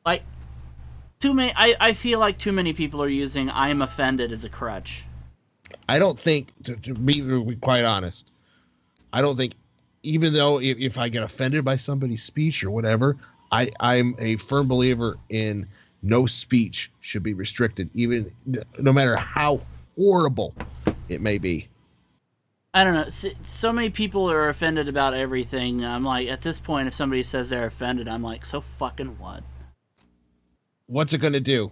Like, too many. I feel like too many people are using "I'm offended" as a crutch. I don't think, to be quite honest, I don't think, even though if I get offended by somebody's speech or whatever, I'm a firm believer in no speech should be restricted, even no matter how horrible it may be. I don't know. So many people are offended about everything. I'm like, at this point, if somebody says they're offended, I'm like, so fucking what? What's it going to do?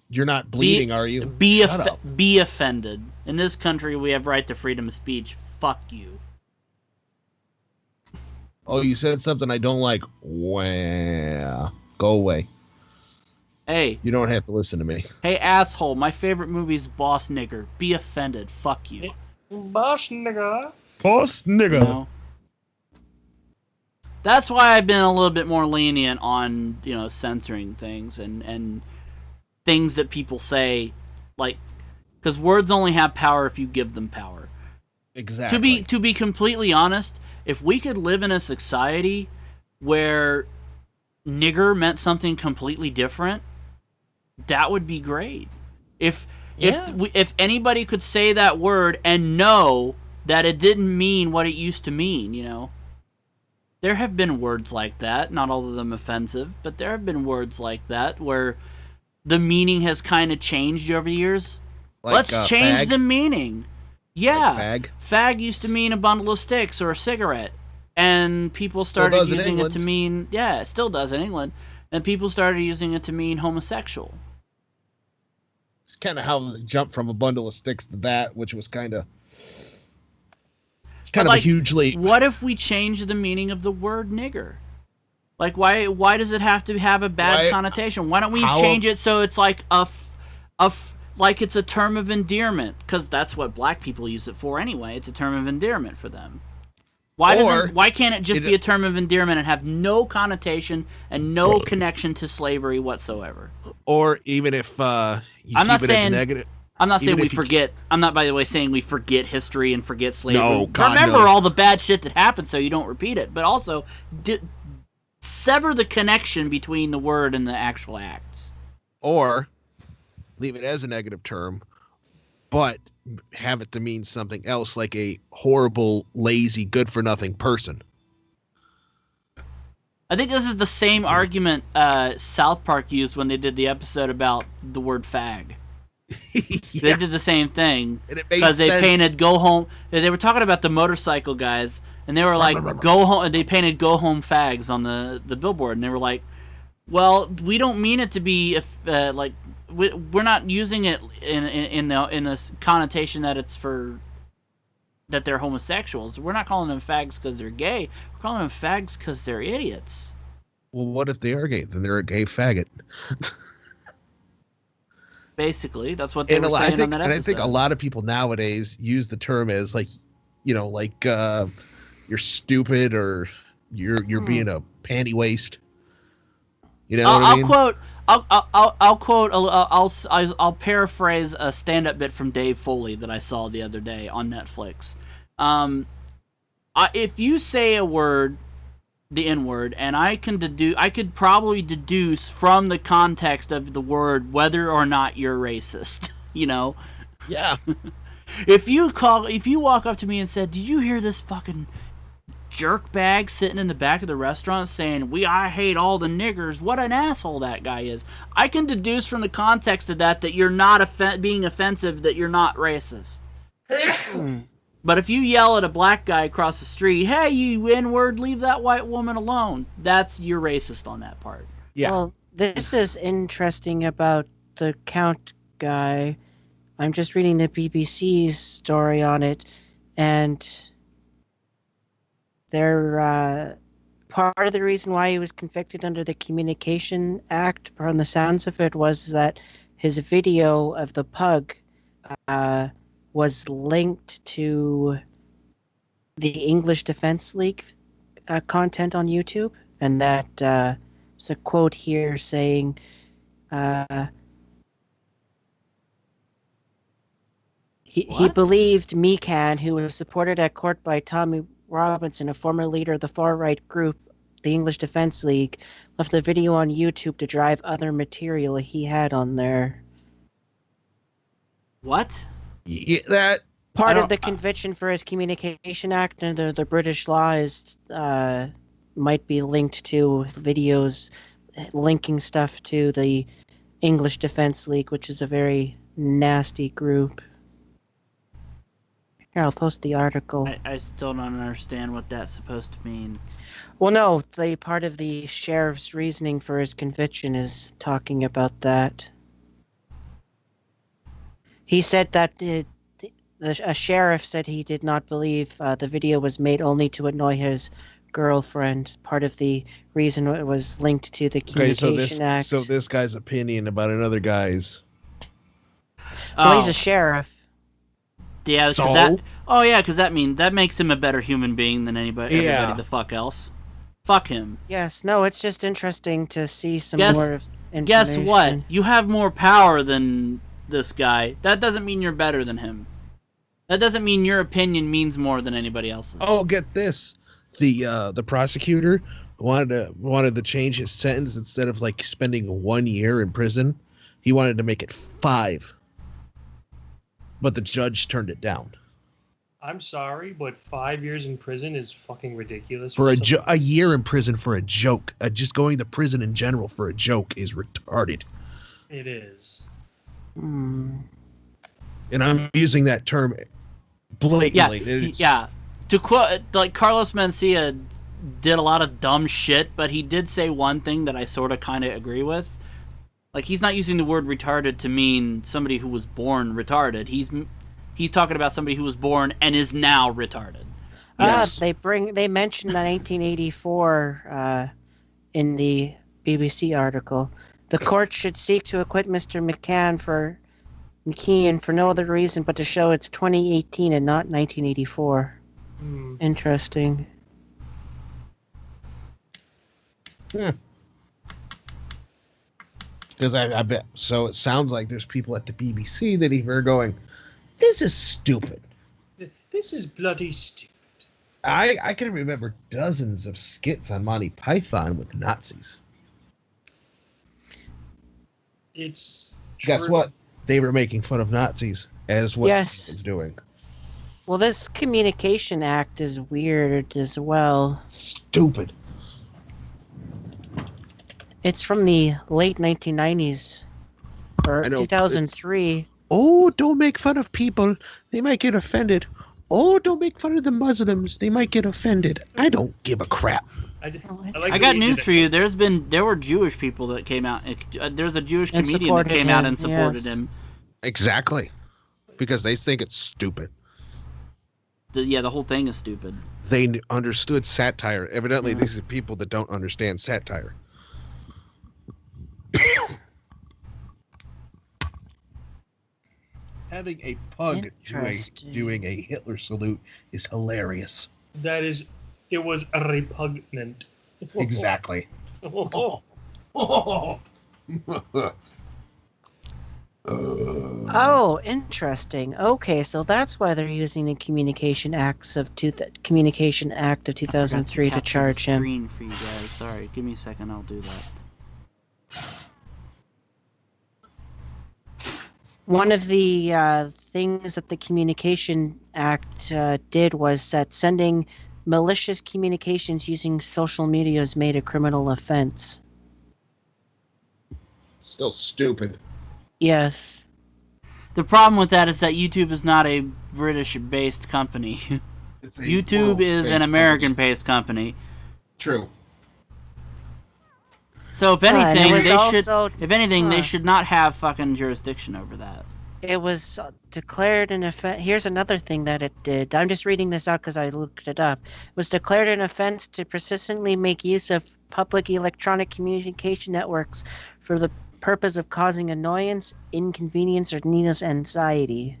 You're not Be bleeding, are you? be Shut up. be offended. In this country, we have right to freedom of speech. Fuck you. Oh, you said something I don't like. Well, go away. Hey, You don't have to listen to me. hey, asshole. My favorite movie is Boss Nigger. Be offended. Fuck you. Boss nigga. Post nigga. You know? That's why I've been a little bit more lenient on, censoring things and things that people say, like, because words only have power if you give them power. Exactly. To be completely honest, if we could live in a society where nigger meant something completely different, that would be great. If if anybody could say that word and know that it didn't mean what it used to mean. There have been words like that, not all of them offensive, but there have been words like that where the meaning has kind of changed over the years. Like, Let's change fag? the meaning. Yeah. Like Fag used to mean a bundle of sticks or a cigarette. And people started does in using it England. to mean, yeah, it still does in England. And people started using it to mean homosexual. It's kind of how they jumped from a bundle of sticks to that, which was kind of But, a huge leap. What if we change the meaning of the word nigger? Like, why does it have to have a bad connotation? Why don't we change it so it's like like it's a term of endearment? Because that's what black people use it for anyway. It's a term of endearment for them. Why can't it just be a term of endearment and have no connotation and no connection to slavery whatsoever? Or even if you I'm keep not it saying as negative. I'm not saying even we if you- forget. I'm not, by the way, saying we forget history and forget slavery. No, God, Remember no. all the bad shit that happened so you don't repeat it. But also, sever the connection between the word and the actual acts. Or leave it as a negative term, but have it to mean something else, like a horrible, lazy, good-for-nothing person. I think this is the same argument South Park used when they did the episode about the word fag. They did the same thing because they painted "Go Home." They were talking about the motorcycle guys, and they were like "Go Home." They painted "Go Home fags" on the billboard, and they were like, "Well, we don't mean it to be like we're not using it in the connotation that it's for that they're homosexuals. We're not calling them fags because they're gay. We're calling them fags because they're idiots." Well, what if they are gay? Then they're a gay faggot. Basically, that's what they were saying on that episode. And I think a lot of people nowadays use the term as like, you're stupid or you're being a panty waste. You know what I mean? I'll paraphrase a stand-up bit from Dave Foley that I saw the other day on Netflix. If you say a word, the N-word, and I could probably deduce from the context of the word whether or not you're racist. Yeah. If you walk up to me and said, "Did you hear this fucking jerk bag sitting in the back of the restaurant saying I hate all the niggers"? What an asshole that guy is. I can deduce from the context of that you're not being offensive, that you're not racist. But if you yell at a black guy across the street, "Hey, you N-word, leave that white woman alone," you're racist on that part. Yeah. Well, this is interesting about the Count guy. I'm just reading the BBC's story on it, and they're part of the reason why he was convicted under the Communication Act, from the sounds of it, was that his video of the pug was linked to the English Defense League content on YouTube, and that there's a quote here saying, he believed Meekan, who was supported at court by Tommy Robinson, a former leader of the far-right group the English Defense League left the video on YouTube to drive other material he had on there. What? Yeah, that Part of the conviction for his Communication Act under the British law is might be linked to videos linking stuff to the English Defense League, which is a very nasty group. Here, I'll post the article. I still don't understand what that's supposed to mean. Well, no, part of the sheriff's reasoning for his conviction is talking about that. He said that a sheriff said he did not believe the video was made only to annoy his girlfriend. Part of the reason it was linked to the Communication Act. So this guy's opinion about another guy's. Well, he's a sheriff. Yeah, because that makes him a better human being than everybody the fuck else. Fuck him. Yes, no, it's just interesting to see some more information. Guess what? You have more power than this guy. That doesn't mean you're better than him. That doesn't mean your opinion means more than anybody else's. Oh, get this. The prosecutor wanted to change his sentence. Instead of like spending 1 year in prison, he wanted to make it 5. But the judge turned it down. I'm sorry, but 5 years in prison is fucking ridiculous. For a year in prison for a joke. Just going to prison in general for a joke is retarded. It is. And I'm using that term blatantly. Yeah. To quote, like, Carlos Mencia did a lot of dumb shit, but he did say one thing that I sort of kind of agree with. Like, he's not using the word retarded to mean somebody who was born retarded. He's talking about somebody who was born and is now retarded. Yes. They mentioned that 1984 in the BBC article. The court should seek to acquit Mr. McKean for no other reason but to show it's 2018 and not 1984. Interesting. Because I bet. So it sounds like there's people at the BBC that even are going, this is stupid. This is bloody stupid. I can remember dozens of skits on Monty Python with Nazis. It's Guess true. what? They were making fun of Nazis as what he was doing. Well, this Communication Act is weird as well. Stupid. It's from the late 1990s or 2003. Oh, don't make fun of people. They might get offended. Oh, don't make fun of the Muslims. They might get offended. I don't give a crap. I got news for you. There were Jewish people that came out. There's a Jewish comedian that came out and supported him. Exactly. Because they think it's stupid. The whole thing is stupid. They understood satire. Evidently, these are people that don't understand satire. Having a pug doing a Hitler salute is hilarious. It was repugnant. Exactly. Oh, interesting. Okay, so that's why they're using the Communication Act of 2003 to charge him. Screen for you guys. Sorry, give me a second. I'll do that. One of the things that the Communication Act did was that sending malicious communications using social media is made a criminal offense. Still stupid. Yes. The problem with that is that YouTube is not a British-based company. YouTube is an American-based company. True. So if anything, they should not have fucking jurisdiction over that. It was declared an offense. Here's another thing that it did. I'm just reading this out because I looked it up. It was declared an offense to persistently make use of public electronic communication networks for the purpose of causing annoyance, inconvenience, or needless anxiety.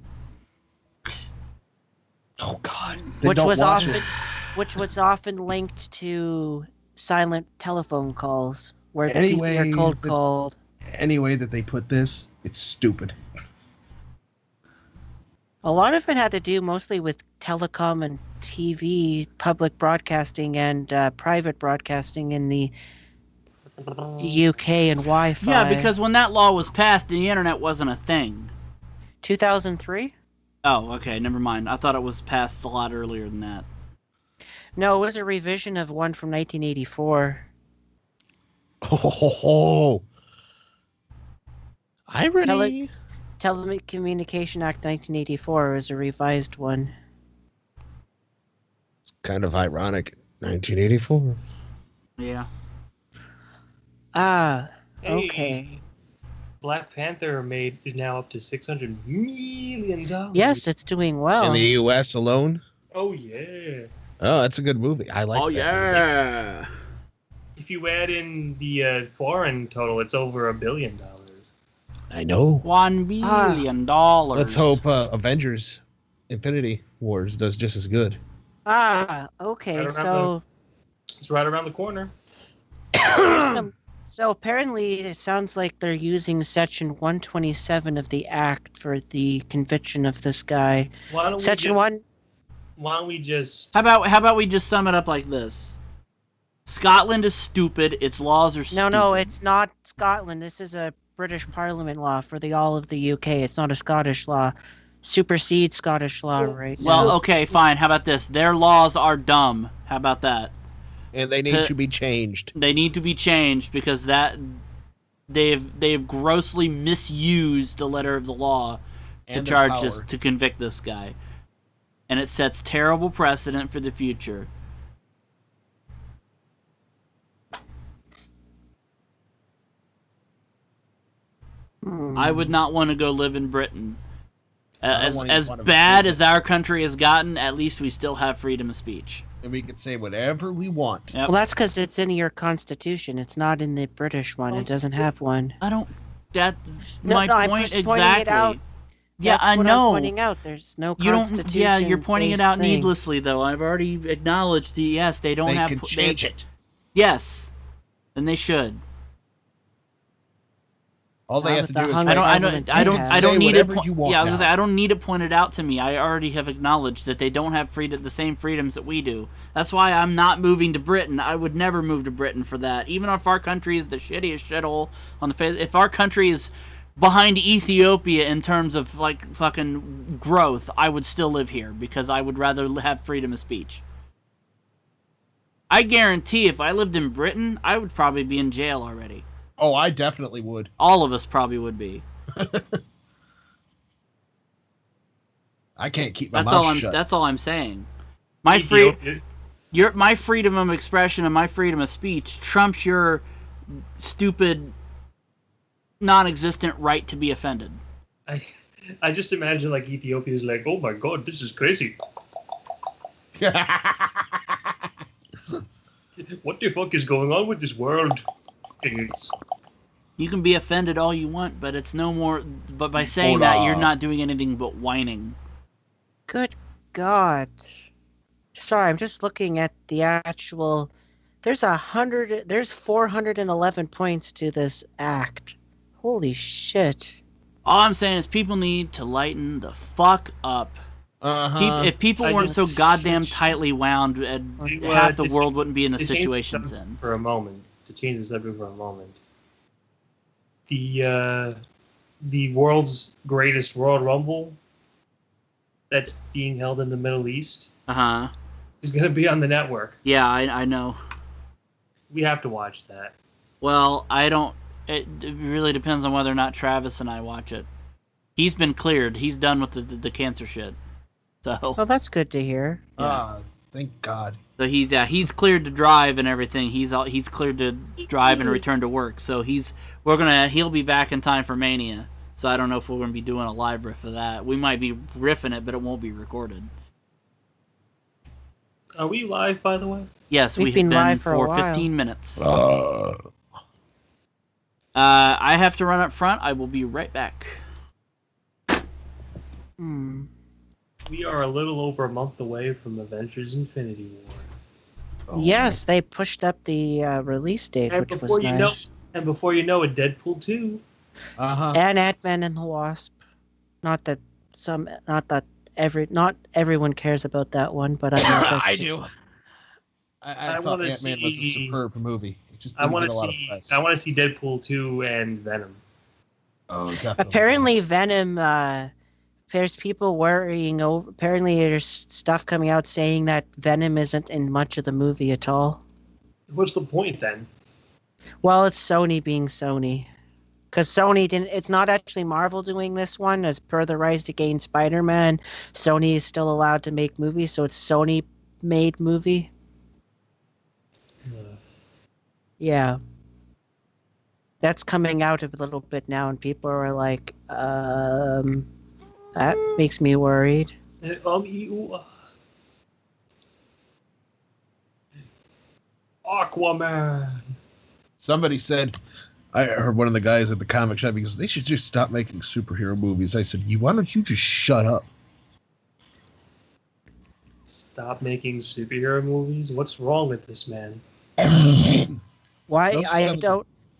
Oh God! Which was often linked to silent telephone calls where people are cold called. Any way that they put this, it's stupid. A lot of it had to do mostly with telecom and TV, public broadcasting, and private broadcasting in the UK and Wi-Fi. Yeah, because when that law was passed, the internet wasn't a thing. 2003? Oh, okay, never mind. I thought it was passed a lot earlier than that. No, it was a revision of one from 1984. Oh, irony. Telecommunication Act 1984 is a revised one. It's kind of ironic. 1984. Yeah. Okay. Hey, Black Panther is now up to $600 million. Yes, it's doing well. In the U.S. alone? Oh, yeah. Oh, that's a good movie. I like that yeah. If you add in the foreign total, it's over $1 billion. I know. $1 billion. Let's hope Avengers Infinity Wars does just as good. Okay, so... It's right around the corner. So apparently it sounds like they're using Section 127 of the Act for the conviction of this guy. Why don't we just... How about we just sum it up like this? Scotland is stupid. Its laws are stupid. No, it's not Scotland. This is a British Parliament law for all of the UK. It's not a Scottish law. Supersedes Scottish law right now. Well, okay, fine. How about this? Their laws are dumb. How about that? And they need to be changed. They need to be changed because they've grossly misused the letter of the law to charge this, to convict this guy. And it sets terrible precedent for the future. I would not want to go live in Britain. As bad as our country has gotten, at least we still have freedom of speech. And we can say whatever we want. Yep. Well, that's because it's in your constitution. It's not in the British one. It doesn't have one. I don't... my point I'm just exactly. It out. Yeah, That's I what know. I'm pointing out. There's no constitution. Yeah, you're pointing it out thing. needlessly, though. I've already acknowledged the yes. They don't have. They can change it. Yes, and they should. All they have to do is. I don't need it. Yeah, I don't need it pointed out to me. I already have acknowledged that they don't have the same freedoms that we do. That's why I'm not moving to Britain. I would never move to Britain for that. Even if our country is the shittiest shithole on the face. If our country is behind Ethiopia in terms of like fucking growth, I would still live here because I would rather have freedom of speech. I guarantee if I lived in Britain, I would probably be in jail already. Oh, I definitely would. All of us probably would be. I can't keep my mouth shut. That's all I'm saying. My freedom of expression and my freedom of speech trumps your stupid, non-existent right to be offended. I just imagine like Ethiopia's like, oh my god, this is crazy. What the fuck is going on with this world? You can be offended all you want, but it's no more. But by saying that, you're not doing anything but whining. Good God! Sorry, I'm just looking at the actual. There's 411 points to this act. Holy shit! All I'm saying is people need to lighten the fuck up. If people weren't so goddamn tightly wound, half the world wouldn't be in the situation it's in. For a moment, to change the subject for a moment, the world's greatest Royal Rumble that's being held in the Middle East is going to be on the network. Yeah, I know. We have to watch that. Well, I don't. It really depends on whether or not Travis and I watch it. He's been cleared. He's done with the cancer shit. So. Oh, that's good to hear. Thank God. So he's cleared to drive and everything. He's cleared to drive and return to work. So he'll be back in time for Mania. So I don't know if we're gonna be doing a live riff of that. We might be riffing it, but it won't be recorded. Are we live, by the way? Yes, we've been live for 15 minutes. I have to run up front. I will be right back. We are a little over a month away from Avengers Infinity War. Yes, they pushed up the release date, which was nice. And before you know it, Deadpool 2. And Ant-Man and the Wasp. Not that not everyone cares about that one, but I'm interested. I do. I thought Ant-Man was a superb movie. It just didn't get a lot of press. I want to see Deadpool 2 and Venom. Oh, definitely. Apparently, Venom. There's people worrying over. Apparently, there's stuff coming out saying that Venom isn't in much of the movie at all. What's the point then? Well, it's Sony being Sony. Because Sony didn't. It's not actually Marvel doing this one. As per the Rise Against Spider-Man, Sony is still allowed to make movies, so it's Sony-made movie. Yeah. That's coming out a little bit now, and people are like, that makes me worried. Aquaman. Somebody said, I heard one of the guys at the comic shop, because they should just stop making superhero movies. I said, why don't you just shut up? Stop making superhero movies? What's wrong with this man? Why?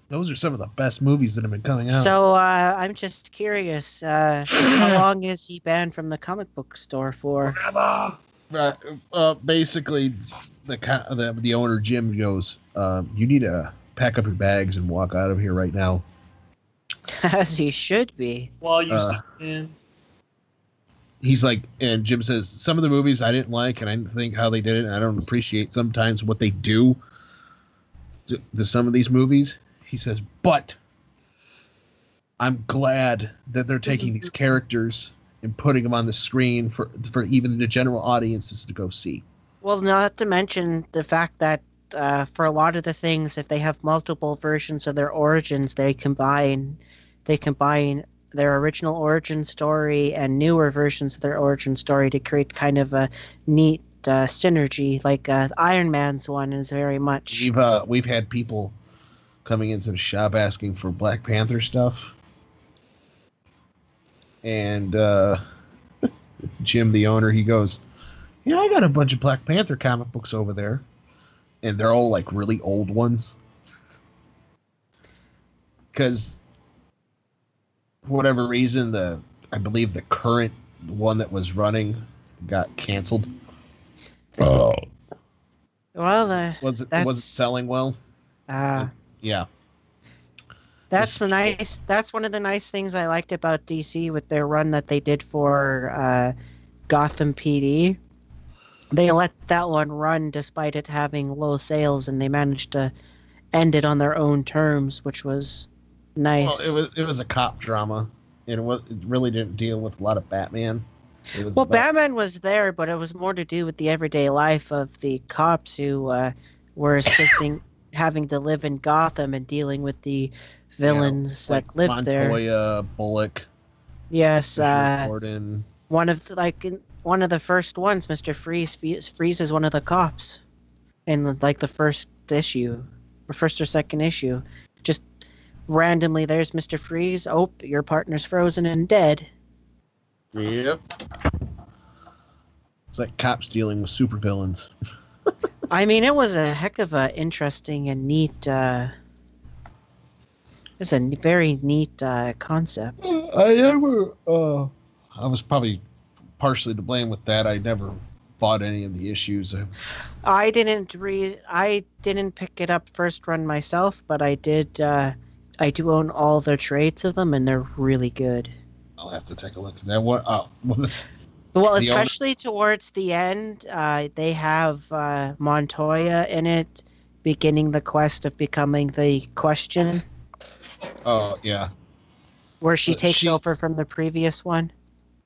Those are some of the best movies that have been coming out. So I'm just curious, how long is he banned from the comic book store for? Forever. Basically, the owner Jim goes, you need to pack up your bags and walk out of here right now. As he should be. Well, you man. He's like, and Jim says, some of the movies I didn't like, and I didn't think how they did it, and I don't appreciate sometimes what they do to some of these movies. He says, but I'm glad that they're taking these characters and putting them on the screen for even the general audiences to go see. Well, not to mention the fact that for a lot of the things, if they have multiple versions of their origins, they combine their original origin story and newer versions of their origin story to create kind of a neat synergy. Like Iron Man's one is very much. We've had people coming into the shop asking for Black Panther stuff, and Jim, the owner, he goes, I got a bunch of Black Panther comic books over there, and they're all like really old ones, because for whatever reason, I believe the current one that was running got canceled. Oh, well, wasn't selling well. Yeah. That's one of the nice things I liked about DC with their run that they did for Gotham PD. They let that one run despite it having low sales, and they managed to end it on their own terms, which was nice. Well, it was a cop drama, and it really didn't deal with a lot of Batman. Batman was there, but it was more to do with the everyday life of the cops who were assisting having to live in Gotham and dealing with the villains that lived there. Montoya, Bullock. Yes, Gordon. One of the first ones, Mr. Freeze is one of the cops in like the first issue, or first or second issue. Just randomly, there's Mr. Freeze. Oh, your partner's frozen and dead. Yep. It's like cops dealing with supervillains. I mean, it was a heck of a interesting and neat. It's a very neat concept. I was probably partially to blame with that. I never bought any of the issues. I didn't pick it up first run myself, but I did. I do own all the trades of them, and they're really good. I'll have to take a look at that. Well, especially towards the end, they have Montoya in it, beginning the quest of becoming the Question. Oh, yeah. Where she takes over from the previous one.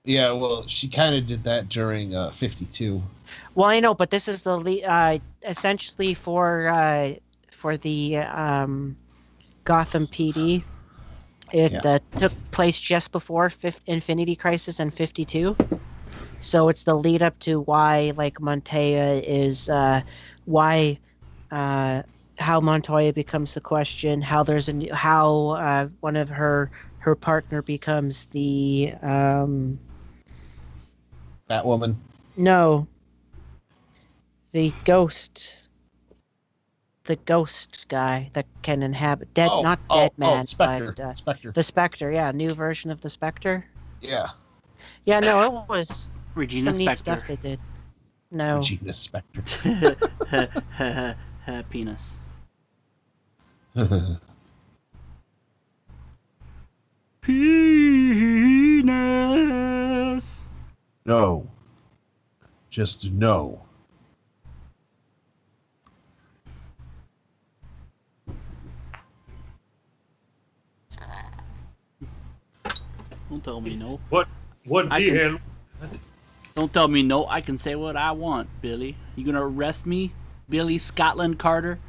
Yeah, well, she kind of did that during 52. Well, I know, but this is the essentially for the Gotham PD. It took place just before Infinity Crisis and 52. So it's the lead up to why, like, Montoya is how Montoya becomes the Question, how there's one of her partner becomes the Batwoman. No, the ghost guy that can inhabit Spectre. Spectre. The Spectre, yeah, new version of the Spectre. Yeah. Yeah, no, it was Regina some neat Spektor. stuff they did. No. Regina Spektor. Penis. Penis. No. Just no. Don't tell me no. What the hell? Don't tell me no. I can say what I want, Billy. You gonna arrest me, Billy Scotland Carter?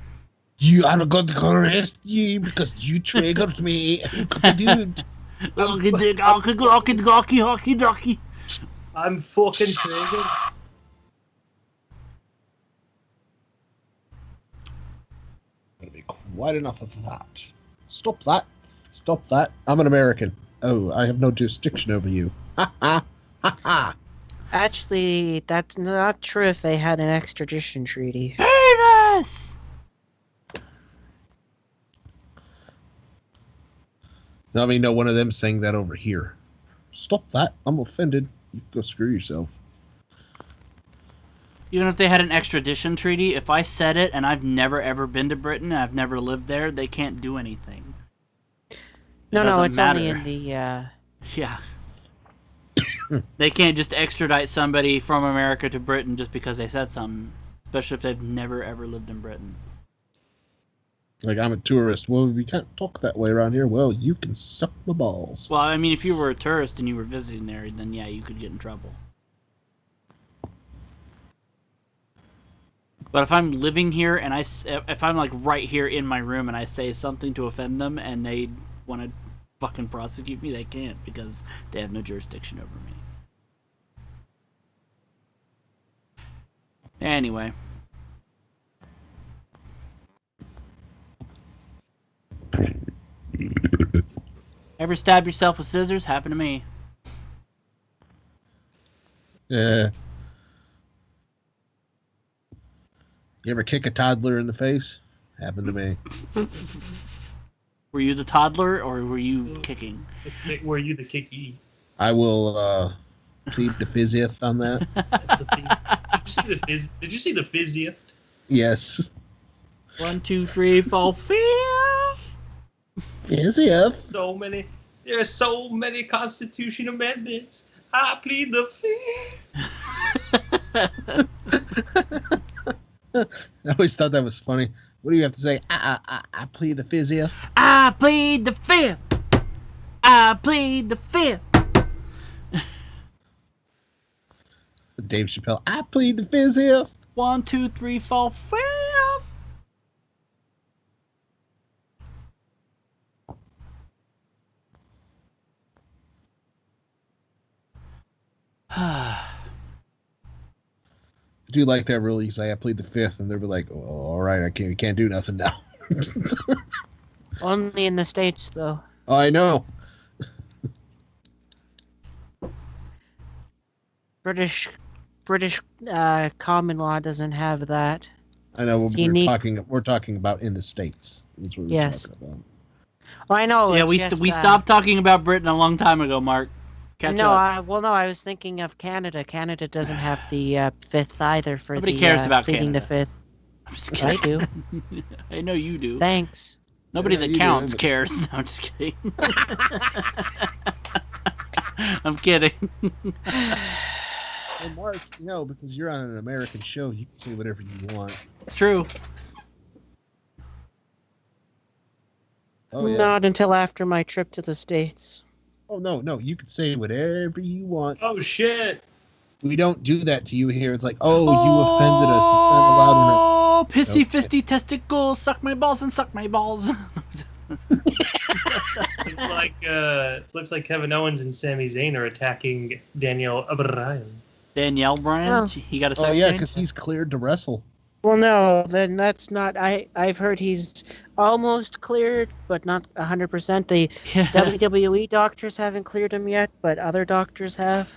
I'm going to arrest you because you triggered me. I'm fucking triggered. Quite enough of that. Stop that. Stop that. I'm an American. Oh, I have no jurisdiction over you. Ha ha ha ha. Actually, that's not true if they had an extradition treaty. Penis! I mean, no one of them saying that over here. Stop that. I'm offended. You go screw yourself. Even if they had an extradition treaty, if I said it and I've never ever been to Britain and I've never lived there, they can't do anything. No, it's matter. only in the... Yeah. They can't just extradite somebody from America to Britain just because they said something, especially if they've never ever lived in Britain. Like, I'm a tourist. Well, we can't talk that way around here. Well, you can suck my balls. Well, I mean, if you were a tourist and you were visiting there, then yeah, you could get in trouble. But if I'm living here and if I'm like right here in my room and I say something to offend them and they want to fucking prosecute me, they can't because they have no jurisdiction over me. Anyway. Ever stab yourself with scissors? Happened to me. Yeah. You ever kick a toddler in the face? Happened to me. Were you the toddler or were you kicking? Were you the kicky? I will plead the fifth on that. Did you see the fifth? Yes. 1, 2, 3, 4, 5. Fifth. There are so many Constitution amendments. I plead the fifth. I always thought that was funny. What do you have to say? I plead the fifth. I plead the fifth. I plead the fifth. Dave Chappelle. I plead the fifth. 1, 2, 3, 4, 5. I do like that rule. You say I plead the fifth, and they'll be like, "Oh, all right, we can't do nothing now." Only in the States, though. Oh, I know. British common law doesn't have that. I know. We're talking about in the States. That's what we're talking about. Well, I know. Yeah, we stopped talking about Britain a long time ago, Mark. Catch up. I was thinking of Canada. Canada doesn't have the fifth either for Nobody cares about pleading Canada. the fifth. I'm just kidding. I do. I know you do. Thanks. Nobody that counts cares. No, I'm just kidding. I'm kidding. Well, Mark, because you're on an American show, you can say whatever you want. It's true. Oh, yeah. Not until after my trip to the States. Oh, no, you can say whatever you want. Oh, shit. We don't do that to you here. It's like, you offended us. You're not allowed enough. Oh, pissy fisty testicles, suck my balls and suck my balls. Looks like Kevin Owens and Sami Zayn are attacking Daniel Bryan. Danielle Bryan? Oh. He got a sex yeah, change? because he's cleared to wrestle. Well, no, then that's not. I've heard he's almost cleared, but not 100%. The WWE doctors haven't cleared him yet, but other doctors have.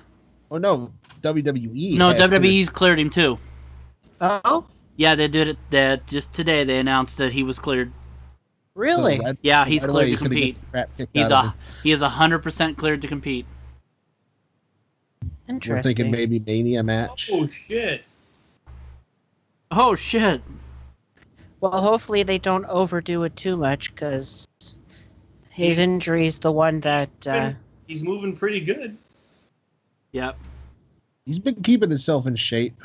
Oh no, WWE. No, WWE's cleared him too. Oh, yeah, they did it. Just today, they announced that he was cleared. really? So Yeah, he's cleared to compete. He is 100% cleared to compete. Interesting. We're thinking maybe Mania match. Oh shit! Oh shit! Well, hopefully they don't overdo it too much, because his injury is the one that... He's moving pretty good. Yep. He's been keeping himself in shape.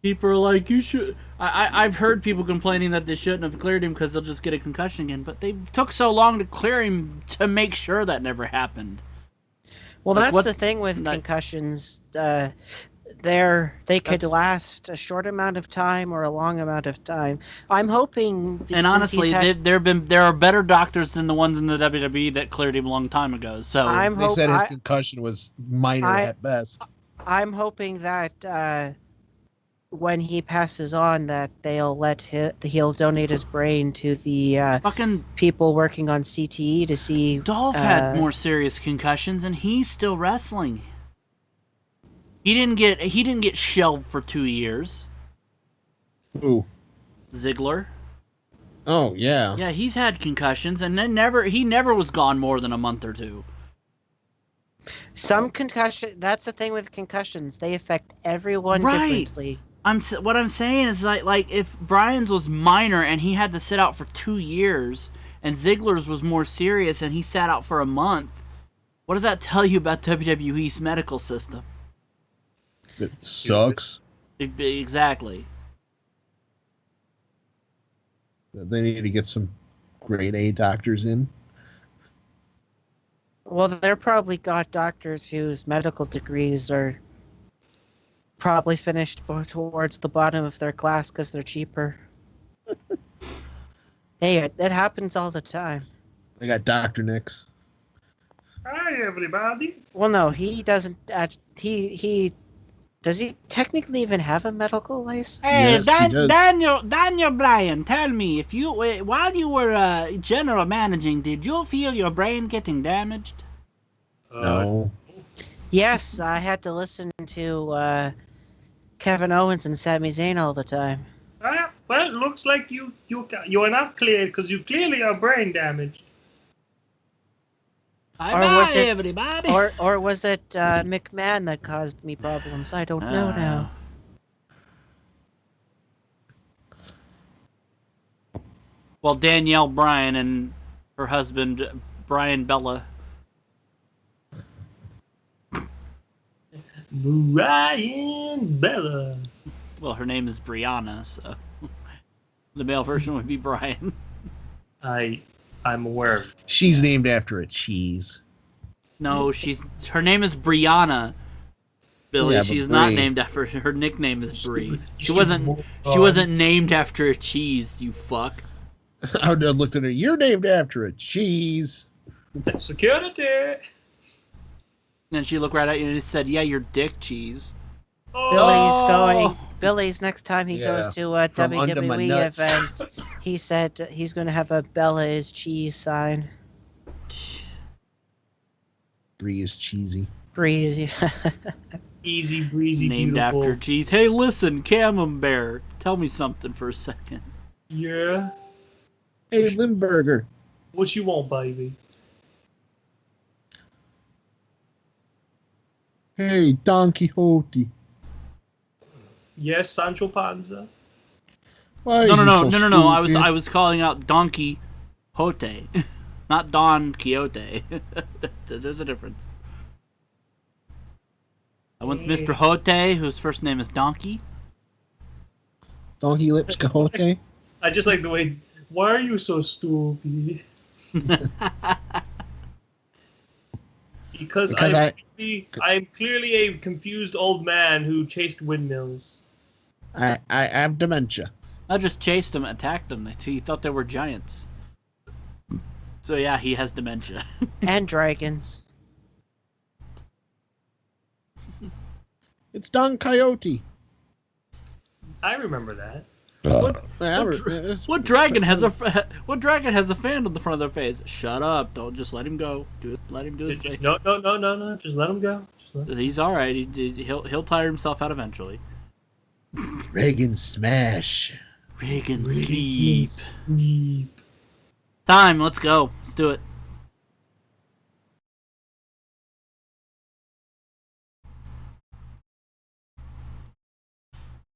People are like, you should... I've heard people complaining that they shouldn't have cleared him because they'll just get a concussion again, but they took so long to clear him to make sure that never happened. Well, that's the thing with concussions. They could last a short amount of time or a long amount of time. I'm hoping... And honestly, there are better doctors than the ones in the WWE that cleared him a long time ago. So they said his concussion was minor at best. I'm hoping that when he passes on, that he'll donate his brain to the fucking people working on CTE to see. Dolph had more serious concussions, and he's still wrestling. He didn't get shelved for 2 years. Who? Ziggler. Oh yeah. Yeah, he's had concussions, and then he never was gone more than a month or two. Some concussion. That's the thing with concussions; they affect everyone differently. What I'm saying is like if Bryan's was minor and he had to sit out for 2 years, and Ziggler's was more serious and he sat out for a month, what does that tell you about WWE's medical system? It sucks. Exactly. They need to get some grade A doctors in. Well, they're probably got doctors whose medical degrees are probably finished towards the bottom of their class because they're cheaper. Hey, it happens all the time. They got Dr. Nix. Hi, everybody. Well, no, he doesn't. Does he technically even have a medical license? Hey, yes, Daniel Bryan, tell me, while you were general managing, did you feel your brain getting damaged? No. Yes, I had to listen to Kevin Owens and Sami Zayn all the time. Well, it looks like you're not cleared because you clearly are brain damaged. Everybody. Or was it McMahon that caused me problems? I don't know now. Well, Danielle Bryan and her husband, Brian Bella. Brian Bella. Well, her name is Brianna, so the male version would be Brian. I'm aware. She's named after a cheese. No, her name is Brianna. Billy, Yeah, she's Brie. not named after her nickname is Brie. She wasn't named after a cheese, you fuck. I would have looked at her. You're named after a cheese. Security. And then she looked right at you and said, "Yeah, you're dick cheese." Billy's next time he goes to a WWE event, he said he's going to have a Bella is cheese sign. Brie is cheesy. Breezy. Easy breezy. Named beautiful. after cheese. Hey, listen, Camembert, tell me something for a second. Yeah. Hey, Limburger. What you want, baby? Hey, Don Quixote. Yes, Sancho Panza. Why No. stupid? I was calling out Donkey Hote, not Don Quixote. There's a difference. I went Mr. Hote, whose first name is Donkey. Donkey Lips Quixote. I just like the way. Why are you so stupid? Because I'm clearly a confused old man who chased windmills. I have dementia. I just chased him, attacked him. He thought they were giants. So yeah, he has dementia. And dragons. It's Don Coyote. I remember that. What dragon has a fan on the front of their face? Shut up! Don't just let him go. Let him do his thing. No. Just let him go. He's all right. He'll tire himself out eventually. Reagan smash. Reagan sleep. Time. Let's go. Let's do it.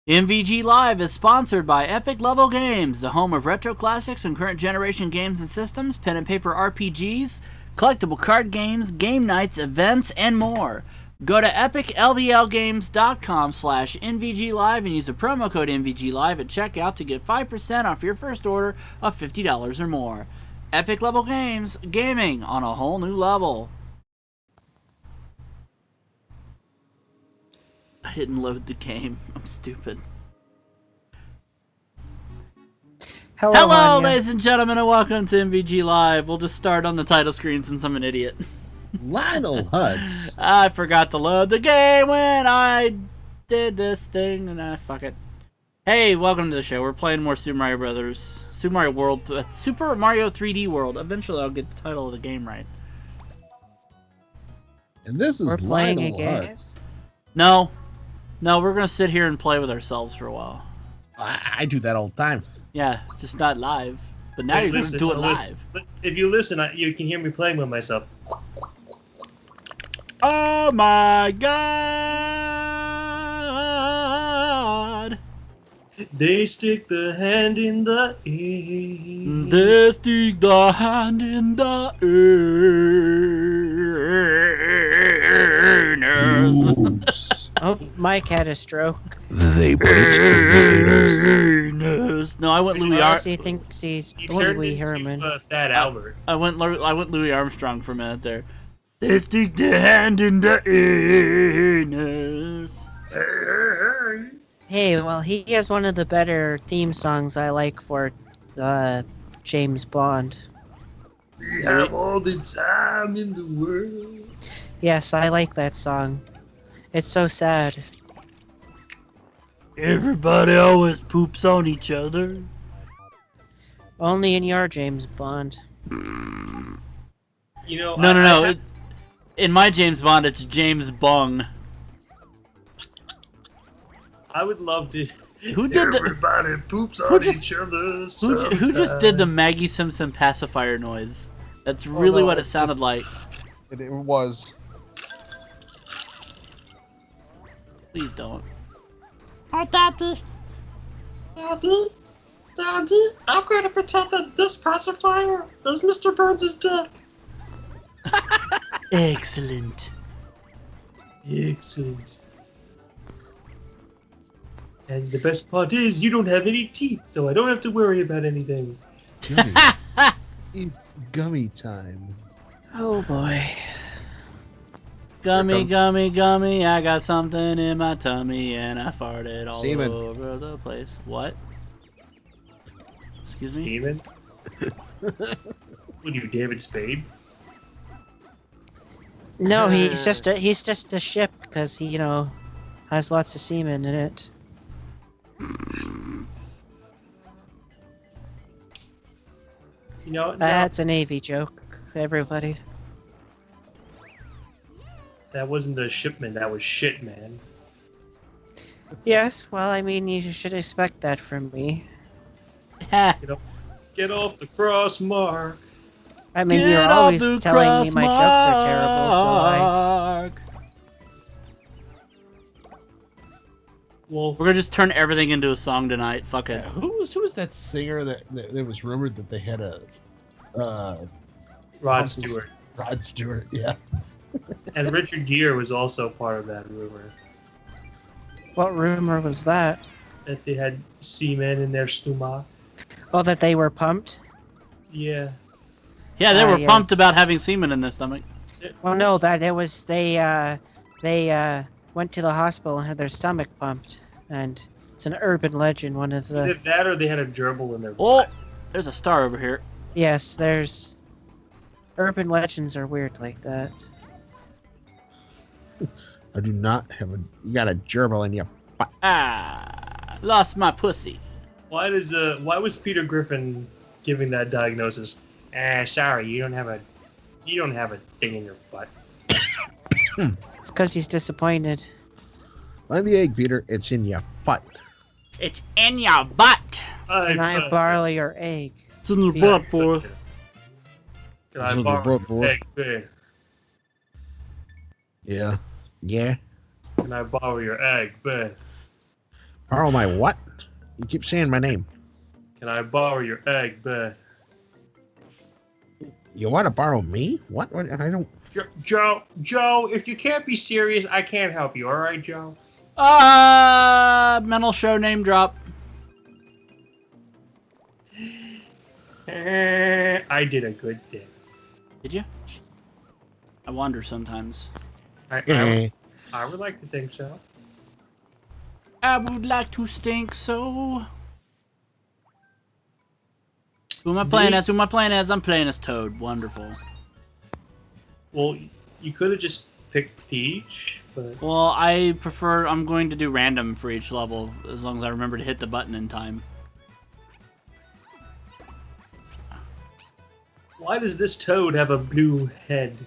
MVGLive is sponsored by Epic Level Games, the home of retro classics and current generation games and systems, pen and paper RPGs, collectible card games, game nights, events, and more. Go to epiclblgames.com/MVGLive and use the promo code MVGLive at checkout to get 5% off your first order of $50 or more. Epic Level Games, gaming on a whole new level. I didn't load the game. I'm stupid. Hello ladies and gentlemen, and welcome to MVGLive. We'll just start on the title screen since I'm an idiot. Lionel Hutz. I forgot to load the game when I did this thing, and fuck it. Hey, welcome to the show. We're playing more Super Mario Brothers. Super Mario World. Super Mario 3D World. Eventually I'll get the title of the game right. And this is Lionel Hutz. No, we're going to sit here and play with ourselves for a while. I do that all the time. Yeah, just not live. But now you're going to do it live. If you listen, you can hear me playing with myself. Oh my god! They stick the hand in the air. They stick the hand in the air. Oh, Mike had a stroke. They put it No, I went Louis Armstrong. He thinks he's Louis Herman. Fat Albert. I went Louis Armstrong for a minute there. They stick their hand in the anus. Hey, well, he has one of the better theme songs I like for James Bond. We have all the time in the world. Yes, I like that song. It's so sad. Everybody always poops on each other. Only in your James Bond. You know, No. In my James Bond, it's James Bung. I would love to. Who did Everybody poops on each other. Who just did the Maggie Simpson pacifier noise? That's really what it sounded like. It was. Please don't. Daddy, I'm going to pretend that this pacifier is Mr. Burns' dick. Excellent. And the best part is you don't have any teeth, so I don't have to worry about anything. Gummy. It's gummy time. Oh boy. Gummy, I got something in my tummy and I farted all Semen. over the place. What? Excuse me? Semen? What are you, David Spade? No, he's just a ship because he, has lots of semen in it. That's a Navy joke, everybody. That wasn't a shipment, that was shit, man. Yes, well, I mean, you should expect that from me. Get off the cross, Mark. I mean, you're always telling me my jokes are terrible, so Well, we're gonna just turn everything into a song tonight. Fuck it. Who was that singer that was rumored that they had a Rod Stewart. Rod Stewart, yeah. And Richard Gere was also part of that rumor. What rumor was that? That they had semen in their stomach. Oh, that they were pumped? Yeah. Yeah, they were pumped about having semen in their stomach. Well, no, that it was they went to the hospital and had their stomach pumped, and it's an urban legend. One of the either that or they had a gerbil in their butt. There's a star over here. Yes, there's urban legends are weird like that. I do not have a. You got a gerbil in your butt. Lost my pussy. Why was Peter Griffin giving that diagnosis? Sorry, you don't have a thing in your butt. It's because he's disappointed. Find the egg, Peter. It's in your butt. It's in your butt. Can I borrow your egg? It's in your butt, boy. Can I borrow your egg, Peter? Yeah. Yeah. Can I borrow your egg, Beth? Borrow my what? You keep saying my name. Can I borrow your egg bed? You want to borrow me? What? I don't... Joe, if you can't be serious, I can't help you, alright, Joe? Mental show name drop. I did a good thing. Did you? I wonder sometimes. I would like to think so. I would like to think so. Who am I playing as? I'm playing as Toad. Wonderful. Well, you could have just picked Peach, but... Well, I'm going to do random for each level, as long as I remember to hit the button in time. Why does this Toad have a blue head?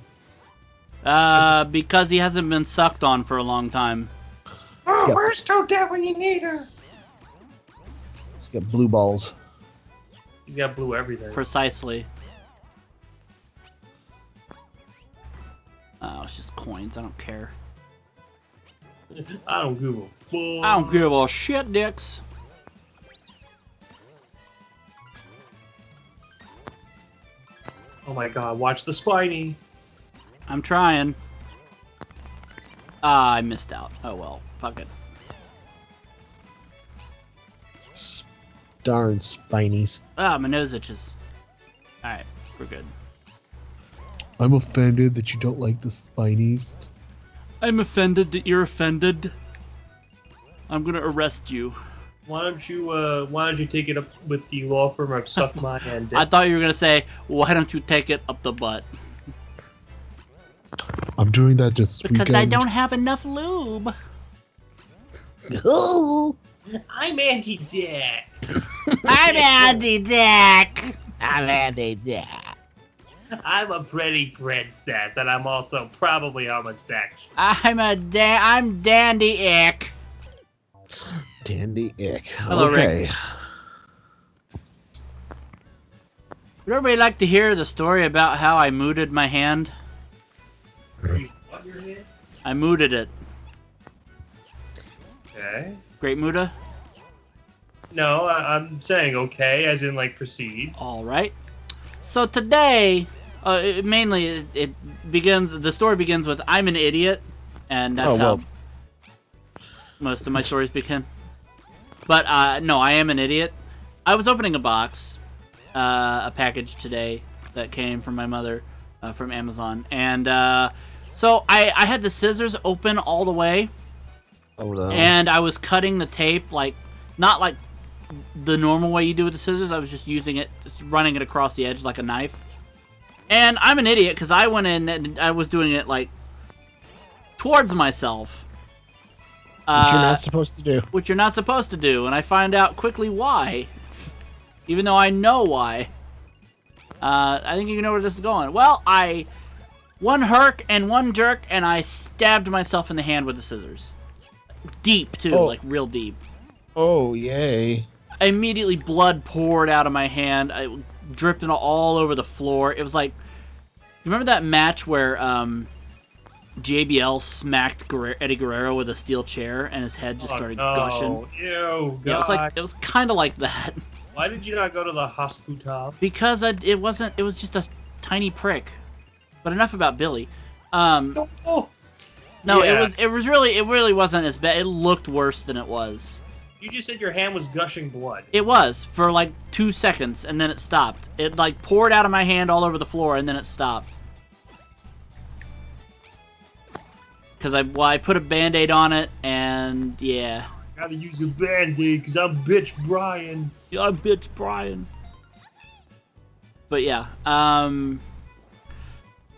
Because he hasn't been sucked on for a long time. Oh, where's Toadette when you need her? He's got blue balls. He's got blue everything. Precisely. Oh, it's just coins. I don't care. I don't give a fuck. I don't give a shit, dicks. Oh my god, watch the Spiny. I'm trying. Ah, I missed out. Oh well, fuck it. Darn Spinies. Ah, my nose itches. Alright, we're good. I'm offended that you don't like the Spinies. I'm offended that you're offended. I'm gonna arrest you. Why don't you take it up with the law firm of Suck My Hand? I thought you were gonna say, why don't you take it up the butt? I'm doing that this weekend. Because I don't have enough lube. Oh. I'm anti-dick. I'm anti-dick. I'm anti-dick. I'm a pretty princess, and I'm also probably homosexual. I'm Dandy Ick. Dandy Ick. Hello, okay. Rick. Would everybody like to hear the story about how I mooted my hand? What, your hand? I mooted it. Okay. Great Muda? No, I'm saying okay, as in like proceed. All right. So today, the story begins with I'm an idiot, and that's how most of my stories begin. But no, I am an idiot. I was opening a box, a package today that came from my mother from Amazon, and so I had the scissors open all the way. Oh, no. And I was cutting the tape, not like the normal way you do with the scissors. I was just using it, just running it across the edge like a knife. And I'm an idiot because I went in and I was doing it towards myself. Which you're not supposed to do. Which you're not supposed to do, and I find out quickly why. Even though I know why. I think you know where this is going. Well, one herk and one jerk, and I stabbed myself in the hand with the scissors. Deep, too, real deep. Oh, yay. Immediately, blood poured out of my hand. I dripped all over the floor. It was like, you remember that match where JBL smacked Eddie Guerrero with a steel chair and his head just started gushing? Ew, God. Yeah, it was kind of like that. Why did you not go to the hospital? Because it was just a tiny prick. But enough about Billy. No, yeah. it really wasn't as bad. It looked worse than it was. You just said your hand was gushing blood. It was for 2 seconds, and then it stopped. It poured out of my hand all over the floor, and then it stopped. Because I put a Band-Aid on it, and yeah. Gotta use a Band-Aid, because I'm Bitch Brian. Yeah, I'm Bitch Brian. But yeah,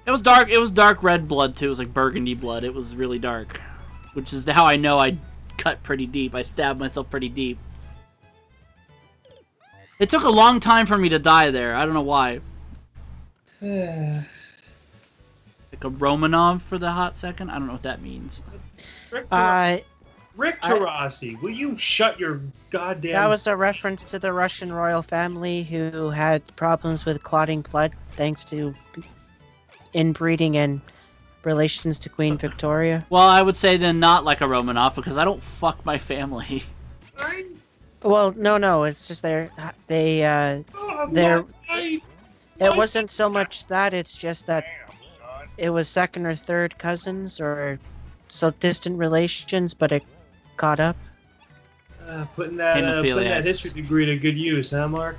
it was dark. It was dark red blood too. It was like burgundy blood. It was really dark, which is how I know I cut pretty deep. I stabbed myself pretty deep. It took a long time for me to die there. I don't know why. Like a Romanov for the hot second. I don't know what that means. Rick Tarasi, will you shut your goddamn... That was a reference to the Russian royal family who had problems with clotting blood thanks to inbreeding and relations to Queen Victoria. Well, I would say then not like a Romanov because I don't fuck my family. Well, no, it's just they're. It wasn't so much that, it's just that it was second or third cousins or so distant relations, but it caught up. Putting that history degree to good use, huh, Mark?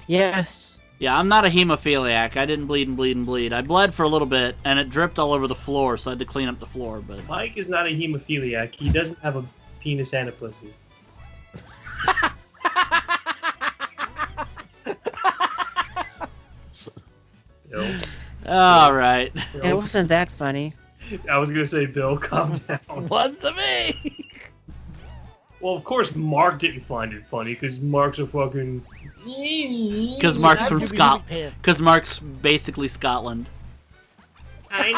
Yes. Yeah, I'm not a hemophiliac. I didn't bleed and bleed and bleed. I bled for a little bit, and it dripped all over the floor, so I had to clean up the floor. But Mike is not a hemophiliac. He doesn't have a penis and a pussy. All right. It wasn't that funny. I was gonna say, Bill, calm down. Was to me. Well, of course, Mark didn't find it funny because Mark's a fucking. Because Mark's from Scotland. Because Mark's basically Scotland. I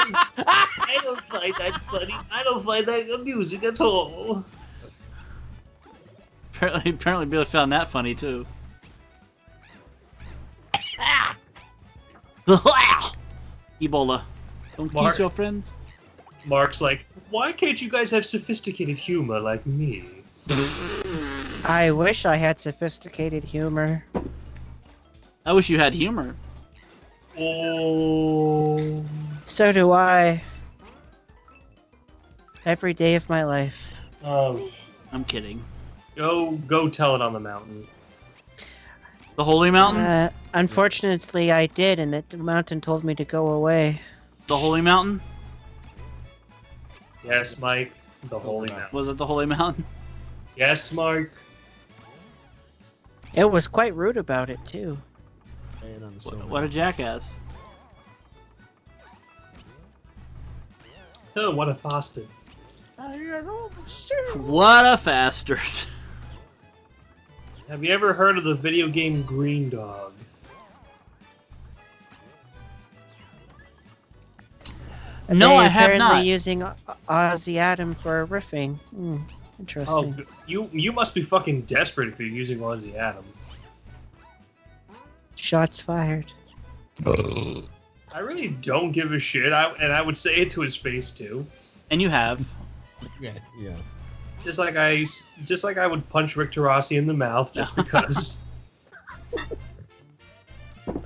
don't find that funny. I don't find that amusing at all. Apparently, Bill found that funny too. Ebola. Don't kiss your friends. Mark's like, why can't you guys have sophisticated humor like me? I wish I had sophisticated humor. I wish you had humor. Oh. So do I. Every day of my life. I'm kidding. Go tell it on the mountain. The Holy Mountain? Unfortunately, I did, and the mountain told me to go away. The Holy Mountain? Yes, Mike. The Holy Mountain. Was it the Holy Mountain? Yes, Mark. It was quite rude about it, too. What a jackass. Oh, what a bastard. What a bastard. Have you ever heard of the video game Green Dog? No, I have not. Apparently using Ozzy Adam for riffing. Interesting. Oh, you must be fucking desperate if you're using Ozzy Adam. Shots fired. I really don't give a shit, and I would say it to his face too. And you have. Yeah. Just like I would punch Rick Rossi in the mouth just because.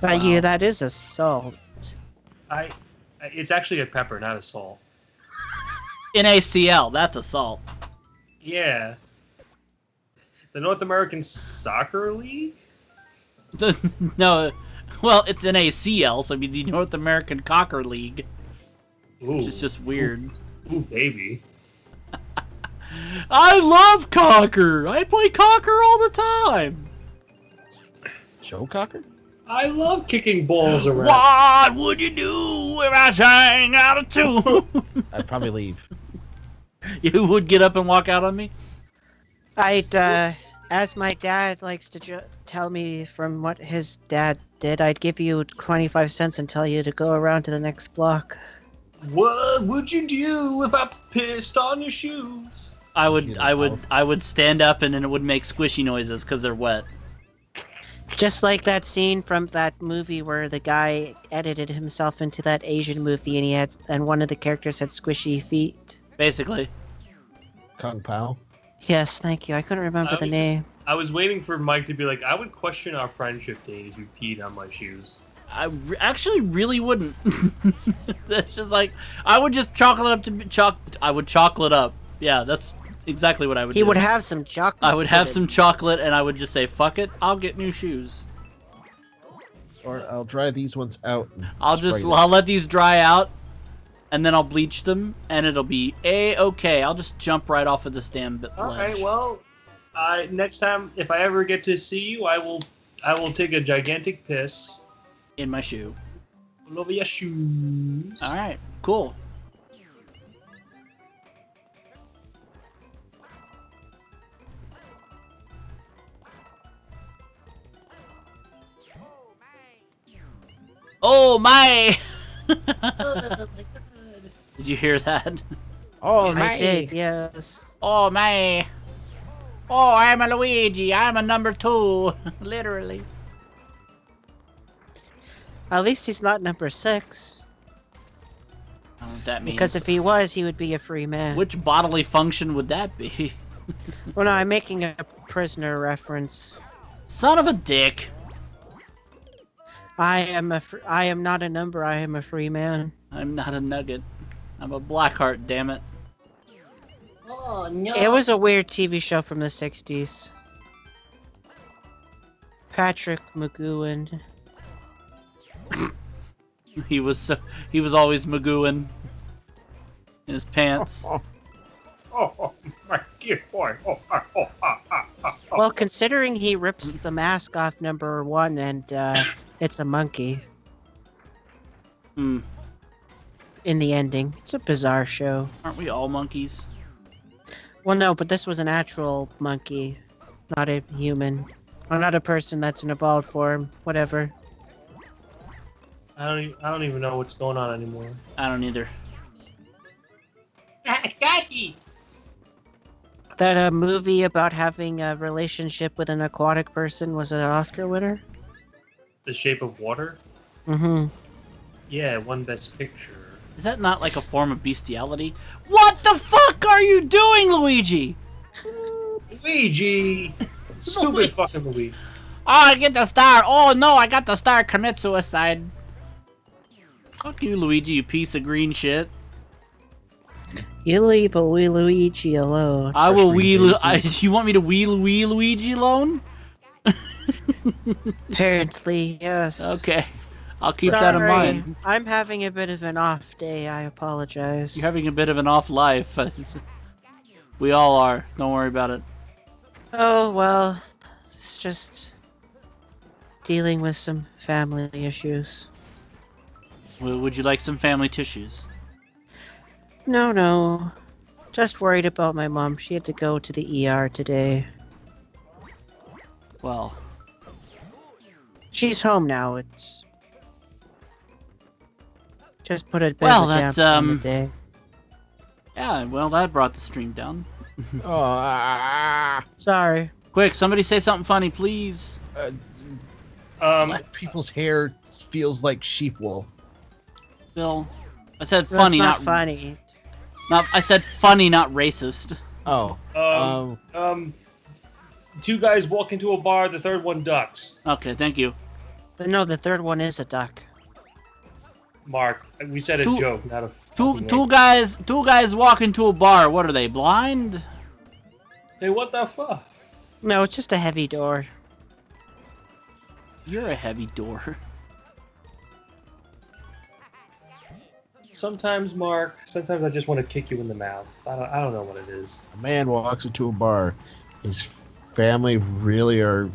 But yeah, that is assault. It's actually a pepper, not a salt. NACL, that's assault. Yeah. The North American Soccer League? No, well, it's NACL, so it'd be the North American Cocker League. Ooh. Which is just weird. Ooh, baby. I love Cocker! I play Cocker all the time! Joe Cocker? I love kicking balls around. What would you do if I sang out of tune? I'd probably leave. You would get up and walk out on me? As my dad likes to tell me from what his dad did, I'd give you 25 cents and tell you to go around to the next block. What would you do if I pissed on your shoes? I would stand up and then it would make squishy noises because they're wet. Just like that scene from that movie where the guy edited himself into that Asian movie and one of the characters had squishy feet. Basically. Kung Pao? Yes, thank you. I couldn't remember the name. I was waiting for Mike to be like, I would question our friendship, Dane, if you peed on my shoes. I actually really wouldn't. That's just like, I would just I would chocolate up. Yeah, that's exactly what I would do. He would have some chocolate. I would have some chocolate and I would just say, fuck it, I'll get new shoes. Or I'll dry these ones out. I'll let these dry out and then I'll bleach them and it'll be A-okay. I'll just jump right off of this damn ledge. Alright, well, next time, if I ever get to see you, I will take a gigantic piss. In my shoe. All over your shoes. Alright, cool. Oh my! Oh my god. Did you hear that? Oh my! I did, yes. Oh my! Oh, I'm a Luigi. I'm a number 2. Literally. At least he's not number 6. I don't know what that means. Because if he was, he would be a free man. Which bodily function would that be? Well, no, I'm making a prisoner reference. Son of a dick. I am not a number. I am a free man. I'm not a nugget. I'm a Blackheart, damn it. Oh no! It was a weird TV show from the '60s. Patrick McGowan. He was always Magooing in his pants. Oh, my dear boy. Well, considering he rips the mask off number 1 and it's a monkey. Hmm. In the ending. It's a bizarre show. Aren't we all monkeys? Well, no, but this was an actual monkey, not a human. Or not a person that's an evolved form. Whatever. I don't even know what's going on anymore. I don't either. That movie about having a relationship with an aquatic person was an Oscar winner? The Shape of Water? Mm-hmm. Yeah, it won Best Picture. Is that not like a form of bestiality? What the fuck are you doing, Luigi? Luigi! Stupid fucking Luigi. Oh, I get the star. Oh no, I got the star. Commit suicide. Fuck you, Luigi, you piece of green shit. You leave a wee Luigi alone. I will you want me to wee Luigi alone? Apparently, yes. Okay. I'll keep that in mind. I'm having a bit of an off day. I apologize. You're having a bit of an off life. We all are. Don't worry about it. Oh, well, it's just dealing with some family issues. Would you like some family tissues? No. Just worried about my mom. She had to go to the ER today. Well. She's home now. It's just put a bit Well, of a that's, damper on the day. Yeah, well, that brought the stream down. Sorry. Quick, somebody say something funny, please. Black people's hair feels like sheep wool. Bill, I said funny, That's not funny. I said funny, not racist. Oh. Two guys walk into a bar, the third one ducks. Okay, thank you. No, the third one is a duck. Mark, we said a joke, not a two guys walk into a bar. What are they, blind? Hey, what the fuck? No, it's just a heavy door. You're a heavy door. Sometimes, Mark, sometimes I just want to kick you in the mouth. I don't know what it is. A man walks into a bar. His family really are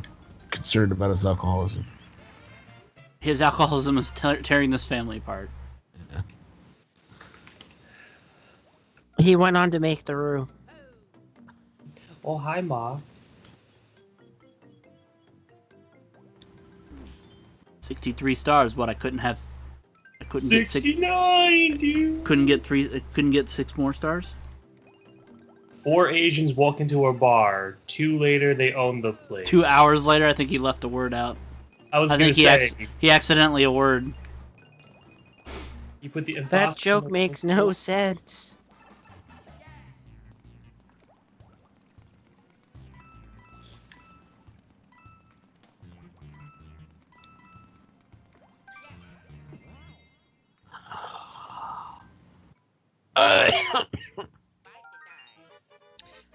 concerned about his alcoholism. His alcoholism is tearing this family apart. Yeah. He went on to make the room. Oh, hi, Ma. 63 stars. What, I couldn't have... I couldn't 69, dude! Couldn't get 6 more stars? 4 Asians walk into a bar. 2 later, they own the place. 2 hours later, I think he left a word out. I think he accidentally a word. You put the that joke makes no sense.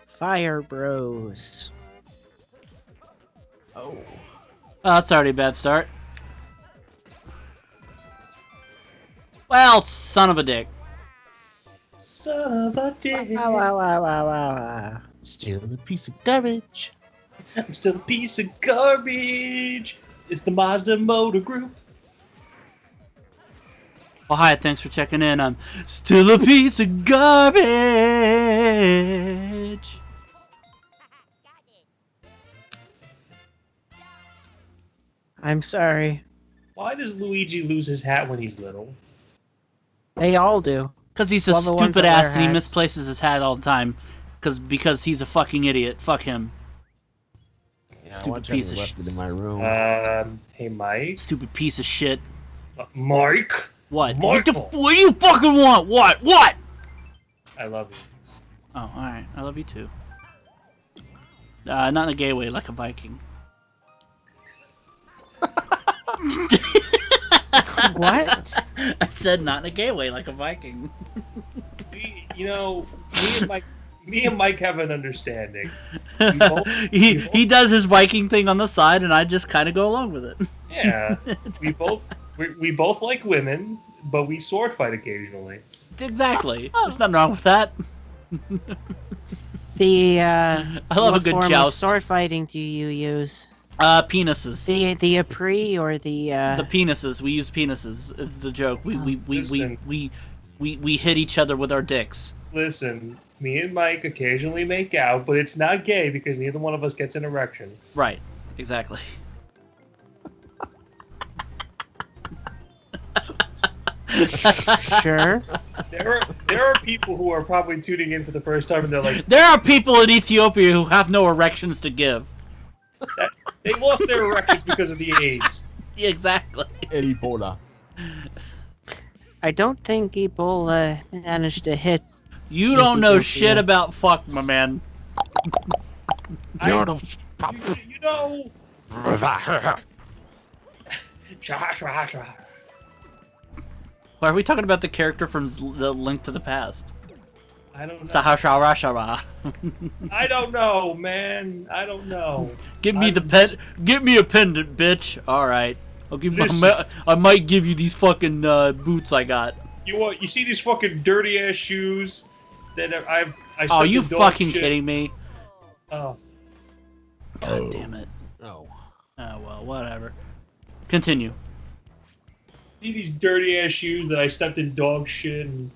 Fire Bros. Oh. That's already a bad start. Well, son of a dick. Son of a dick. Wow. Stealing a piece of garbage. I'm still a piece of garbage. It's the Mazda Motor Group. Oh, hi, thanks for checking in. I'm still a piece of garbage. I'm sorry. Why does Luigi lose his hat when he's little? They all do. Because he's a stupid ass and he misplaces his hat all the time. Because he's a fucking idiot. Fuck him. Yeah, stupid piece of shit. Left it in my room. Hey, Mike. Stupid piece of shit. Mike. What? What do you fucking want? What? I love you. Oh, alright. I love you too. Not in a gay way, like a Viking. What? I said not in a gay way, like a Viking. Me and Mike have an understanding. He does his Viking thing on the side, and I just kind of go along with it. Yeah, we both like women, but we sword fight occasionally. Exactly. There's nothing wrong with that. I love a good form joust. Of sword fighting do you use? Penises. The Apri or the penises. We use penises. Is the joke. We hit each other with our dicks. Listen, me and Mike occasionally make out, but it's not gay because neither one of us gets an erection. Right. Exactly. Sure. There are people who are probably tuning in for the first time and they're like, there are people in Ethiopia who have no erections to give. They lost their erections because of the AIDS. Exactly. And Ebola. I don't think Ebola managed to hit. You don't know shit about fuck, my man. You know. Why are we talking about the character from the Link to the Past? I don't know. Sahasharashara. I don't know, man. I don't know. Give me the pen. Give me a pendant, bitch. All right. I'll give you. I might give you these fucking boots I got. You see these fucking dirty ass shoes that I oh, you fucking kidding me? Oh. God damn it. Oh. Oh well, whatever. Continue. See these dirty ass shoes that I stepped in dog shit and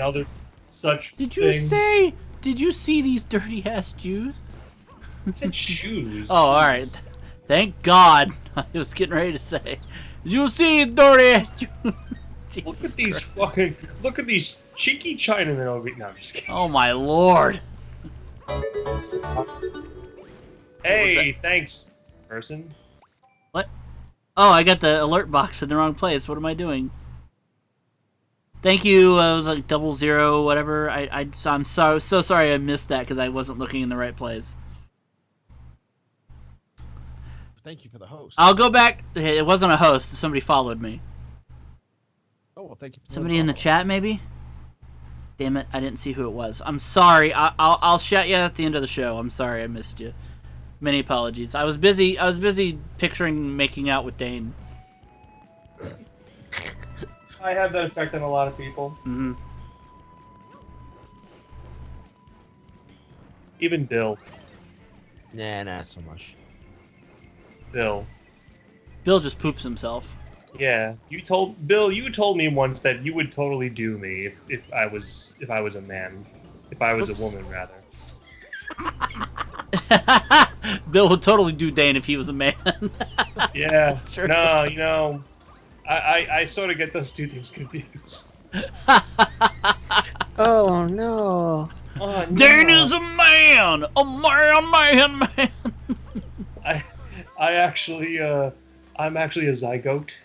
other such Did you things. say? Did you see these dirty ass Jews? I said shoes. Oh, all right. Thank God. I was getting ready to say. Did you see dirty ass Jews? Look at these fucking. Look at these cheeky Chinamen over here. No, I'm just kidding. Oh my lord. Hey, thanks, person. What? Oh, I got the alert box in the wrong place. What am I doing? Thank you. It was like 00 whatever. I'm so sorry I missed that because I wasn't looking in the right place. Thank you for the host. I'll go back. It wasn't a host. Somebody followed me. Oh, well, thank you. Somebody in the chat, maybe? Damn it, I didn't see who it was. I'm sorry. I'll shout you at the end of the show. I'm sorry I missed you. Many apologies. I was busy picturing making out with Dane. I have that effect on a lot of people. Mm-hmm. Even Bill. Nah, not so much. Bill just poops himself. Yeah, you told me once that you would totally do me if I was a man, if I was a woman rather. Bill would totally do Dane if he was a man. Yeah. No, I sort of get those two things confused. Oh no. Oh, no. Dane is a man, man. I'm actually a zygote.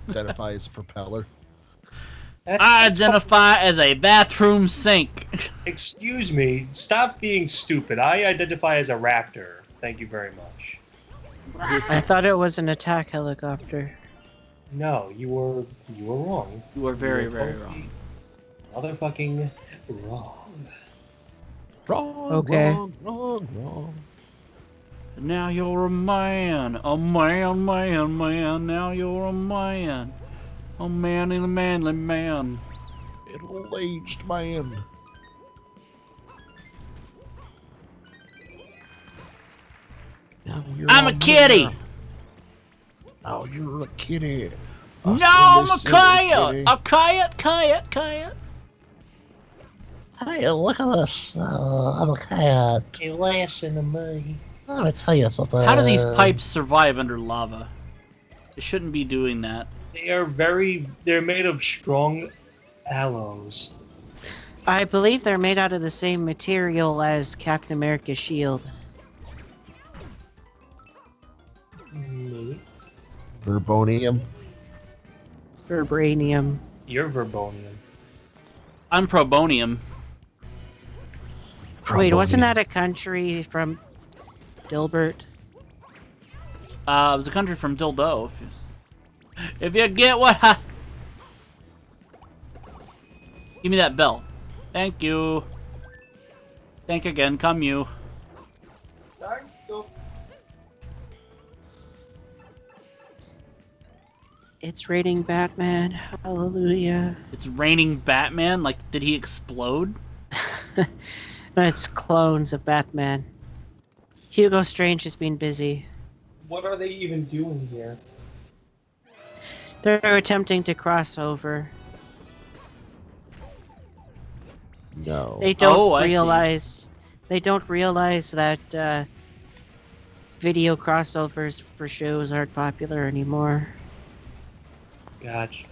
Identify as a propeller. I identify as a bathroom sink. Excuse me, stop being stupid. I identify as a raptor. Thank you very much. I thought it was an attack helicopter. No, you were wrong. You were very wrong. Motherfucking wrong. Wrong. Okay. Wrong. Now you're a man, man. Now you're a man and a manly man. Middle-aged man. I'm a kitty. Oh, you're a kitty. No, I'm a coyote. A coyote. Hey, look at this. I'm a cat. Hey, listen to me. Let me tell you something. How do these pipes survive under lava? They shouldn't be doing that. They're made of strong aloes. I believe they're made out of the same material as Captain America's shield. Verbonium. Vibranium. You're verbonium. I'm probonium. Wait, wasn't that a country from Dilbert? It was a country from Dildo. If you get what I... Give me that bell. Thank you. Thank again. Come you. Thank you. It's raining Batman. Hallelujah. It's raining Batman? Like, did he explode? No, it's clones of Batman. Hugo Strange has been busy. What are they even doing here? They're attempting to cross over. No. They don't Oh, realize. They don't realize that video crossovers for shows aren't popular anymore. Gotcha.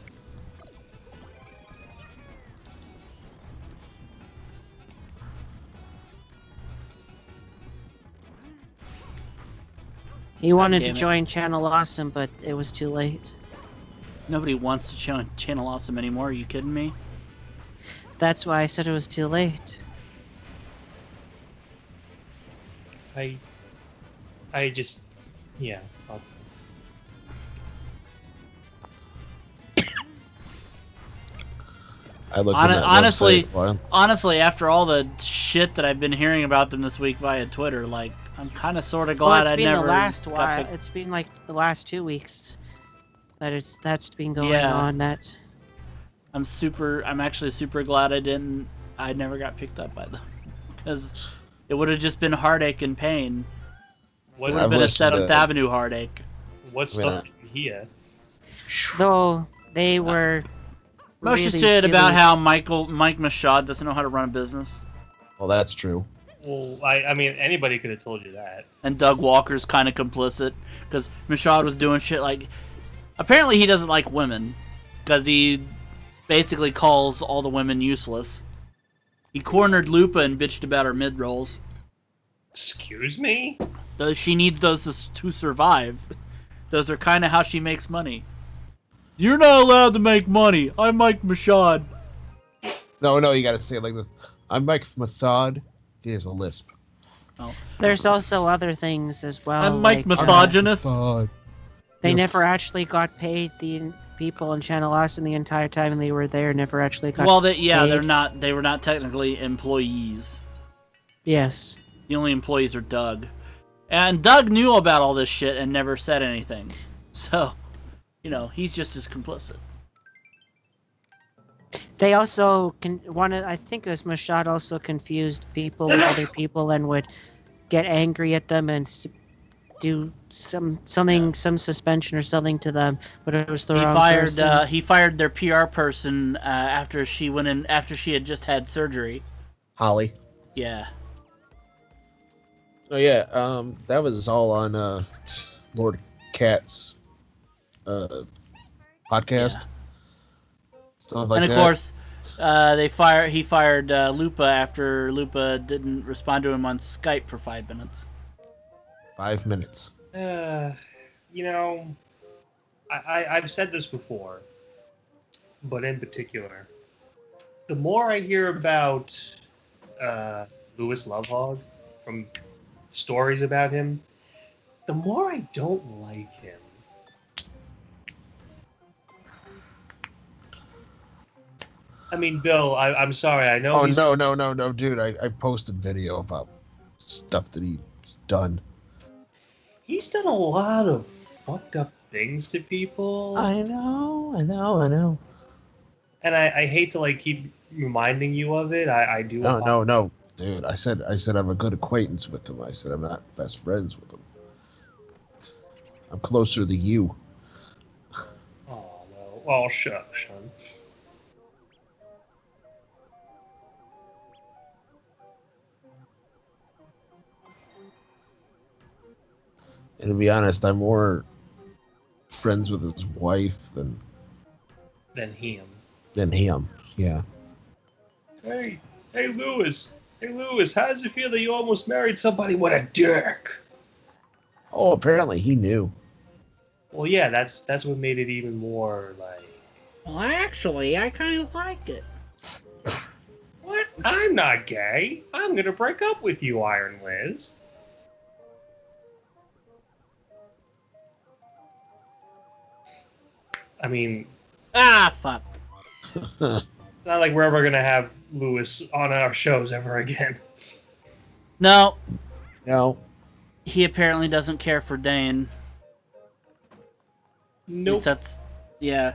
He wanted to damn it. join Channel Awesome, but it was too late. Nobody wants to join Channel Awesome anymore. Are you kidding me? That's why I said it was too late. I just, yeah. I looked at that honestly, after all the shit that I've been hearing about them this week via Twitter, like, I'm kind of sort of glad I never. It's been like the last 2 weeks that that's been going on. That I'm actually super glad I never got picked up by them, because it would have just been heartache and pain. It would have been a 7th Avenue heartache. What stuff here? Though they were. Most really shit about how Mike Michaud doesn't know how to run a business. Well, that's true. Well, I mean, anybody could have told you that. And Doug Walker's kind of complicit, because Michaud was doing shit like... Apparently he doesn't like women, because he basically calls all the women useless. He cornered Lupa and bitched about her mid-rolls. Excuse me? She needs those to survive. Those are kind of how she makes money. You're not allowed to make money. I'm Mike Michaud. No, you gotta say it like this. I'm Mike Michaud. He has a lisp. Oh. There's also other things as well. I'm Mike Misogynist. They never actually got paid. The people in Channel Awesome the entire time they were there never actually got paid. They were not technically employees. Yes. The only employees are Doug. And Doug knew about all this shit and never said anything. So, he's just as complicit. They also I think it was Michaud also confused people with other people and would get angry at them and do some suspension or something to them, but it was the wrong person. He fired their PR person after she had just had surgery. Holly. Yeah. Oh yeah, that was all on Lord Cat's podcast. Yeah. Stuff like and of that. course, he fired Lupa after Lupa didn't respond to him on Skype for 5 minutes. 5 minutes. I've said this before, but in particular, the more I hear about Louis Lovehog from stories about him, the more I don't like him. I mean, Bill, I'm sorry. I know. Oh, no, dude. I posted video about stuff that he's done. He's done a lot of fucked up things to people. I know. And I hate to keep reminding you of it. I do. No, dude. I said I'm a good acquaintance with him. I said I'm not best friends with him. I'm closer to you. Oh no. Well, shucks, son. And to be honest, I'm more friends with his wife than him. Yeah. Hey, Louis. Hey, Louis, how does it feel that you almost married somebody with a dick? Oh, apparently he knew. Well, yeah, that's what made it even more Well, actually, I kind of like it. What? I'm not gay. I'm gonna break up with you, Iron Liz. I mean, fuck. it's not like we're ever gonna have Lewis on our shows ever again. No. No. He apparently doesn't care for Dane. Nope. Yeah,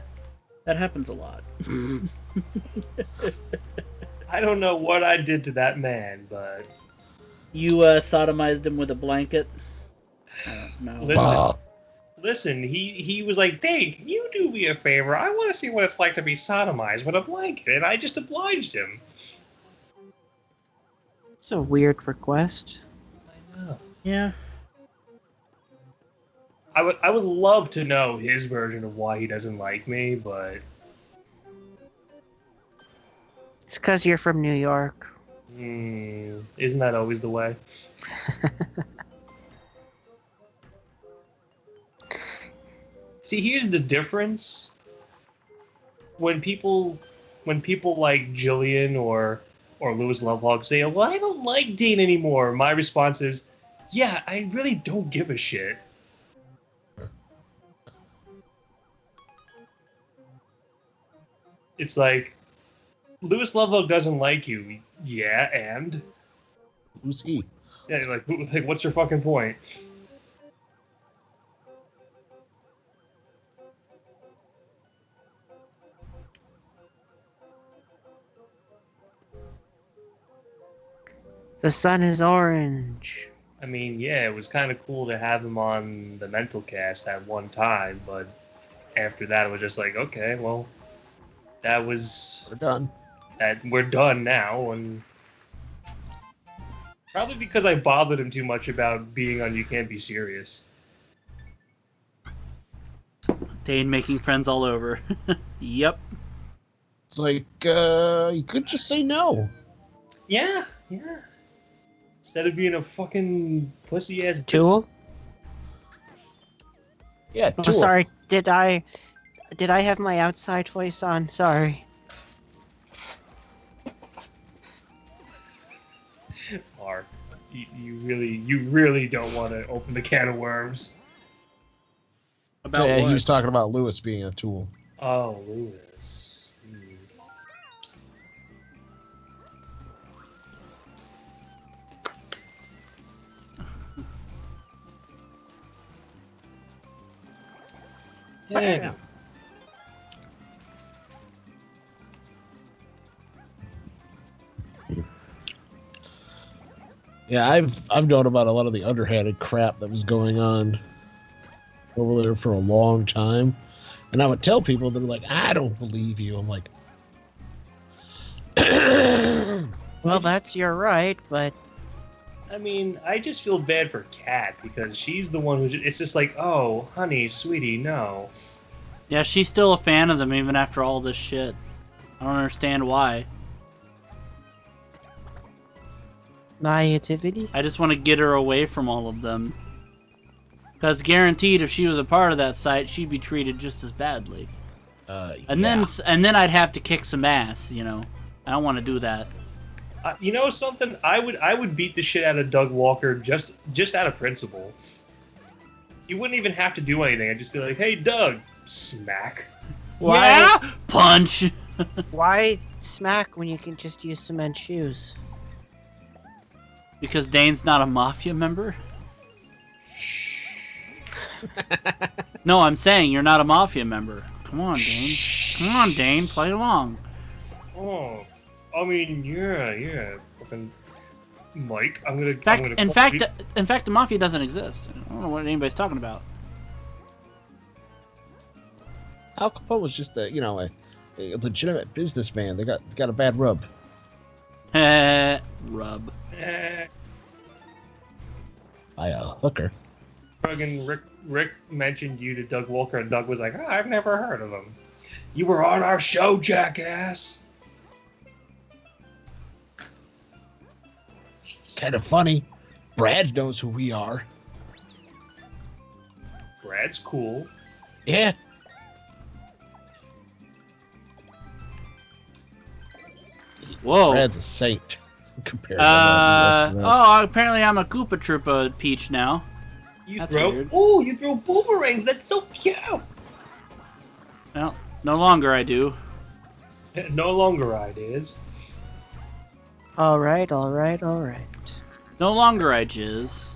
that happens a lot. I don't know what I did to that man, but... You sodomized him with a blanket? No. Listen, he was like, Dane, can you do me a favor? I want to see what it's like to be sodomized with a blanket, and I just obliged him. It's a weird request. I know. Yeah. I would love to know his version of why he doesn't like me, but... It's because you're from New York. Isn't that always the way? See, here's the difference. When people like Jillian or Lewis Lovehog say, well, I don't like Dane anymore, my response is, yeah, I really don't give a shit. It's like, Lewis Lovehog doesn't like you. Yeah, and? Who's he? Yeah, like what's your fucking point? The sun is orange. I mean, yeah, it was kind of cool to have him on the Mental Cast at one time, but after that, it was just like, okay, well, that was... We're done. We're done now, and... Probably because I bothered him too much about being on You Can't Be Serious. Dane making friends all over. Yep. It's like, you could just say no. Yeah. Instead of being a fucking pussy-ass... Tool? Yeah, Oh, Tool. sorry, did I have my outside voice on? Sorry. Mark, you really don't want to open the can of worms. About Yeah, what? he was talking about Lewis being a tool. Oh, Lewis. Yeah. Yeah, I've known about a lot of the underhanded crap that was going on over there for a long time, and I would tell people that are like, I don't believe you. I'm like, Well, that's your right, but I mean, I just feel bad for Kat because she's the one it's just like, oh, honey, sweetie, no. Yeah, she's still a fan of them even after all this shit. I don't understand why. naivety. I just want to get her away from all of them. Because guaranteed, if she was a part of that site, she'd be treated just as badly. And then I'd have to kick some ass, you know. I don't want to do that. You know something? I would beat the shit out of Doug Walker just out of principle. You wouldn't even have to do anything. I'd just be like, hey, Doug, smack. Why? Yeah? Punch. Why smack when you can just use cement shoes? Because Dane's not a mafia member? No, I'm saying you're not a mafia member. Come on, Dane. Come on, Dane. Play along. Oh, I mean, yeah. Fucking Mike, In fact, the mafia doesn't exist. I don't know what anybody's talking about. Al Capone was just a legitimate businessman. They got a bad rub. Rub. By a hooker. Fucking Rick mentioned you to Doug Walker, and Doug was like, oh, I've never heard of him. You were on our show, jackass. Kind of funny. Brad knows who we are. Brad's cool. Yeah. Whoa. Brad's a saint compared to the rest of them. Apparently I'm a Koopa Troopa Peach now. You throw boomerangs. That's so cute. Well, no longer I do. No longer I is. All right. No longer I jizz.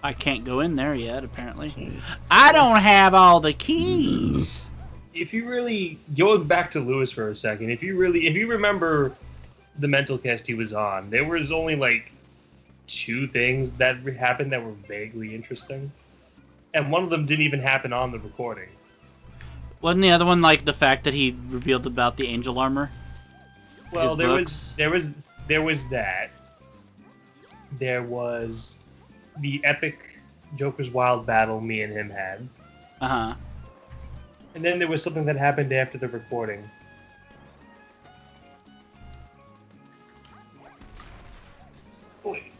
I can't go in there yet, apparently. I don't have all the keys. If you really, going back to Lewis for a second, if you remember the mental cast he was on, there was only like 2 things that happened that were vaguely interesting. And one of them didn't even happen on the recording. Wasn't the other one like the fact that he revealed about the angel armor? Well, there was that. There was the epic Joker's Wild battle me and him had. Uh-huh. And then there was something that happened after the recording. Wait.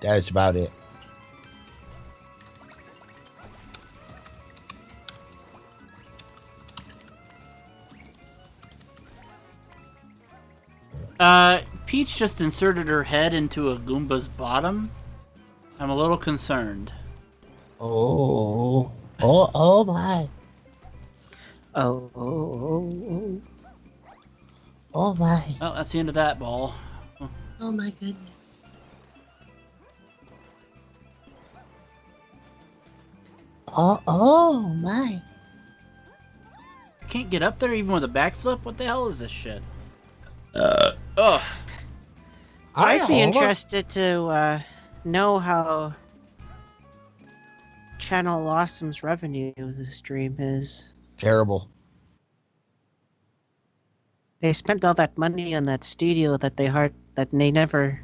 That is about it. Peach just inserted her head into a Goomba's bottom. I'm a little concerned. Oh my. Oh my. Well, that's the end of that ball. Oh my goodness. Oh my. I can't get up there even with a backflip? What the hell is this shit? Ugh. I'd be interested to know how Channel Awesome's revenue this stream is. Terrible. They spent all that money on that studio that they never.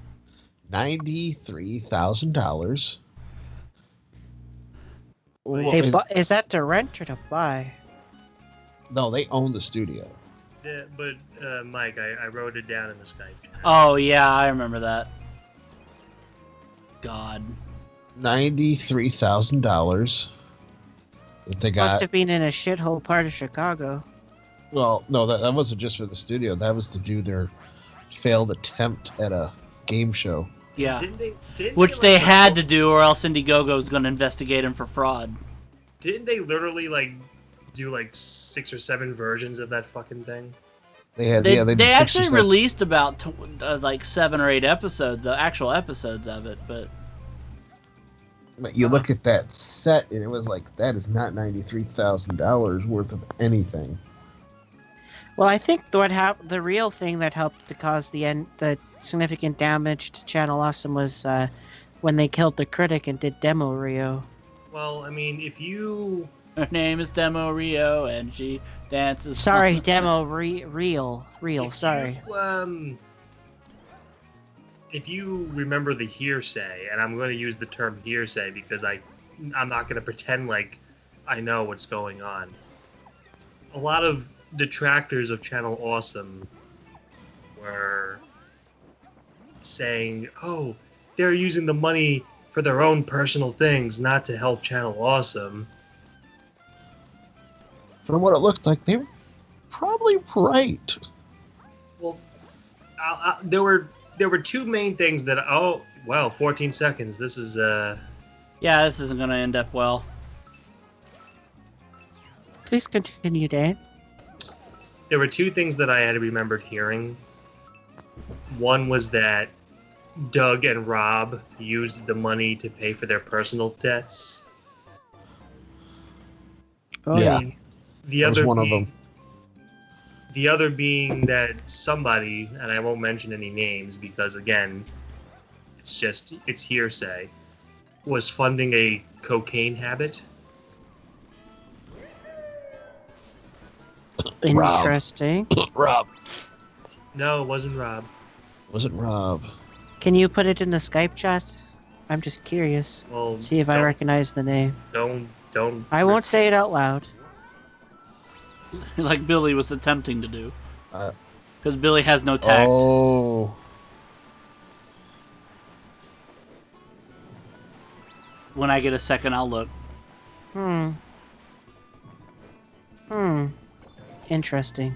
$93,000. Is that to rent or to buy? No, they own the studio. Yeah, but Mike, I wrote it down in the Skype. Oh yeah, I remember that. God. $93,000 that they got. Must have been in a shithole part of Chicago. Well, no, that wasn't just for the studio. That was to do their failed attempt at a game show. Yeah. Didn't Which they had to do, or else Indiegogo was going to investigate him for fraud. Didn't they literally do 6 or 7 versions of that fucking thing? They actually released about 7 or 8 episodes, actual episodes of it, but you look at that set, and it was like, that is not $93,000 worth of anything. Well, I think the real thing that helped to cause the significant damage to Channel Awesome was when they killed the critic and did Demo Rio. Well, I mean, if you... Her name is Demo Rio, and she dances... Sorry, Demo Real, sorry. If you remember the hearsay, and I'm going to use the term hearsay because I'm not going to pretend like I know what's going on. A lot of detractors of Channel Awesome were saying, oh, they're using the money for their own personal things, not to help Channel Awesome. From what it looked like, they were probably right. Well, there were 2 main things that... Oh, well, 14 seconds. This is... Yeah, this isn't going to end up well. Please continue, Dan. There were 2 things that I had remembered hearing. One was that Doug and Rob used the money to pay for their personal debts. Oh, yeah. The other one of them. The other being that somebody, and I won't mention any names because, again, it's hearsay, was funding a cocaine habit. Interesting. Rob. No, it wasn't Rob. Was it Rob? Can you put it in the Skype chat? I'm just curious. Well, see if I recognize the name. Don't. I won't say it out loud. Like Billy was attempting to do. Because Billy has no tact. Oh. When I get a second, I'll look. Interesting.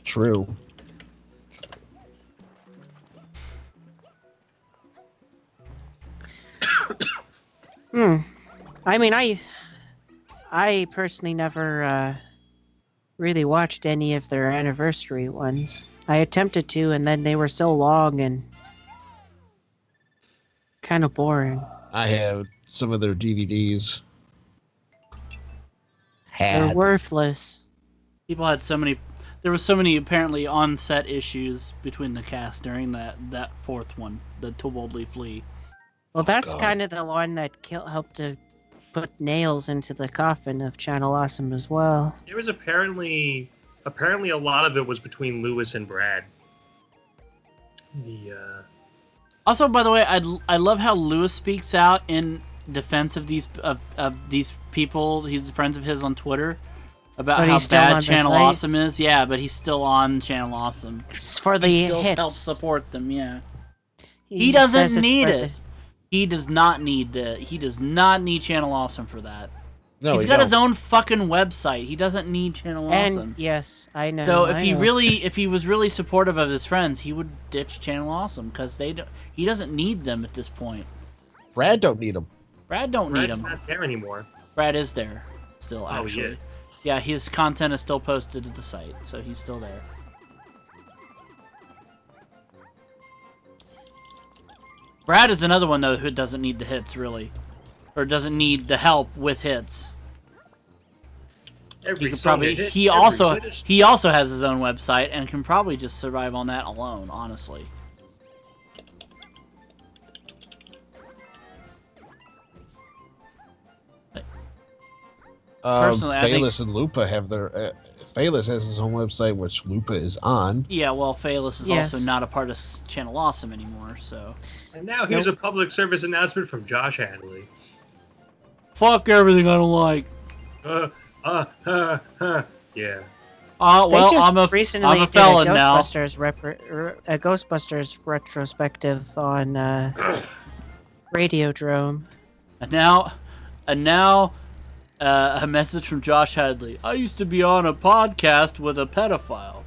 True. I mean, I personally never really watched any of their anniversary ones. I attempted to, and then they were so long and kind of boring. I have some of their DVDs. They're worthless. People had so many. There were so many apparently on-set issues between the cast during that fourth one, the To Boldly Flee. Well, that's kind of the one that helped to put nails into the coffin of Channel Awesome as well. There was apparently a lot of it was between Lewis and Brad. Also, by the way, I love how Lewis speaks out in defense of these people. He's friends of his on Twitter about how bad Channel Awesome is. Yeah, but he's still on Channel Awesome. For the he still hits. helps support them. Yeah, he doesn't need it. He does not need Channel Awesome for that. No, he's got his own fucking website. He doesn't need Channel Awesome. And yes, I know. So if he was really supportive of his friends, he would ditch Channel Awesome because he doesn't need them at this point. Brad don't need them. Brad don't need Brad's them. not there anymore. Brad is there still, actually. Oh, yeah. Yeah, his content is still posted to the site, so he's still there. Brad is another one, though, who doesn't need the hits, really. Or doesn't need the help with hits. He also has his own website and can probably just survive on that alone, honestly. Personally, Phaelus and Lupa have their... Phaelus has his own website, which Lupa is on. Yeah, well, Phaelus is also not a part of Channel Awesome anymore, so... And now here's a public service announcement from Josh Hadley. Fuck everything I don't like. Yeah. Well, I'm a felon now. A Ghostbusters retrospective on Radiodrome. And now, a message from Josh Hadley. I used to be on a podcast with a pedophile.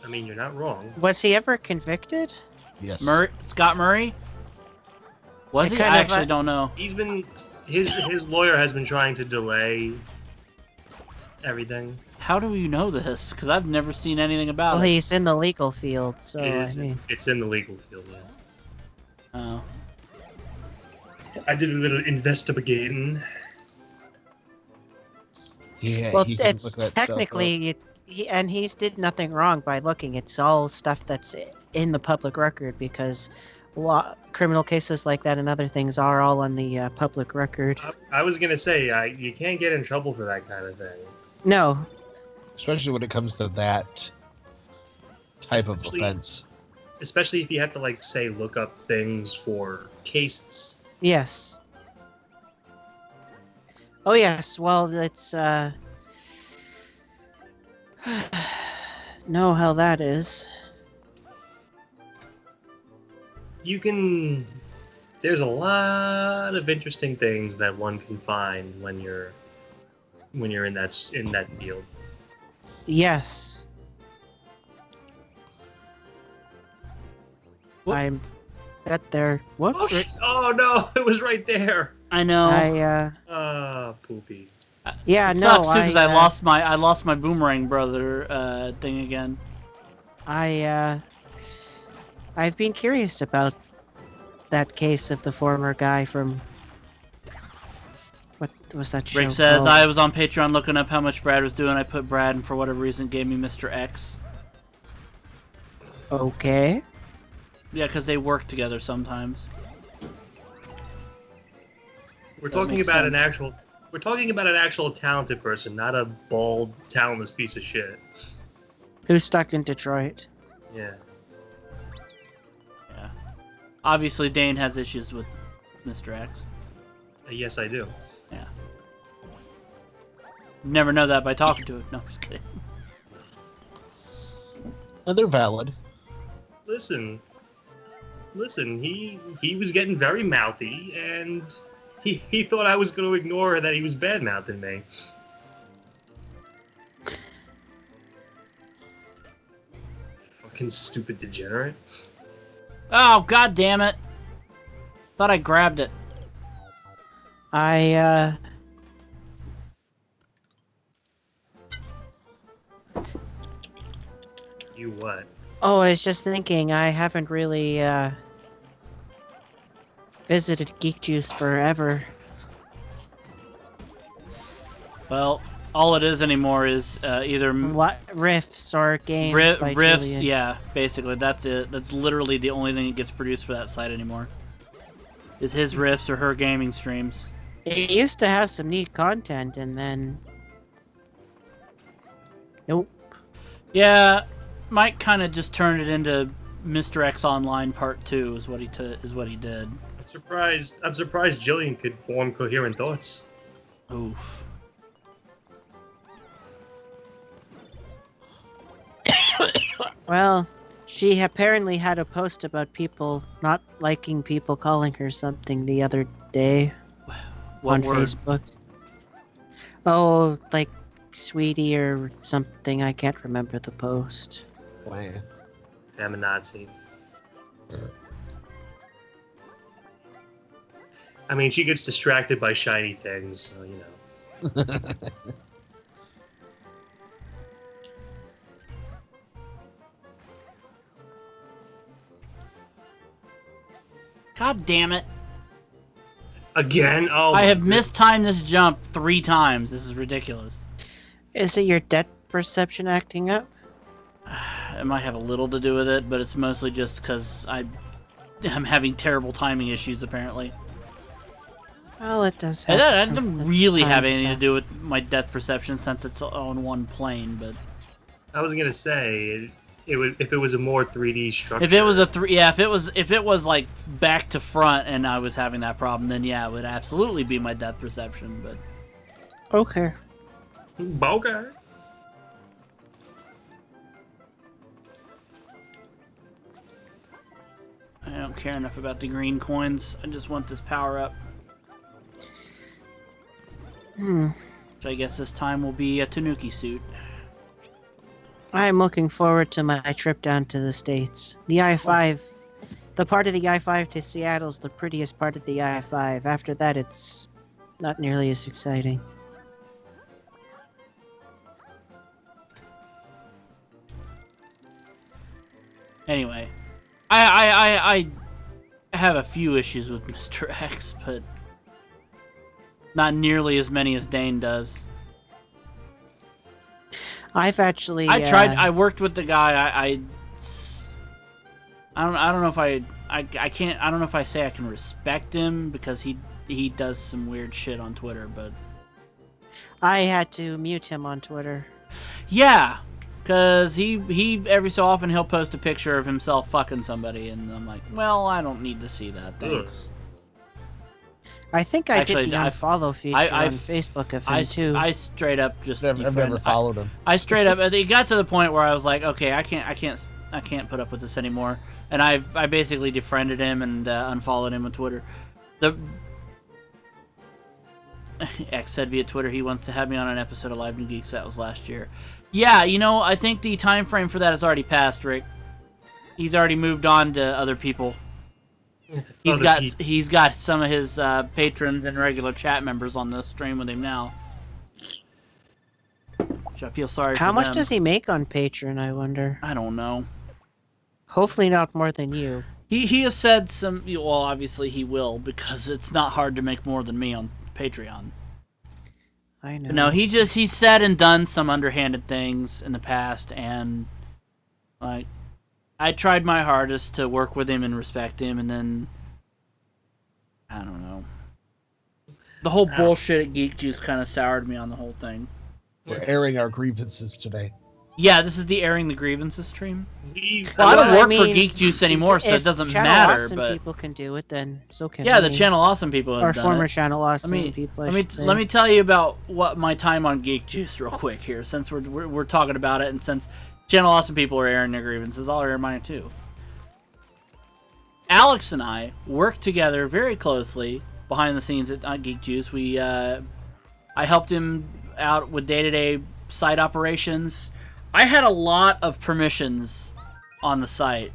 I mean, you're not wrong. Was he ever convicted? Yes. Scott Murray? Was he? I actually don't know. He's been... His lawyer has been trying to delay everything. How do you know this? Because I've never seen anything about it. Well, he's in the legal field, so it's in the legal field, yeah. Oh. I did a little investigating. Yeah. Well, it's technically he's did nothing wrong by looking. It's all stuff that's in the public record because criminal cases like that and other things are all on the public record. I was gonna say you can't get in trouble for that kind of thing. No. Especially when it comes to that type of offense. Especially if you have to look up things for cases. Yes. Oh yes. Well, it's know how that is. There's a lot of interesting things that one can find when you're in that field. Yes. I'm at there. Whoops. Oh no, it was right there. I know. Poopy. Yeah, it sucks too because I lost my Boomerang Brother thing again. I've been curious about that case of the former guy from... What was that show Rick says, called? I was on Patreon looking up how much Brad was doing. I put Brad and for whatever reason gave me Mr. X. Okay. Yeah, because they work together sometimes. We're talking about an actual talented person, not a bald, talentless piece of shit. Who's stuck in Detroit. Yeah. Yeah. Obviously, Dane has issues with Mr. X. Yes, I do. Yeah. Never know that by talking to it. No, I'm just kidding. And they're valid. Listen, he was getting very mouthy, and he thought I was going to ignore that he was bad-mouthing me. Fucking stupid degenerate. Oh, god damn it. Thought I grabbed it. You what? Oh, I was just thinking, I haven't really, visited Geek Juice forever. Well, all it is anymore is either Riffs or games by riffs. Julian. Yeah, basically that's it. That's literally the only thing that gets produced for that site anymore. Is his riffs or her gaming streams. It used to have some neat content, and then nope. Yeah, Mike kind of just turned it into Mr. X Online Part 2 is what he did. I'm surprised Jillian could form coherent thoughts. Oof. Well, she apparently had a post about people not liking people calling her something the other day on Facebook. Oh, like sweetie or something. I can't remember the post. Wow. Feminazi. I mean, she gets distracted by shiny things, so, you know. God damn it. Again? Oh, I have mistimed this jump 3 times. This is ridiculous. Is it your depth perception acting up? It might have a little to do with it, but it's mostly just because I'm having terrible timing issues, apparently. Well, it does And have that doesn't really have anything to time. do with my depth perception since it's on one plane, but... I was gonna say, it would if it was a more 3D structure. If it was if it was like back to front and I was having that problem, then yeah, it would absolutely be my depth perception, but... Okay. Okay. I don't care enough about the green coins. I just want this power up. So I guess this time will be a Tanuki suit. I'm looking forward to my trip down to the States. The I-5, the part of the I-5 to Seattle is the prettiest part of the I-5. After that, it's not nearly as exciting. Anyway, I have a few issues with Mr. X, but not nearly as many as Dane does. I've actually. I tried. I worked with the guy. I don't know if I can't. I don't know if I say I can respect him because he does some weird shit on Twitter, but I had to mute him on Twitter. yeah, because he every so often he'll post a picture of himself fucking somebody, and I'm like, well, I don't need to see that. Thanks. I think I Actually, did the unfollow feature on Facebook of him too. I straight up just I've never followed him. I straight up. It got to the point where I was like, okay, I can't put up with this anymore, and I basically defriended him and unfollowed him on Twitter. The X said via Twitter he wants to have me on an episode of Live New Geeks. That was last year. Yeah, you know, I think the time frame for that has already passed, Rick. He's already moved on to other people. He's got some of his patrons and regular chat members on the stream with him now. Which I feel sorry for them. How much does he make on Patreon, I wonder? I don't know. Hopefully not more than you. He has said some... Well, obviously he will, because it's not hard to make more than me on Patreon. I know. But no, he's said and done some underhanded things in the past, and like I tried my hardest to work with him and respect him, and then I don't know. The whole bullshit at Geek Juice kind of soured me on the whole thing. We're airing our grievances today. Yeah, this is the airing the grievances stream. Well, I don't work for Geek Juice anymore, so it doesn't matter. Awesome but people can do it, then so can yeah, we. the Channel Awesome people have or done former it. Channel Awesome people. Let me tell you about what my time on Geek Juice real quick here, since we're talking about it, and since Channel Awesome people are airing their grievances, I'll air mine too. Alex and I worked together very closely behind the scenes at Geek Juice. I helped him out with day-to-day site operations. I had a lot of permissions on the site.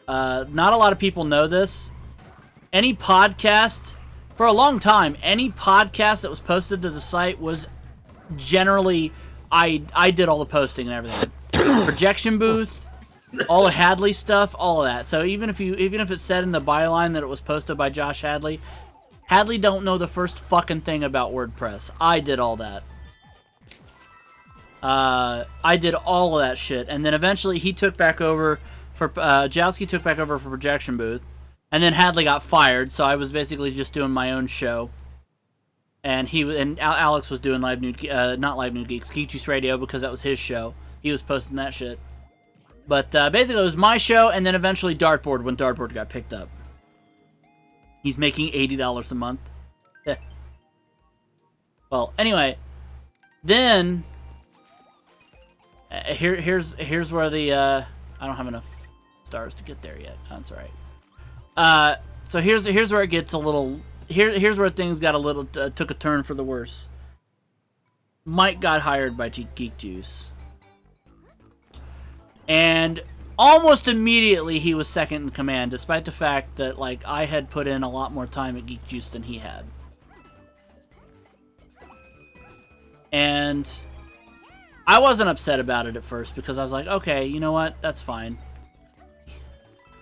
Not a lot of people know this. Any podcast, for a long time, any podcast that was posted to the site was generally, I did all the posting and everything. Projection booth, all the Hadley stuff, all of that. So even if it said in the byline that it was posted by Josh Hadley, Hadley don't know the first fucking thing about WordPress. I did all that. I did all of that shit, and then eventually he took back over for Jowski took back over for Projection Booth, and then Hadley got fired, so I was basically just doing my own show, and Alex was doing not Live Nude Geeks, Geek Juice Radio, because that was his show. He was posting that shit, but basically it was my show, and then eventually Dartboard when Dartboard got picked up. He's making $80 a month. Yeah. Well, anyway, then. Here's where the I don't have enough stars to get there yet. That's all right. So here's where it gets a little. Here's where things got a little took a turn for the worse. Mike got hired by Geek Juice, and almost immediately he was second in command, despite the fact that I had put in a lot more time at Geek Juice than he had, and I wasn't upset about it at first because I was like, okay, you know what? That's fine.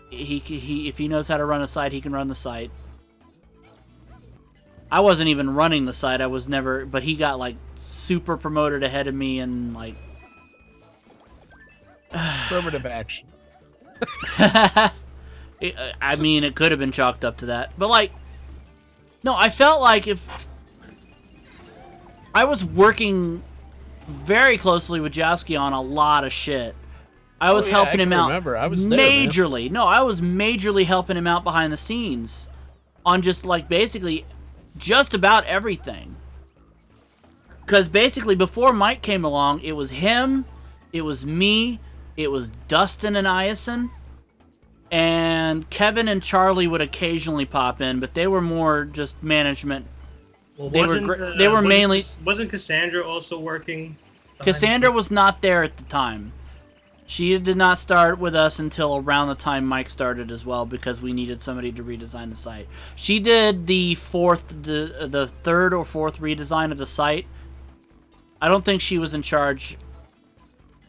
He if he knows how to run a site, he can run the site. I wasn't even running the site. I was never, but he got super promoted ahead of me and affirmative action. I mean, it could have been chalked up to that, but no, I felt like if I was working very closely with Jowski on a lot of shit. I was helping him out I was there, majorly. Man. No, I was majorly helping him out behind the scenes on just basically just about everything. Because basically before Mike came along, it was him, it was me, it was Dustin and Ison, and Kevin and Charlie would occasionally pop in, but they were more just management. Well, they were mainly. Wasn't Cassandra also working? Cassandra was not there at the time. She did not start with us until around the time Mike started as well, because we needed somebody to redesign the site. She did the third or fourth redesign of the site. I don't think she was in charge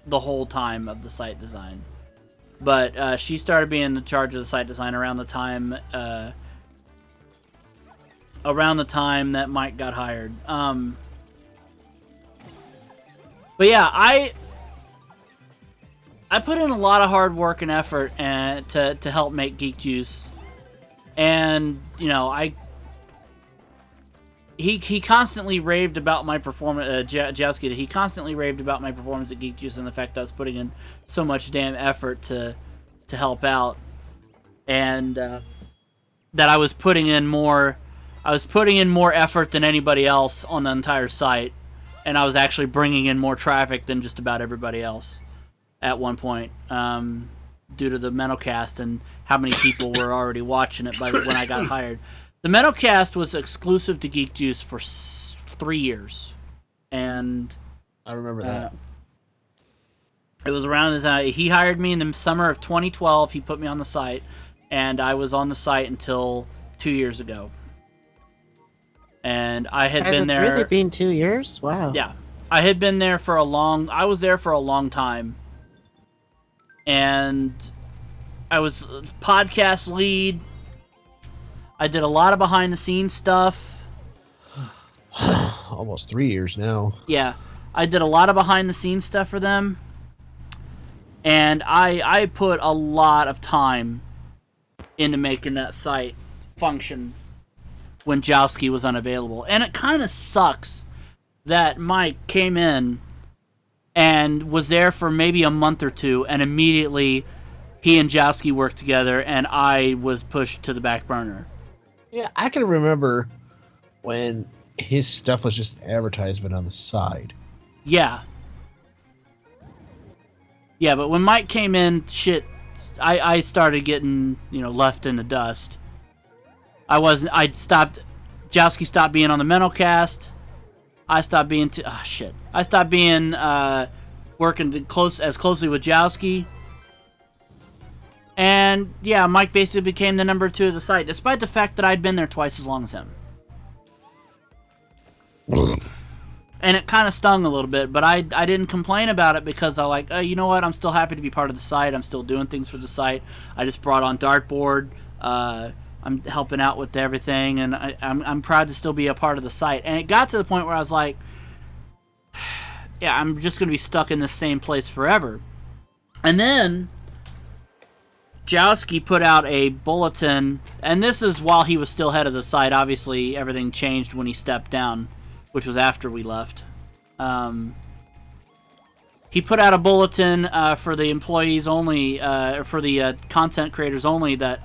the whole time of the site design, but she started being in charge of the site design around the time. Around the time that Mike got hired. But yeah, I put in a lot of hard work and effort to help make Geek Juice, and he constantly raved about my performance. Jowski did. He constantly raved about my performance at Geek Juice and the fact I was putting in so much damn effort to help out, and that I was putting in more. I was putting in more effort than anybody else on the entire site, and I was actually bringing in more traffic than just about everybody else at one point, due to the Mentalcast and how many people were already watching it when I got hired. The Mentalcast was exclusive to Geek Juice for 3 years, and I remember that. It was around the time he hired me in the summer of 2012. He put me on the site, and I was on the site until 2 years ago. And I had been there. Has it really been 2 years? Wow. Yeah, I had been there for I was there for a long time, and I was podcast lead. I did a lot of behind the scenes stuff. Almost 3 years now. Yeah, I did a lot of behind the scenes stuff for them, and I put a lot of time into making that site function when Jowski was unavailable. And it kind of sucks that Mike came in and was there for maybe a month or two, and immediately he and Jowski worked together, and I was pushed to the back burner. Yeah, I can remember when his stuff was just an advertisement on the side. Yeah. Yeah, but when Mike came in, shit, I started getting, left in the dust. Jowski stopped being on the mental cast. I stopped being, I stopped being, working as closely with Jowski. And, yeah, Mike basically became the number 2 of the site, despite the fact that I'd been there twice as long as him. And it kind of stung a little bit, but I didn't complain about it because I like, you know what, I'm still happy to be part of the site. I'm still doing things for the site. I just brought on Dartboard. I'm helping out with everything, and I'm proud to still be a part of the site. And it got to the point where I was like, yeah, I'm just going to be stuck in the same place forever. And then Jowski put out a bulletin, and this is while he was still head of the site. Obviously, everything changed when he stepped down, which was after we left. He put out a bulletin for the employees only, for the content creators only, that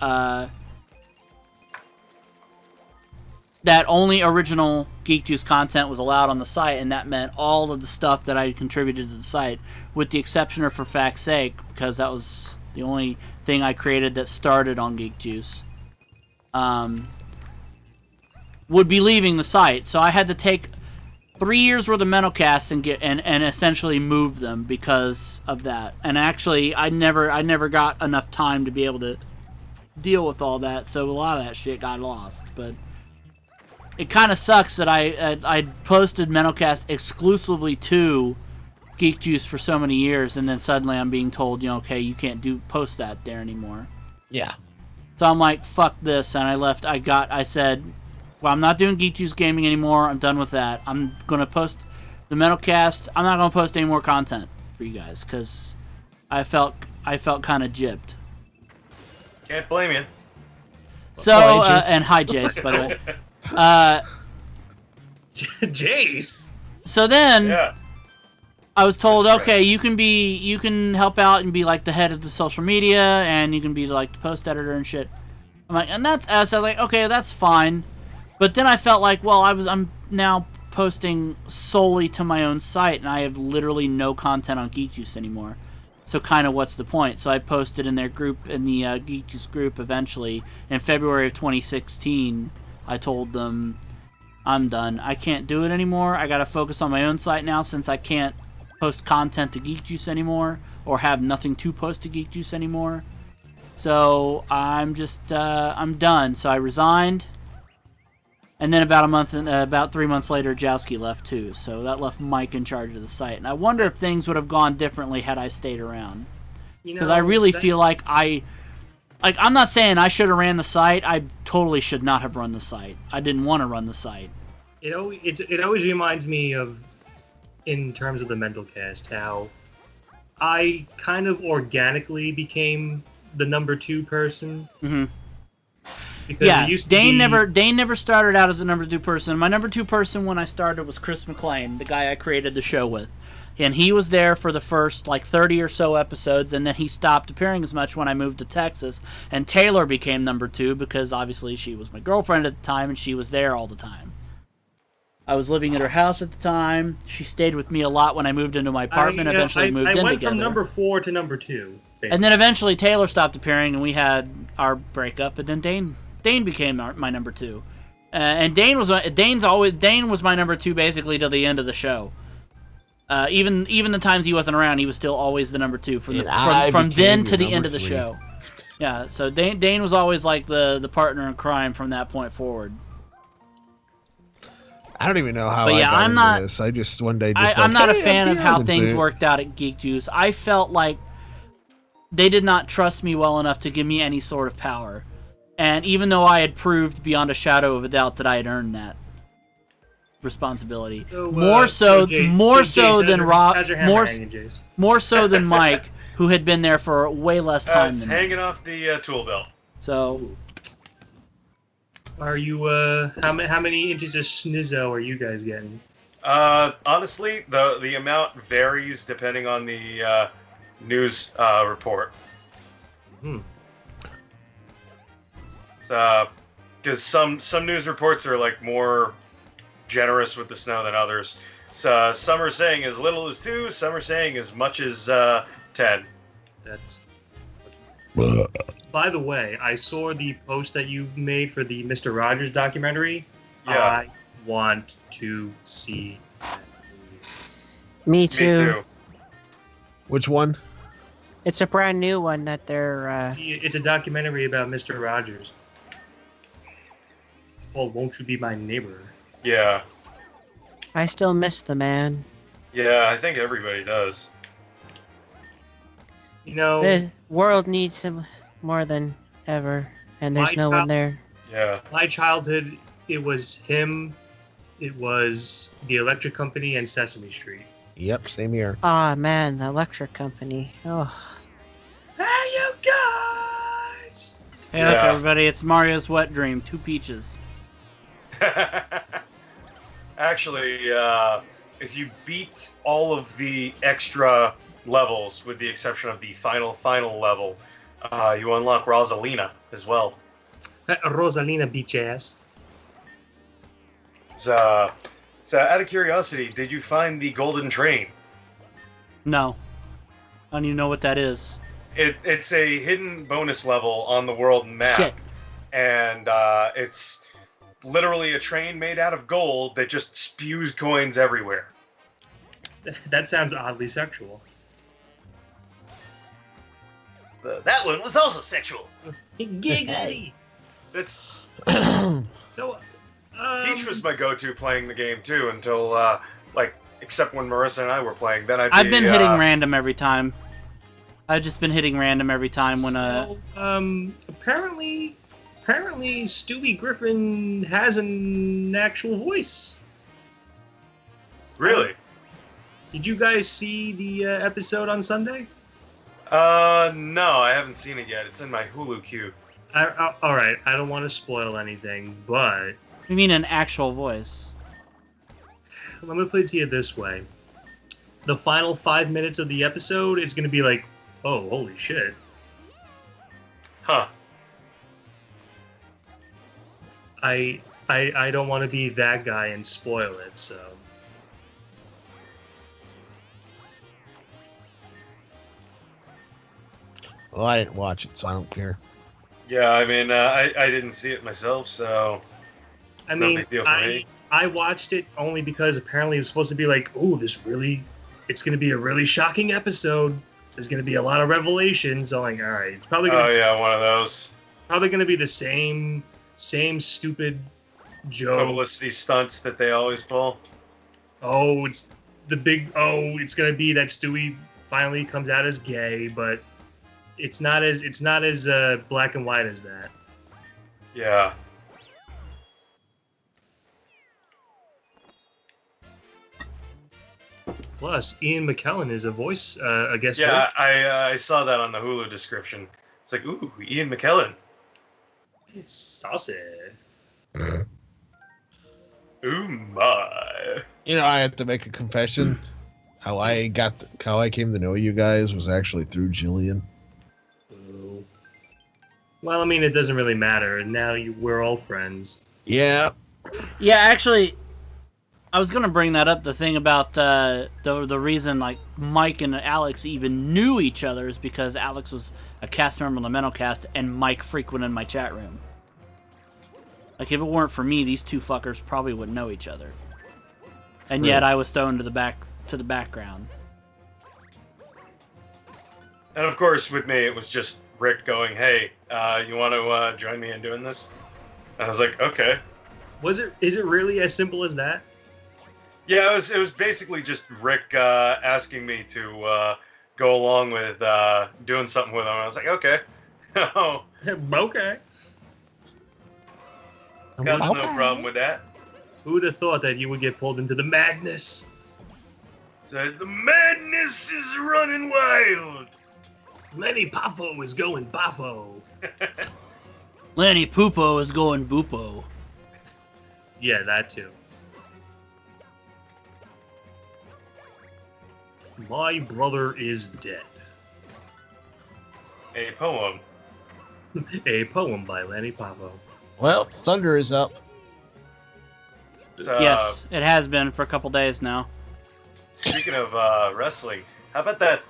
only original Geek Juice content was allowed on the site, and that meant all of the stuff that I contributed to the site, with the exception of For Fact's Sake, because that was the only thing I created that started on Geek Juice, would be leaving the site. So I had to take 3 years worth of mental casts and essentially move them because of that. And actually, I never got enough time to be able to deal with all that, so a lot of that shit got lost. But it kind of sucks that I posted mental cast exclusively to Geek Juice for so many years, and then suddenly I'm being told, okay, you can't post that there anymore. Yeah. So I'm like, fuck this, and I left. I said, well, I'm not doing Geek Juice Gaming anymore. I'm done with that. I'm going to post the Metal Cast. I'm not going to post any more content for you guys because I felt kind of gypped. Can't blame you. So, and hi, Jace, by the way. Jace? So then, Yeah. I was told, okay, you can help out and be like the head of the social media, and you can be like the post editor and shit. I'm like, and that's us. I was like, okay, that's fine. But then I felt like, well, I'm now posting solely to my own site, and I have literally no content on Geek Juice anymore. So kind of what's the point? So I posted in their group, in the Geek Juice group eventually, in February of 2016, I told them, I'm done. I can't do it anymore. I got to focus on my own site now since I can't post content to Geek Juice anymore, or have nothing to post to Geek Juice anymore. So I'm just, I'm done. So I resigned. And then about 3 months later, Jowski left too. So that left Mike in charge of the site. And I wonder if things would have gone differently had I stayed around. Because I really feel like I'm not saying I should have ran the site. I totally should not have run the site. I didn't want to run the site. It always reminds me of, in terms of the mental cast, how I kind of organically became the number 2 person. Mm-hmm. Because yeah, it used to Dane be... never started out as a number 2 person. My number 2 person when I started was Chris McLean, the guy I created the show with. And he was there for the first 30 or so episodes, and then he stopped appearing as much when I moved to Texas. And Taylor became number 2 because obviously she was my girlfriend at the time and she was there all the time. I was living at her house at the time. She stayed with me a lot when I moved into my apartment. Eventually moved in together. I went from number 4 to number 2. Basically. And then eventually Taylor stopped appearing, and we had our breakup. And then Dane became my number 2, and Dane was my number 2 basically till the end of the show. Even the times he wasn't around, he was still always the number 2 from then to the end of the show. Yeah, so Dane was always like the partner in crime from that point forward. I don't even know how I'm not. This. I just one day I'm not a fan of how things worked out at Geek Juice. I felt like they did not trust me well enough to give me any sort of power. And even though I had proved beyond a shadow of a doubt that I had earned that responsibility, more so than Mike, who had been there for way less time than me. Hanging off the tool belt. So, are you? How many inches of snizzo are you guys getting? Honestly, the amount varies depending on the news report. Hmm. Because some news reports are like more generous with the snow than others. So some are saying as little as 2, some are saying as much as 10. That's. By the way, I saw the post that you made for the Mr. Rogers documentary. Yeah. I want to see that movie. Me too. Me too. Which one? It's a brand new one that they're. It's a documentary about Mr. Rogers. It's called "Won't You Be My Neighbor." Yeah. I still miss the man. Yeah, I think everybody does. You know, The world needs him more than ever, and there's My no one child- there. Yeah. my childhood, it was him, it was the Electric Company and Sesame Street. Yep, same here. Ah, man, the electric company. Oh, Hey, you guys! Hey, look, Yeah. everybody, it's Mario's Wet Dream. 2 peaches. Actually, if you beat all of the extra levels, with the exception of the final level, you unlock Rosalina as well. Rosalina beach ass. So out of curiosity, did you find the golden train? No. I don't even know what that is. It's a hidden bonus level on the world map. Shit. And it's literally a train made out of gold that just spews coins everywhere. That sounds oddly sexual. That one was also sexual. Giggly! That's So, Peach was my go-to playing the game too until except when Marissa and I were playing. Then I've been hitting random every time. I've just been hitting random every time when apparently Stewie Griffin has an actual voice. Really? Did you guys see the episode on Sunday? No, I haven't seen it yet. It's in my Hulu queue. All right, I don't want to spoil anything, but You mean an actual voice? let me put it to you this way: the final 5 minutes of the episode is going to be like, oh, holy shit! Huh. I don't want to be that guy and spoil it, so. Well, I didn't watch it, so I don't care. Yeah, I mean, I didn't see it myself, so I no mean, big deal for me. I watched it only because apparently it was supposed to be like, oh, it's going to be a really shocking episode. There's going to be a lot of revelations. I'm like, all right, it's probably Oh yeah, one of those going to be the same stupid joke. publicity stunts that they always pull. Oh, it's going to be that Stewie finally comes out as gay, but it's not as black and white as that. Yeah. Plus, Ian McKellen is a voice, I guess. Yeah, I saw that on the Hulu description. It's like, ooh, Ian McKellen. It's saucy. Ooh my. You know, I have to make a confession. How I came to know you guys was actually through Jillian. Ooh. Well, I mean, it doesn't really matter. Now we're all friends. Yeah. Yeah, actually, I was gonna bring that up. The thing about the reason like Mike and Alex even knew each other is because Alex was a cast member on the Mental Cast, and Mike frequented my chat room. Like, if it weren't for me, these two fuckers probably wouldn't know each other. And yet, I was thrown to the background. And of course, with me, it was just Rick going, "Hey, you want to join me in doing this?" And I was like, "Okay." Is it really as simple as that? Yeah, it was basically just Rick asking me to go along with doing something with him. I was like, "Okay." Oh, Okay. got no problem with that. Who'd have thought that you would get pulled into the madness? So the madness is running wild. Lenny Poffo is going Boffo. Lenny Poopo is going Boopo. Yeah, that too. My brother is dead. A poem. A poem by Lanny Poffo. Well, Thunder is up. Yes, it has been for a couple days now. Speaking of wrestling, how about that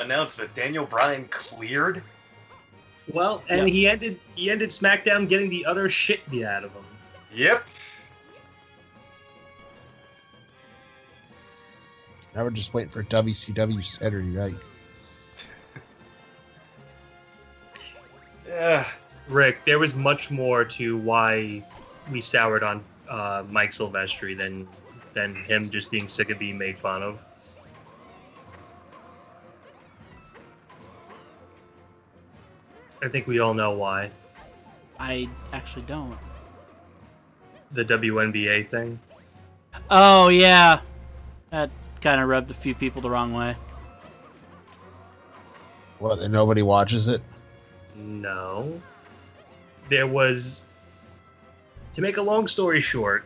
announcement? Daniel Bryan cleared. Well, and he ended SmackDown getting the utter shit beat out of him. Yep. Now we're just waiting for WCW Saturday night. Yeah. Rick, there was much more to why we soured on Mike Silvestri than him just being sick of being made fun of. I think we all know why. I actually don't. The WNBA thing. Oh, yeah. That kind of rubbed a few people the wrong way. What, and nobody watches it? No. There was... To make a long story short,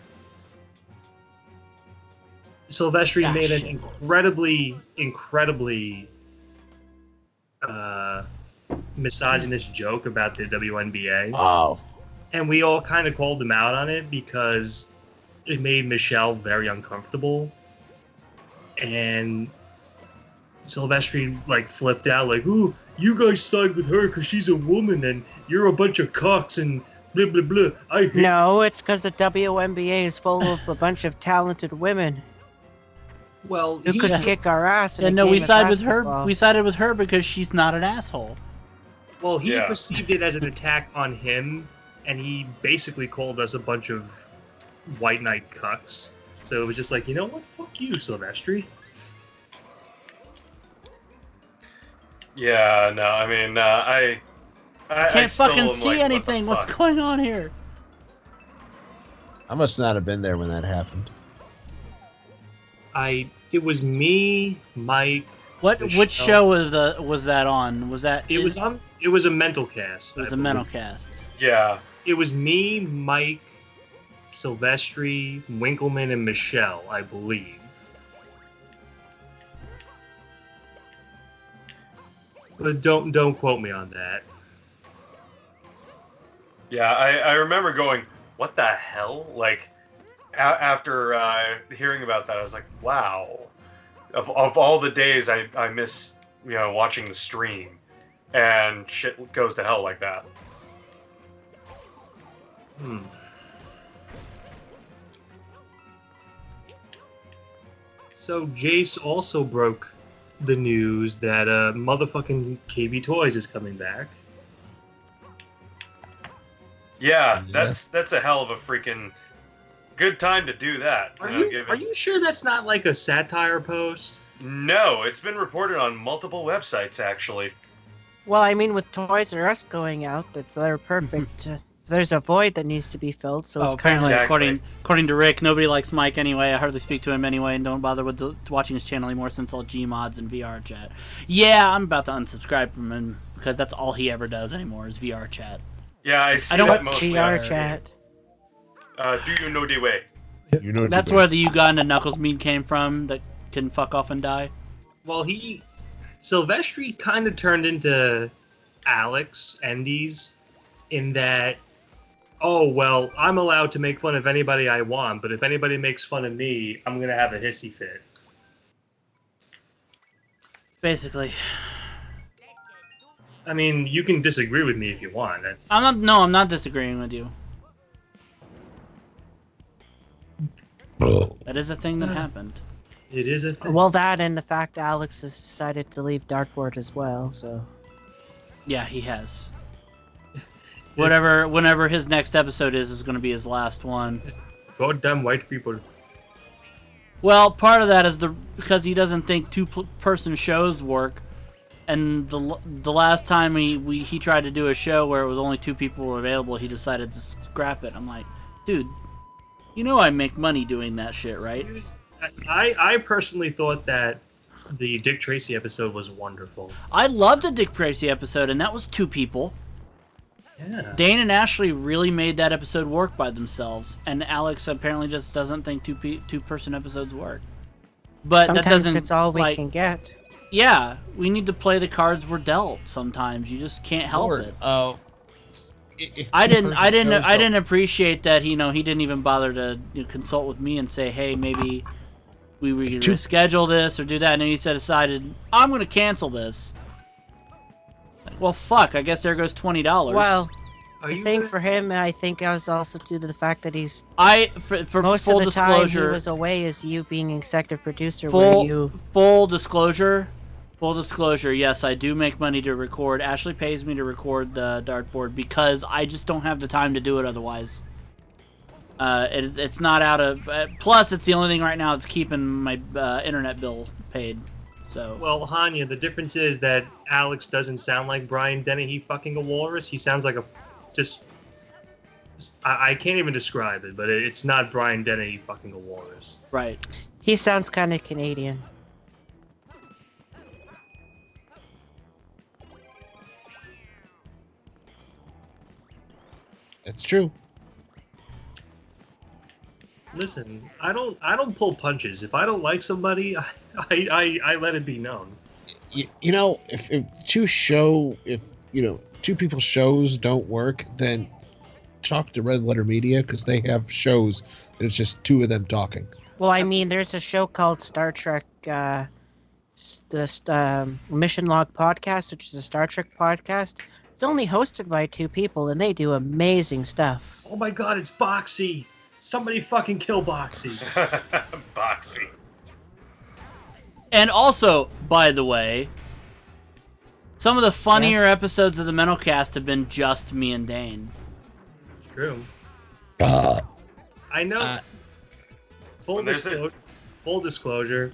Silvestri made an incredibly misogynist joke about the WNBA. Oh. And we all kind of called him out on it because it made Michelle very uncomfortable. And Silvestri flipped out ooh, you guys side with her because she's a woman and you're a bunch of cocks and blah blah blah. I hate No, it's because the WNBA is full of a bunch of talented women Well, who could kick our ass. Yeah, no, we sided with her. We sided with her because she's not an asshole. Well, he perceived it as an attack on him, and he basically called us a bunch of white knight cucks. So it was just you know what? Fuck you, Silvestri. Yeah, no, I mean, I can't still fucking am see anything. What's going on here? I must not have been there when that happened. It was me, Mike. Which show was that on? Was that It was a mental cast. It was a mental cast. Yeah. It was me, Mike, Silvestri, Winkleman, and Michelle, I believe. But don't quote me on that. Yeah, I remember going, what the hell? After hearing about that, I was like, wow. Of all the days I miss, watching the stream, and shit goes to hell like that. So Jace also broke the news that motherfucking KB Toys is coming back. Yeah, that's a hell of a freaking good time to do that. Are you sure that's not a satire post? No, it's been reported on multiple websites actually. Well, I mean, with Toys R Us going out, they're perfect. There's a void that needs to be filled, so it's kind of apparently, according to Rick, nobody likes Mike anyway. I hardly speak to him anyway, and don't bother with watching his channel anymore since all Gmods and VR chat. Yeah, I'm about to unsubscribe from him because that's all he ever does anymore is VR chat. Yeah, I see I don't that watch mostly. VR chat. Do you know the way? That's where the Uganda Knuckles meme came from that can fuck off and die. Well, Silvestri kind of turned into Alex Endes in that, oh, well, I'm allowed to make fun of anybody I want, but if anybody makes fun of me, I'm going to have a hissy fit. Basically. I mean, you can disagree with me if you want. I'm not disagreeing with you. That is a thing that happened. It is a thing. Well, that and the fact Alex has decided to leave Dartboard as well, so... Yeah, he has. Whenever his next episode is going to be his last one. Goddamn white people. Well, part of that is because he doesn't think two-person shows work. And the last time he tried to do a show where it was only two people available, he decided to scrap it. I'm like, dude, you know I make money doing that shit, right? I personally thought that the Dick Tracy episode was wonderful. I loved the Dick Tracy episode, and that was two people. Yeah. Dane and Ashley really made that episode work by themselves, and Alex apparently just doesn't think two-person episodes work. But Sometimes that doesn't, it's all we like, can get. Yeah, we need to play the cards we're dealt. Sometimes you just can't help it. Oh, I didn't appreciate that. He didn't even bother to consult with me and say, hey, maybe we could reschedule this or do that. And then he decided, I'm going to cancel this. Like, well, fuck. I guess there goes $20. Well, I think for him, I think it was also due to the fact that he's for most full of the disclosure, time he was away as you being executive producer. Full disclosure. Yes, I do make money to record. Ashley pays me to record the dartboard because I just don't have the time to do it otherwise. It's not out of. Plus, it's the only thing right now that's keeping my internet bill paid. So. Well, Hanya, the difference is that Alex doesn't sound like Brian Dennehy fucking a walrus. He sounds like I can't even describe it, but it's not Brian Dennehy fucking a walrus. Right. He sounds kind of Canadian. It's true. Listen, I don't pull punches. If I don't like somebody, I let it be known. If two people's shows don't work, then talk to Red Letter Media because they have shows that it's just two of them talking. Well, I mean, there's a show called Star Trek, the Mission Log Podcast, which is a Star Trek podcast. It's only hosted by two people, and they do amazing stuff. Oh my god, it's Boxy! Somebody fucking kill Boxy. Boxy. And also, by the way, some of the funnier episodes of the Mental Cast have been just me and Dane. It's true. I know. Full disclosure.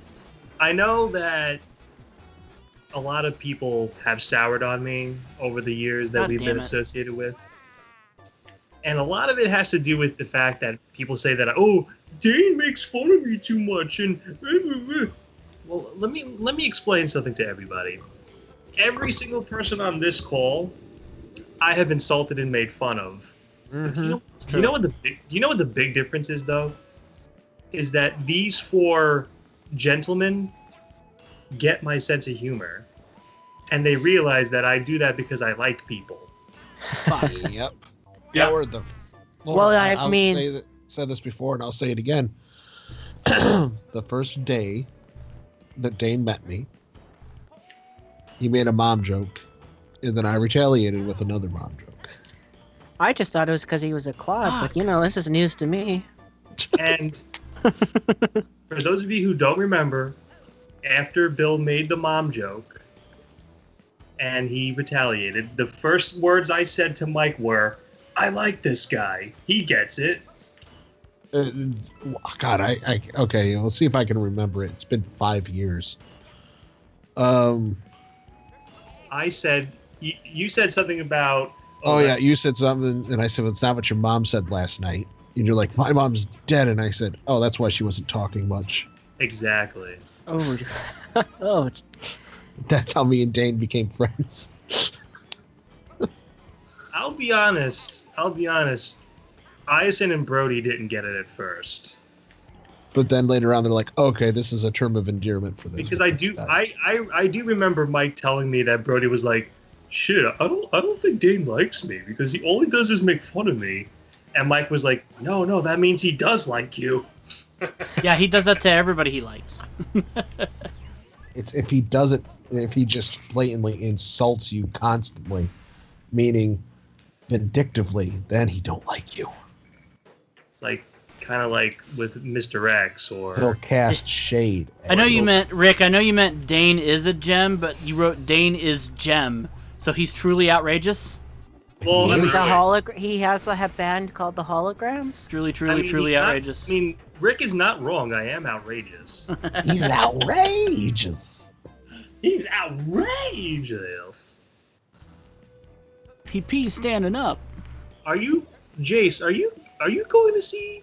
I know that a lot of people have soured on me over the years that we've been associated with. And a lot of it has to do with the fact that people say that, oh, Dane makes fun of me too much, and well, let me explain something to everybody. Every single person on this call, I have insulted and made fun of. Mm-hmm. Do you know what the big difference is, though? Is that these four gentlemen get my sense of humor, and they realize that I do that because I like people. Yep. Yeah. I said this before, and I'll say it again. The first day that Dane met me, he made a mom joke, and then I retaliated with another mom joke. I just thought it was because he was a clod, but this is news to me. And for those of you who don't remember, after Bill made the mom joke and he retaliated, the first words I said to Mike were, I like this guy. He gets it. God, okay, let's see if I can remember it. It's been 5 years. I said, you said something about... Oh, yeah, you said something, and I said, well, it's not what your mom said last night. And you're like, my mom's dead, and I said, oh, that's why she wasn't talking much. Exactly. Oh. Oh. That's how me and Dane became friends. I'll be honest. Ison and Brody didn't get it at first. But then later on, they're like, okay, this is a term of endearment for this. Because I do remember Mike telling me that Brody was like, shit, I don't think Dane likes me because all he does is make fun of me. And Mike was like, no, that means he does like you. Yeah, he does that to everybody he likes. It's if he just blatantly insults you constantly, meaning vindictively, then he don't like you. It's like kind of like with Mr. X or... He'll cast shade. I know you meant, Rick, Dane is a gem, but you wrote Dane is gem. So he's truly outrageous? Well, he has a band called the Holograms? Truly outrageous. Rick is not wrong. I am outrageous. He's outrageous. He's outrageous. PP standing up. Are you, Jace? Are you going to see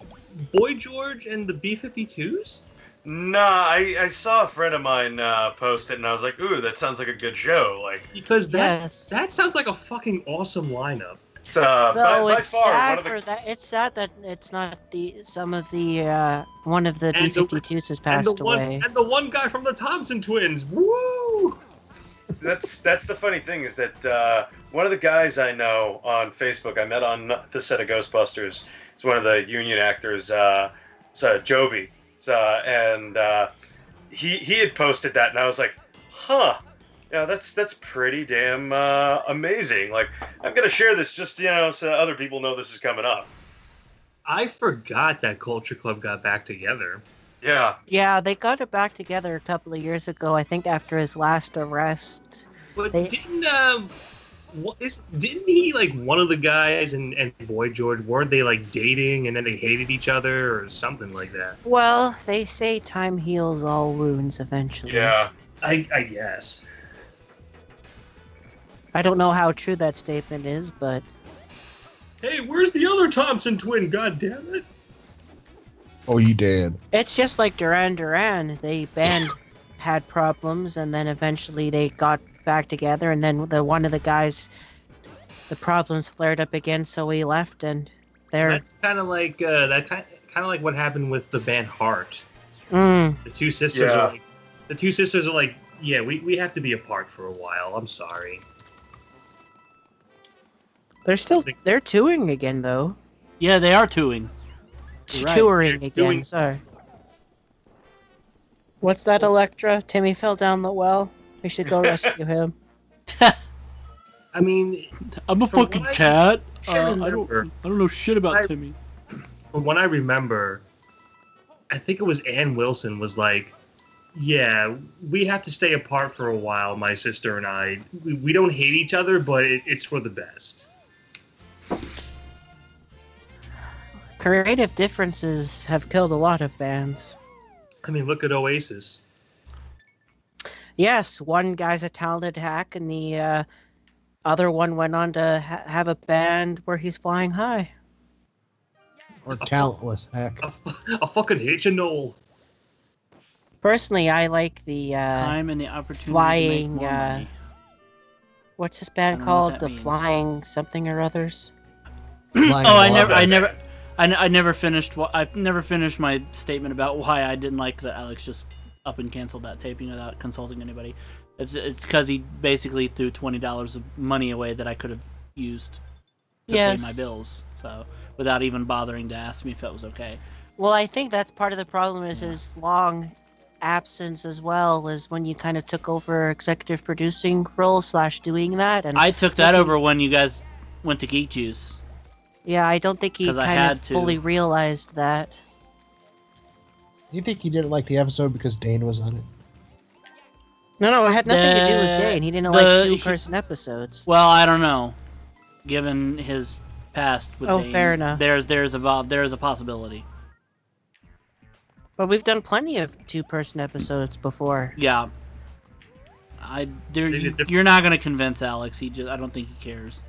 Boy George and the B-52s? Nah, I saw a friend of mine post it, and I was like, ooh, that sounds like a good show. Like, because that sounds like a fucking awesome lineup. It's Though by it's far sad one of for the that. It's sad that it's not one of the And the- B-52s has passed away. And the one guy from the Thompson twins. Woo! that's the funny thing is that one of the guys I know on Facebook I met on the set of Ghostbusters. It's one of the union actors, Jovi, and he had posted that, and I was like, huh. Yeah, that's pretty damn amazing. Like, I'm gonna share this just so other people know this is coming up. I forgot that Culture Club got back together. Yeah. Yeah, they got it back together a couple of years ago. I think after his last arrest. But They- didn't he, like, one of the guys and Boy George, weren't they, like, dating and then they hated each other or something like that? Well, they say time heals all wounds eventually. Yeah. I guess. I don't know how true that statement is, but Hey, where's the other Thompson twin? God damn it! Oh, you did. it's just like Duran Duran. The band had problems, and then eventually they got back together, and then one of the guys, the problems flared up again, so he left, and they're That's kind of like what happened with the band Heart. Mm, The two sisters Yeah. are like, yeah, we have to be apart for a while. I'm sorry. they're touring again though. Yeah, they are touring. You're right. Touring They're again. doing- Sorry. What's that, Electra? Timmy fell down the well. We should go rescue him. I mean, I'm a From fucking what I cat. can I remember- don't know shit about I- Timmy. from what I remember, I think it was Ann Wilson was like, yeah, we have to stay apart for a while, my sister and I. We don't hate each other, but it's for the best. Creative differences have killed a lot of bands. I mean, look at Oasis. Yes, one guy's a talented hack, and the other one went on to have a band where he's flying high. Or talentless, heck. I fucking hate you, Noel. Personally, I like the Time and the opportunity flying, to make more money. what's this I band don't know what called? that The means. Flying something or others. Flying Oh, I Blood. never finished. I've never finished my statement about why I didn't like that Alex just up and canceled that taping without consulting anybody. It's because he basically threw $20 of money away that I could have used to Yes. pay my bills. So without even bothering to ask me if it was okay. Well, I think that's part of the problem is his long absence as well, is when you kind of took over executive producing role / doing that. And I took that over when you guys went to Geek Juice. yeah, I don't think he 'Cause I kind had of to. fully realized that. You think he didn't like the episode because Dane was on it? No, it had nothing to do with The- Dane. He didn't the- like two-person episodes. Well, I don't know. Given his past with Oh, Dane, fair enough. There's a possibility. But we've done plenty of two-person episodes before. Yeah. You're not gonna convince Alex. I don't think he cares.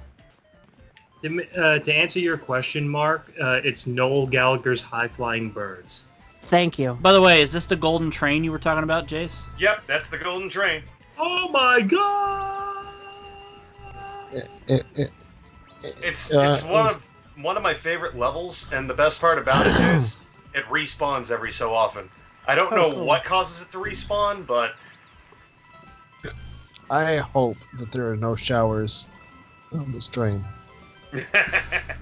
To answer your question, Mark, it's Noel Gallagher's High Flying Birds. Thank you. By the way, is this the golden train you were talking about, Jace? Yep, that's the Golden Train. Oh my god! It's one of my favorite levels, and the best part about it is it respawns every so often. I don't know cool. what causes it to respawn, but I hope that there are no showers on this train.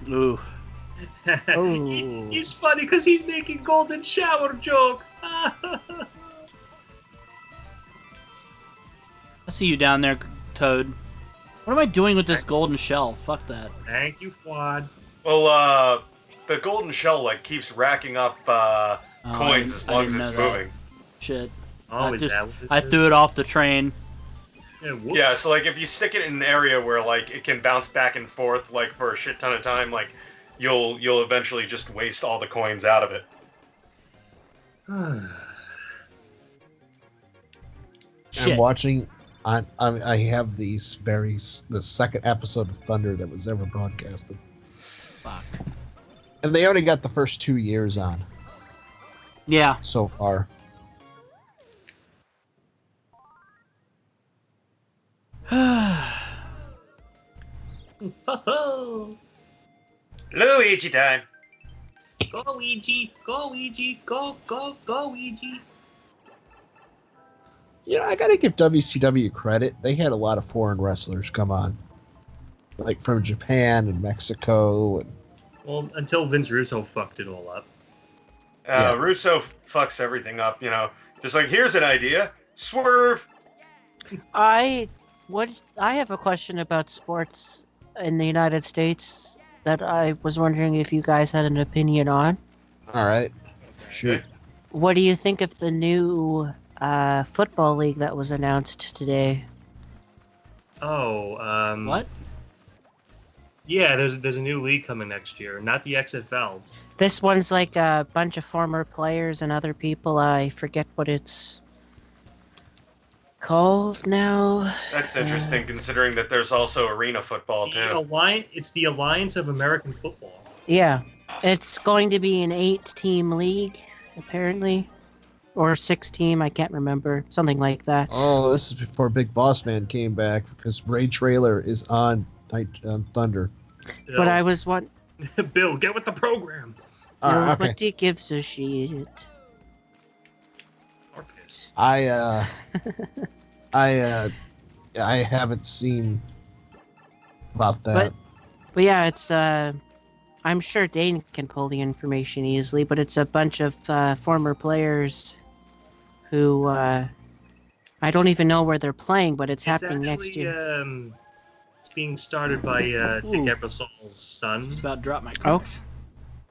Ooh. Oh. He's funny because he's making golden shower joke. I see you down there, Toad. What am I doing with this golden shell? Fuck that. Thank you, Fuad. well, the golden shell like keeps racking up coins as long as didn't it's know that. moving. Shit. Oh, is that what I it threw is? it off the train. Yeah, whoops. Yeah, so like if you stick it in an area where like it can bounce back and forth like for a shit ton of time, like you'll eventually just waste all the coins out of it. Shit. I'm watching. I have the second episode of Thunder that was ever broadcasted, Fuck. and they only got the first 2 years on Yeah. so far. Ho-ho! Luigi time. Go Ouija! Go Ouija! Go, go, go Ouija! You know, I got to give WCW credit. They had a lot of foreign wrestlers come on, like from Japan and Mexico. And Well, until Vince Russo fucked it all up. Yeah. Russo fucks everything up, you know. Just like, here's an idea. Swerve. I have a question about sports in the United States that I was wondering if you guys had an opinion on. all right, shoot. What do you think of the new football league that was announced today? Oh, What? Yeah, there's a new league coming next year. Not the XFL. This one's like a bunch of former players and other people. I forget what it's called now. That's interesting, considering that there's also arena football too. It's the Alliance of American Football. Yeah, it's going to be an 8-team league, apparently. Or 6-team, I can't remember. Something like that. Oh, this is before Big Boss Man came back because Ray Trailer is on Thunder. But I was one. Bill, get with the program. Okay. Nobody gives a shit. Marcus. I haven't seen about that. But yeah, it's I'm sure Dane can pull the information easily, but it's a bunch of former players who I don't even know where they're playing, but it's happening next year. It's being started by Dick Ebersol's son. Just about to drop my car. Oh,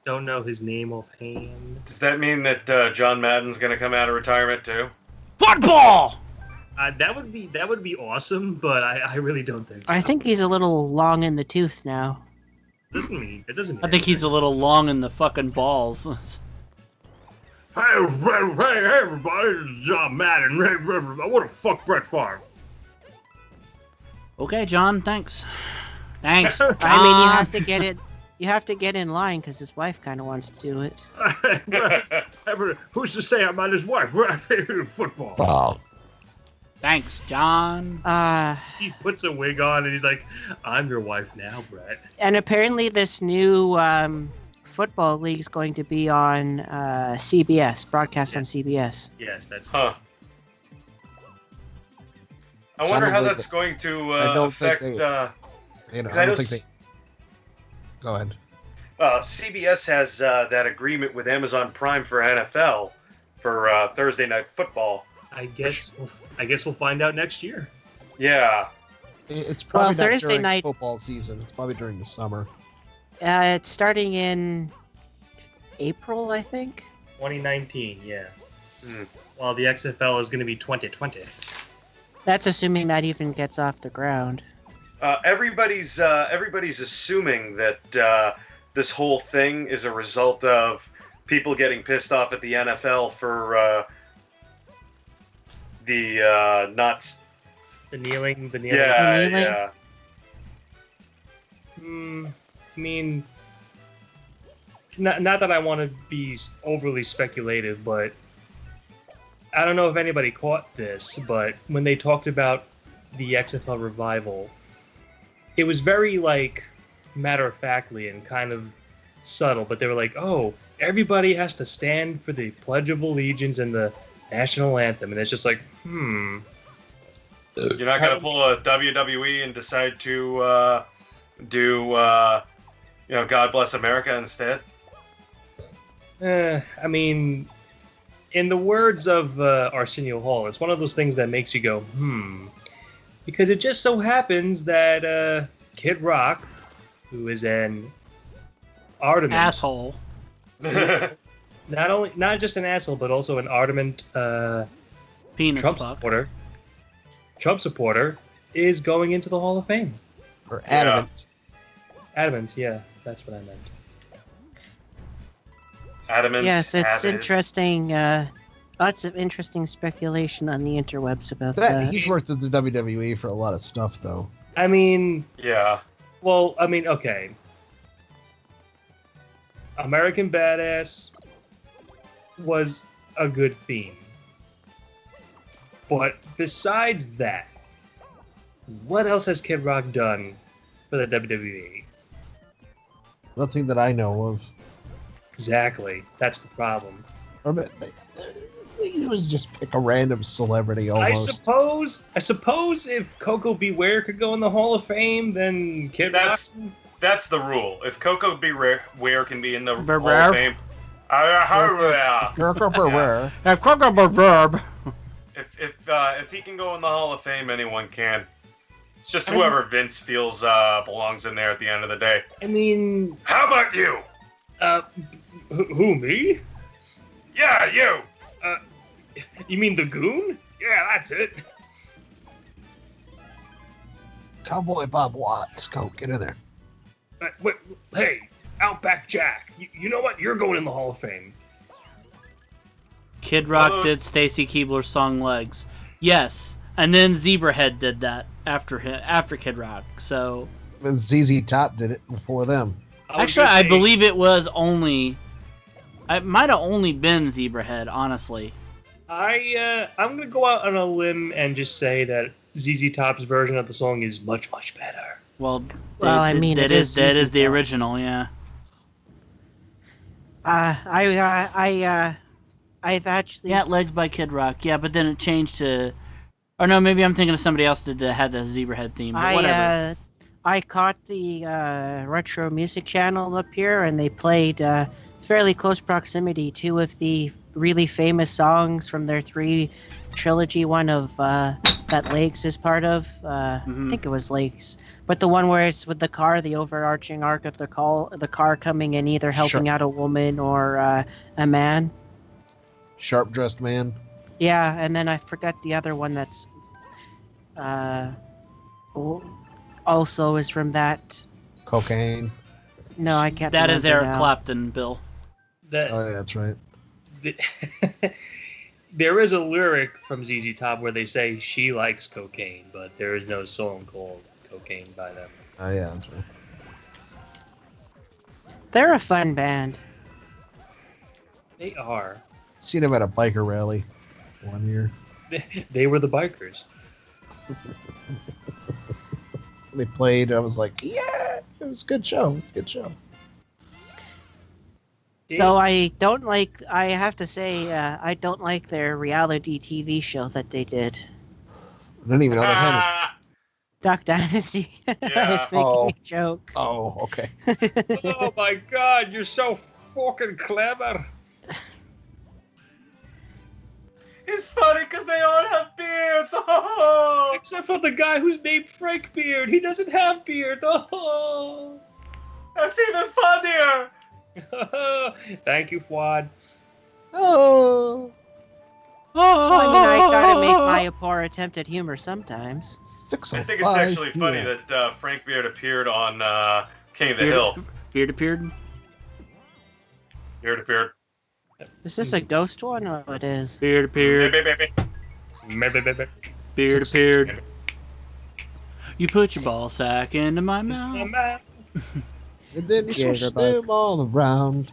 Don't know his name offhand. Does that mean that John Madden's going to come out of retirement too? Football! That would be awesome, but I really don't think so. I think he's a little long in the tooth now. It doesn't mean I think he's a little long in the fucking balls. Hey, everybody, this is John Madden. I want to fuck Brett Favre. Okay, John, thanks. Thanks. I mean, you have to get in line because his wife kind of wants to do it. Who's to say I'm not his wife? Football. Oh, Thanks, John. He puts a wig on and he's like, I'm your wife now, Brett. And apparently this new football league is going to be on CBS, broadcast on CBS. Yes, that's Huh. I wonder how that's going to affect. I don't think they. Go ahead. CBS has that agreement with Amazon Prime for NFL for Thursday Night Football. I guess we'll find out next year. Yeah. It's probably not Thursday during night football season. It's probably during the summer. It's starting in April, I think. 2019, yeah. While the XFL is going to be 2020. That's assuming that even gets off the ground. Everybody's assuming that this whole thing is a result of people getting pissed off at the NFL for the nuts. The kneeling. Yeah, kneeling? yeah. I mean, not that I want to be overly speculative, but I don't know if anybody caught this, but when they talked about the XFL revival, it was very, like, matter-of-factly and kind of subtle, but they were like, oh, everybody has to stand for the Pledge of Allegiance and the national anthem, and it's just like, You're not going to pull a WWE and decide to do, God Bless America instead? I mean, in the words of Arsenio Hall, it's one of those things that makes you go, because it just so happens that Kid Rock, who is an ardent Asshole. not just an asshole, but also an ardent Penis Trump supporter, is going into the Hall of Fame. Or adamant. Adamant, yeah, that's what I meant. Adamant. Yes, it's adamant. interesting. Lots of interesting speculation on the interwebs about That, that. he's worked at the WWE for a lot of stuff, though. I mean, Yeah. well, I mean, okay. American Badass was a good theme. But besides that, what else has Kid Rock done for the WWE. Nothing that I know of. Exactly. That's the problem. You would just pick a random celebrity almost. I suppose if Coco Beware could go in the Hall of Fame, then Kid Rock. That's the rule. If Coco Beware can be in the Beware. Hall of Fame, if he can go in the Hall of Fame, anyone can. It's just whoever Vince feels belongs in there at the end of the day. I mean, how about you? Who, me? Yeah, you. You mean the Goon? Yeah, that's it. Cowboy Bob Watts. Go, get in there. Wait, hey, Outback Jack. You know what? You're going in the Hall of Fame. Kid Rock did Stacy Keibler's song Legs. Yes. And then Zebrahead did that after Kid Rock. So And ZZ Top did it before them. Actually, I believe it was only... It might have only been Zebrahead, honestly. I'm gonna go out on a limb and just say that ZZ Top's version of the song is much, much better. Well, I mean, that is the original, yeah. I've actually... Yeah, Legs by Kid Rock. Yeah, but then it changed to... Or no, maybe I'm thinking of somebody else that had the Zebrahead theme, but whatever. I caught the retro music channel up here, and they played fairly close proximity two of the really famous songs from their 3 trilogy. One of that Legs is part of. I think it was Legs, but the one where it's with the car, the overarching arc of the car coming and either helping out a woman or a man. Sharp dressed man. Yeah, and then I forgot the other one that's also is from that. Cocaine. No, I can't. That is Eric now. Clapton, Bill. Oh, yeah, that's right. There is a lyric from ZZ Top where they say she likes cocaine, but there is no song called Cocaine by them. Oh, yeah, that's right. They're a fun band. They are. Seen them at a biker rally one year. They were the bikers. They played. I was like, yeah, it was a good show. It was a good show. Though I don't like, I have to say, I don't like their reality TV show that they did. I didn't even know they had it. Duck Dynasty. I was making a joke. Oh, okay. Oh my God, you're so fucking clever. It's funny because they all have beards. Oh. Except for the guy who's named Frank Beard. He doesn't have beard. Oh. That's even funnier. Thank you, Fuad. Oh. Well, I mean, I gotta make my poor attempt at humor sometimes. I think it's actually funny that Frank Beard appeared on King of the Hill. Beard appeared? Beard appeared. Is this a ghost one or what is? Beard appeared. Beard appeared. You put your ball sack into my mouth. And then you push them all around.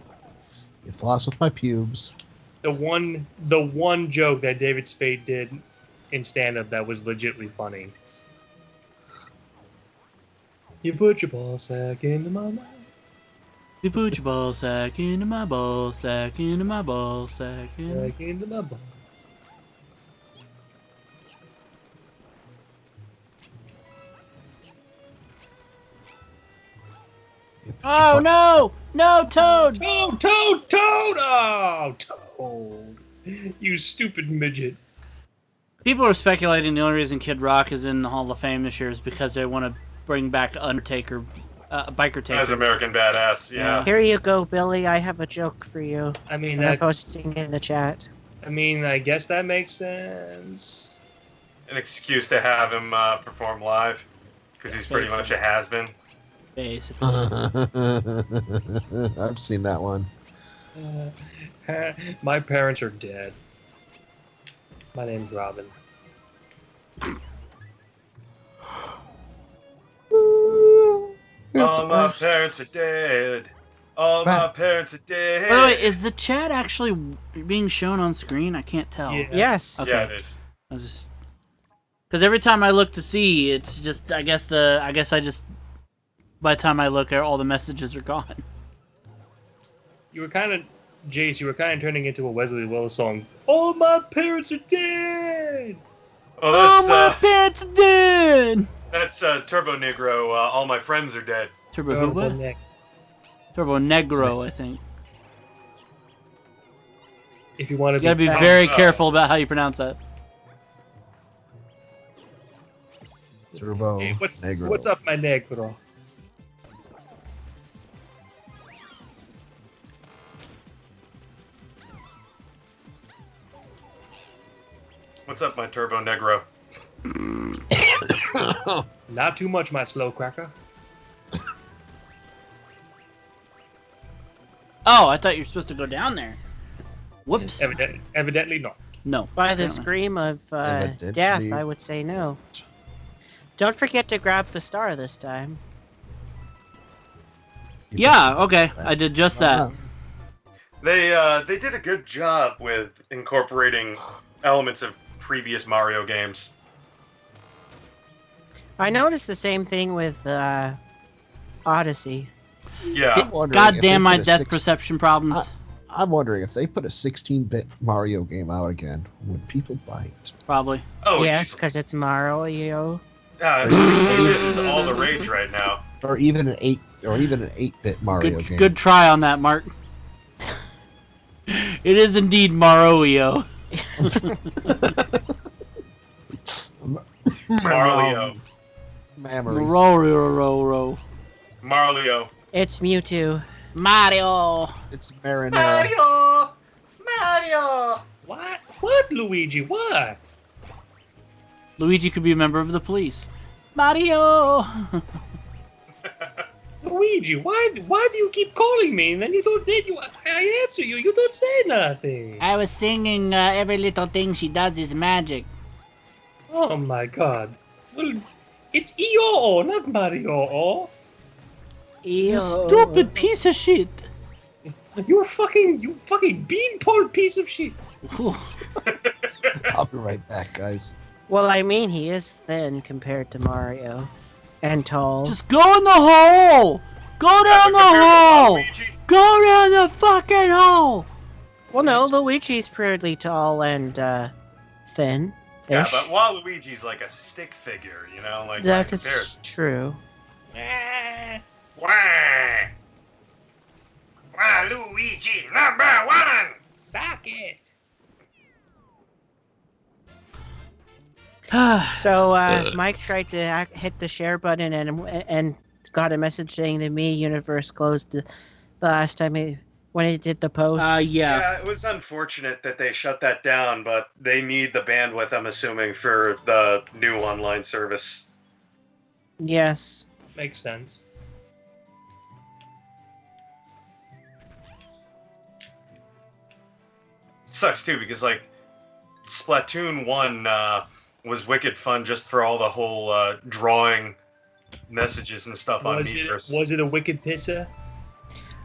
You floss with my pubes. The one joke that David Spade did in stand-up that was legitimately funny. You put your ball sack into my mouth. You put your ball sack into my ball sack into my ball sack into my ball. Oh no! No, Toad! Toad! Oh, Toad! You stupid midget. People are speculating the only reason Kid Rock is in the Hall of Fame this year is because they want to bring back Undertaker, Biker Taker. As American Badass, yeah. Here you go, Billy. I have a joke for you. I mean, I'm posting in the chat. I mean, I guess that makes sense. An excuse to have him perform live, because he's pretty much a has-been. Basically. I've seen that one. My parents are dead. My name's Robin. All my parents are dead. All my parents are dead. By the way, is the chat actually being shown on screen? I can't tell. Yeah. Yes. Okay. Yeah, it is. I was just because every time I look to see, it's just I guess I just By the time I look at all the messages are gone. You were kind of, Jace, you were kind of turning into a Wesley Willis song. All my parents are dead! Oh, All my parents are dead! That's Turbo Negro, All My Friends Are Dead. Turbo what? Turbo Negro, I think. If you want to You gotta be very careful about how you pronounce that. Turbo Hey, Negro. what's up, my negro? What's up, my Turbo Negro? Not too much, my slow cracker. Oh, I thought you were supposed to go down there. Whoops. Evidently not. No. By the apparently. scream of Evidently. death, I would say no. Don't forget to grab the star this time. Yeah, okay. I did just that. They did a good job with incorporating elements of previous Mario games. I noticed the same thing with Odyssey. Yeah. I'm wondering God if they damn my put a death six- perception problems. I'm wondering if they put a 16-bit Mario game out again, would people buy it? Probably. Oh, Yes, because it's Mario. Yeah, 16-bit is all the rage right now. Or even an 8-bit Mario game. Good try on that, Mark. It is indeed Mario. Marlio. Memories. Mario. Marlio. It's Mewtwo. Mario. It's marinara. Mario! What? What, Luigi? What? Luigi could be a member of the police. Mario. Luigi, why do you keep calling me and then you don't I answer you, you don't say nothing. I was singing every little thing she does is magic. Oh my god. Well, it's EO, not Mario. You stupid piece of shit. You fucking beanpole piece of shit. I'll be right back, guys. Well, I mean, he is thin compared to Mario. And tall. Just go in the hole. Go down the hole. Luigi. Go down the fucking hole. Well, no, Luigi's pretty tall and thin. Yeah, but Waluigi's like a stick figure, you know, like That by is comparison. true. Wah! Waluigi #1! Suck it. So Mike tried to hit the share button and got a message saying the Me universe closed the last time when he did the post. Yeah. Yeah, it was unfortunate that they shut that down, but they need the bandwidth, I'm assuming, for the new online service. Yes. Makes sense. Sucks too, because like Splatoon 1 was wicked fun just for all the whole drawing messages and stuff on Miiverse. Was it a wicked pisser?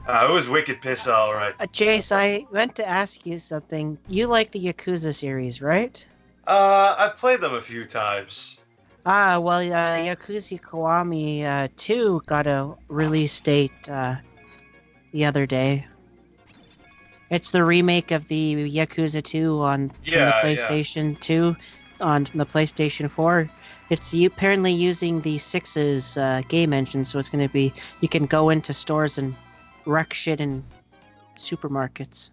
It was wicked piss, all right. Jace, I meant to ask you something. You like the Yakuza series, right? I've played them a few times. Ah, well, Yakuza Kiwami 2 got a release date the other day. It's the remake of the Yakuza 2 from the PlayStation 2 on the PlayStation 4. It's apparently using the 6's game engine, so it's going to be... You can go into stores and wreck shit in supermarkets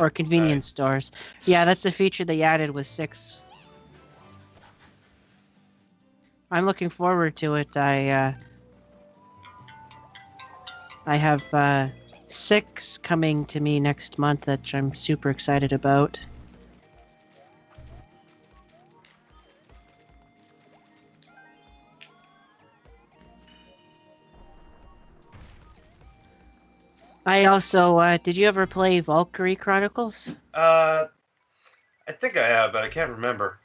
or convenience stores. Yeah, that's a feature they added with 6. I'm looking forward to it. I have 6 coming to me next month that I'm super excited about. I also, did you ever play Valkyrie Chronicles? I think I have, but I can't remember.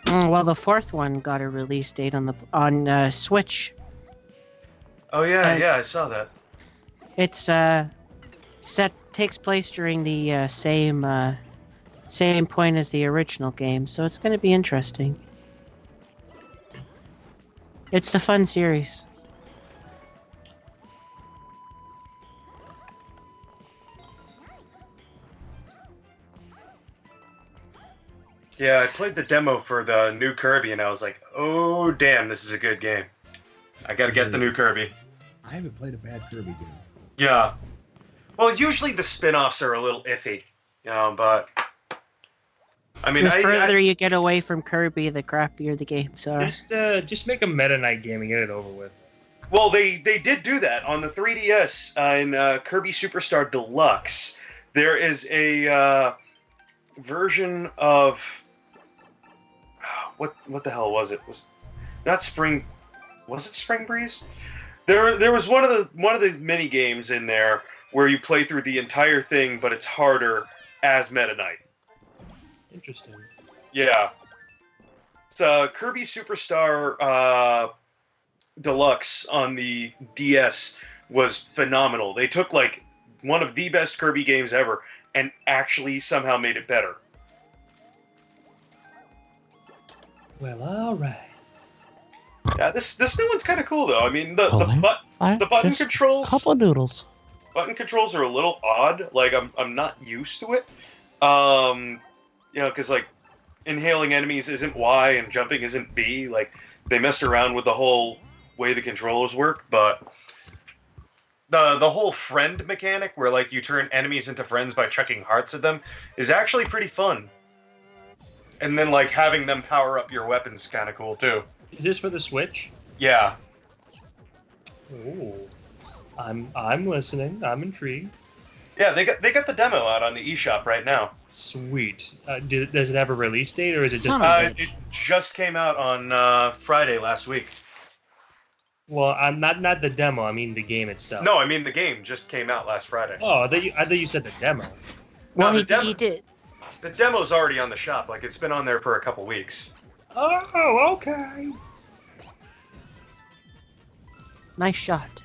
Well, the 4th one got a release date on Switch. Oh yeah, I saw that. It's takes place during the same point as the original game, so it's going to be interesting. It's a fun series. Yeah, I played the demo for the new Kirby, and I was like, oh, damn, this is a good game. I gotta get the new Kirby. I haven't played a bad Kirby game. Yeah. Well, usually the spin-offs are a little iffy, but... I mean, The further you get away from Kirby, the crappier the games are. Just make a Meta Knight game and get it over with. Well, they did do that on the 3DS in Kirby Superstar Deluxe. There is a version of what the hell was it? Was it Spring Breeze? There was one of the mini games in there where you play through the entire thing, but it's harder as Meta Knight. Interesting. Yeah. It's Kirby Superstar Deluxe on the DS was phenomenal. They took like one of the best Kirby games ever and actually somehow made it better. Well, all right. Yeah, this new one's kind of cool though. I mean, the Fine, button just controls. Couple of noodles. Button controls are a little odd. Like I'm not used to it. You know, because like inhaling enemies isn't Y and jumping isn't B. Like they messed around with the whole way the controllers work, but the whole friend mechanic where like you turn enemies into friends by chucking hearts at them is actually pretty fun. And then like having them power up your weapons is kind of cool too. Is this for the Switch? Yeah. Ooh. I'm listening. I'm intrigued. Yeah, they got the demo out on the eShop right now. Sweet. Does it have a release date, or is it just? It just came out on Friday last week. Well, I'm not the demo. I mean the game itself. No, I mean the game just came out last Friday. Oh, I thought you said the demo. No, Well, the he did. The demo's already on the shop. Like it's been on there for a couple weeks. Oh, okay. Nice shot.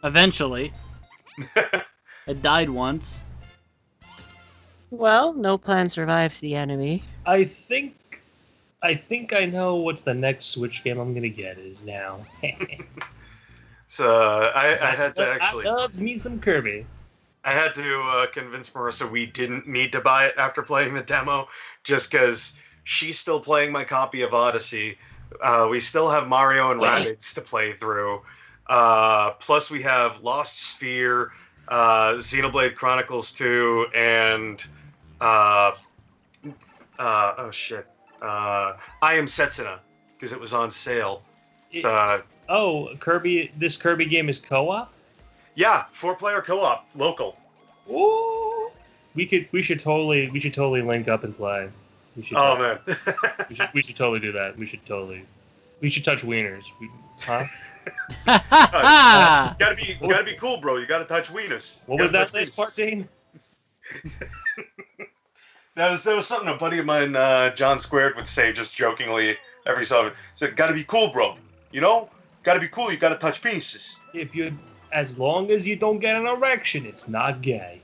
Eventually. It died once. Well, no plan survives the enemy. I think I know what the next Switch game I'm gonna get is now. So I had to actually. I love me some Kirby. I had to convince Marissa we didn't need to buy it after playing the demo, just because she's still playing my copy of Odyssey. We still have Mario and Rabbids to play through. Plus, we have Lost Sphere, Xenoblade Chronicles 2, and I Am Setsuna, because it was on sale. Kirby! This Kirby game is co-op. Yeah, 4-player co-op, local. Ooh, we should totally link up and play. Man, we should totally do that. We should touch wieners. Huh? gotta be cool, bro. You gotta touch wieners. What was that last part, Dane? That was something a buddy of mine, John Squared, would say just jokingly every so often. He said, "Gotta be cool, bro. You know, gotta be cool. You gotta touch penises." As long as you don't get an erection, it's not gay.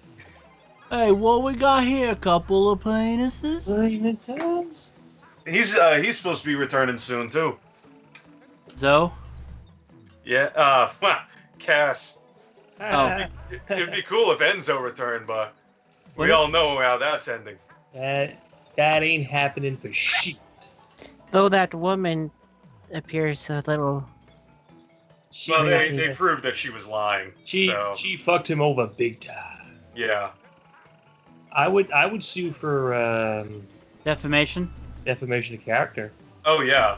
Hey, what we got here? A couple of penises? He's supposed to be returning soon too. So? Yeah. Cass. Oh. It'd be cool if Enzo returned, but we all know how that's ending. That ain't happening for shit. Though that woman appears a little. Well, they proved that she was lying. She fucked him over big time. Yeah. I would sue for Defamation? Defamation of character. Oh yeah.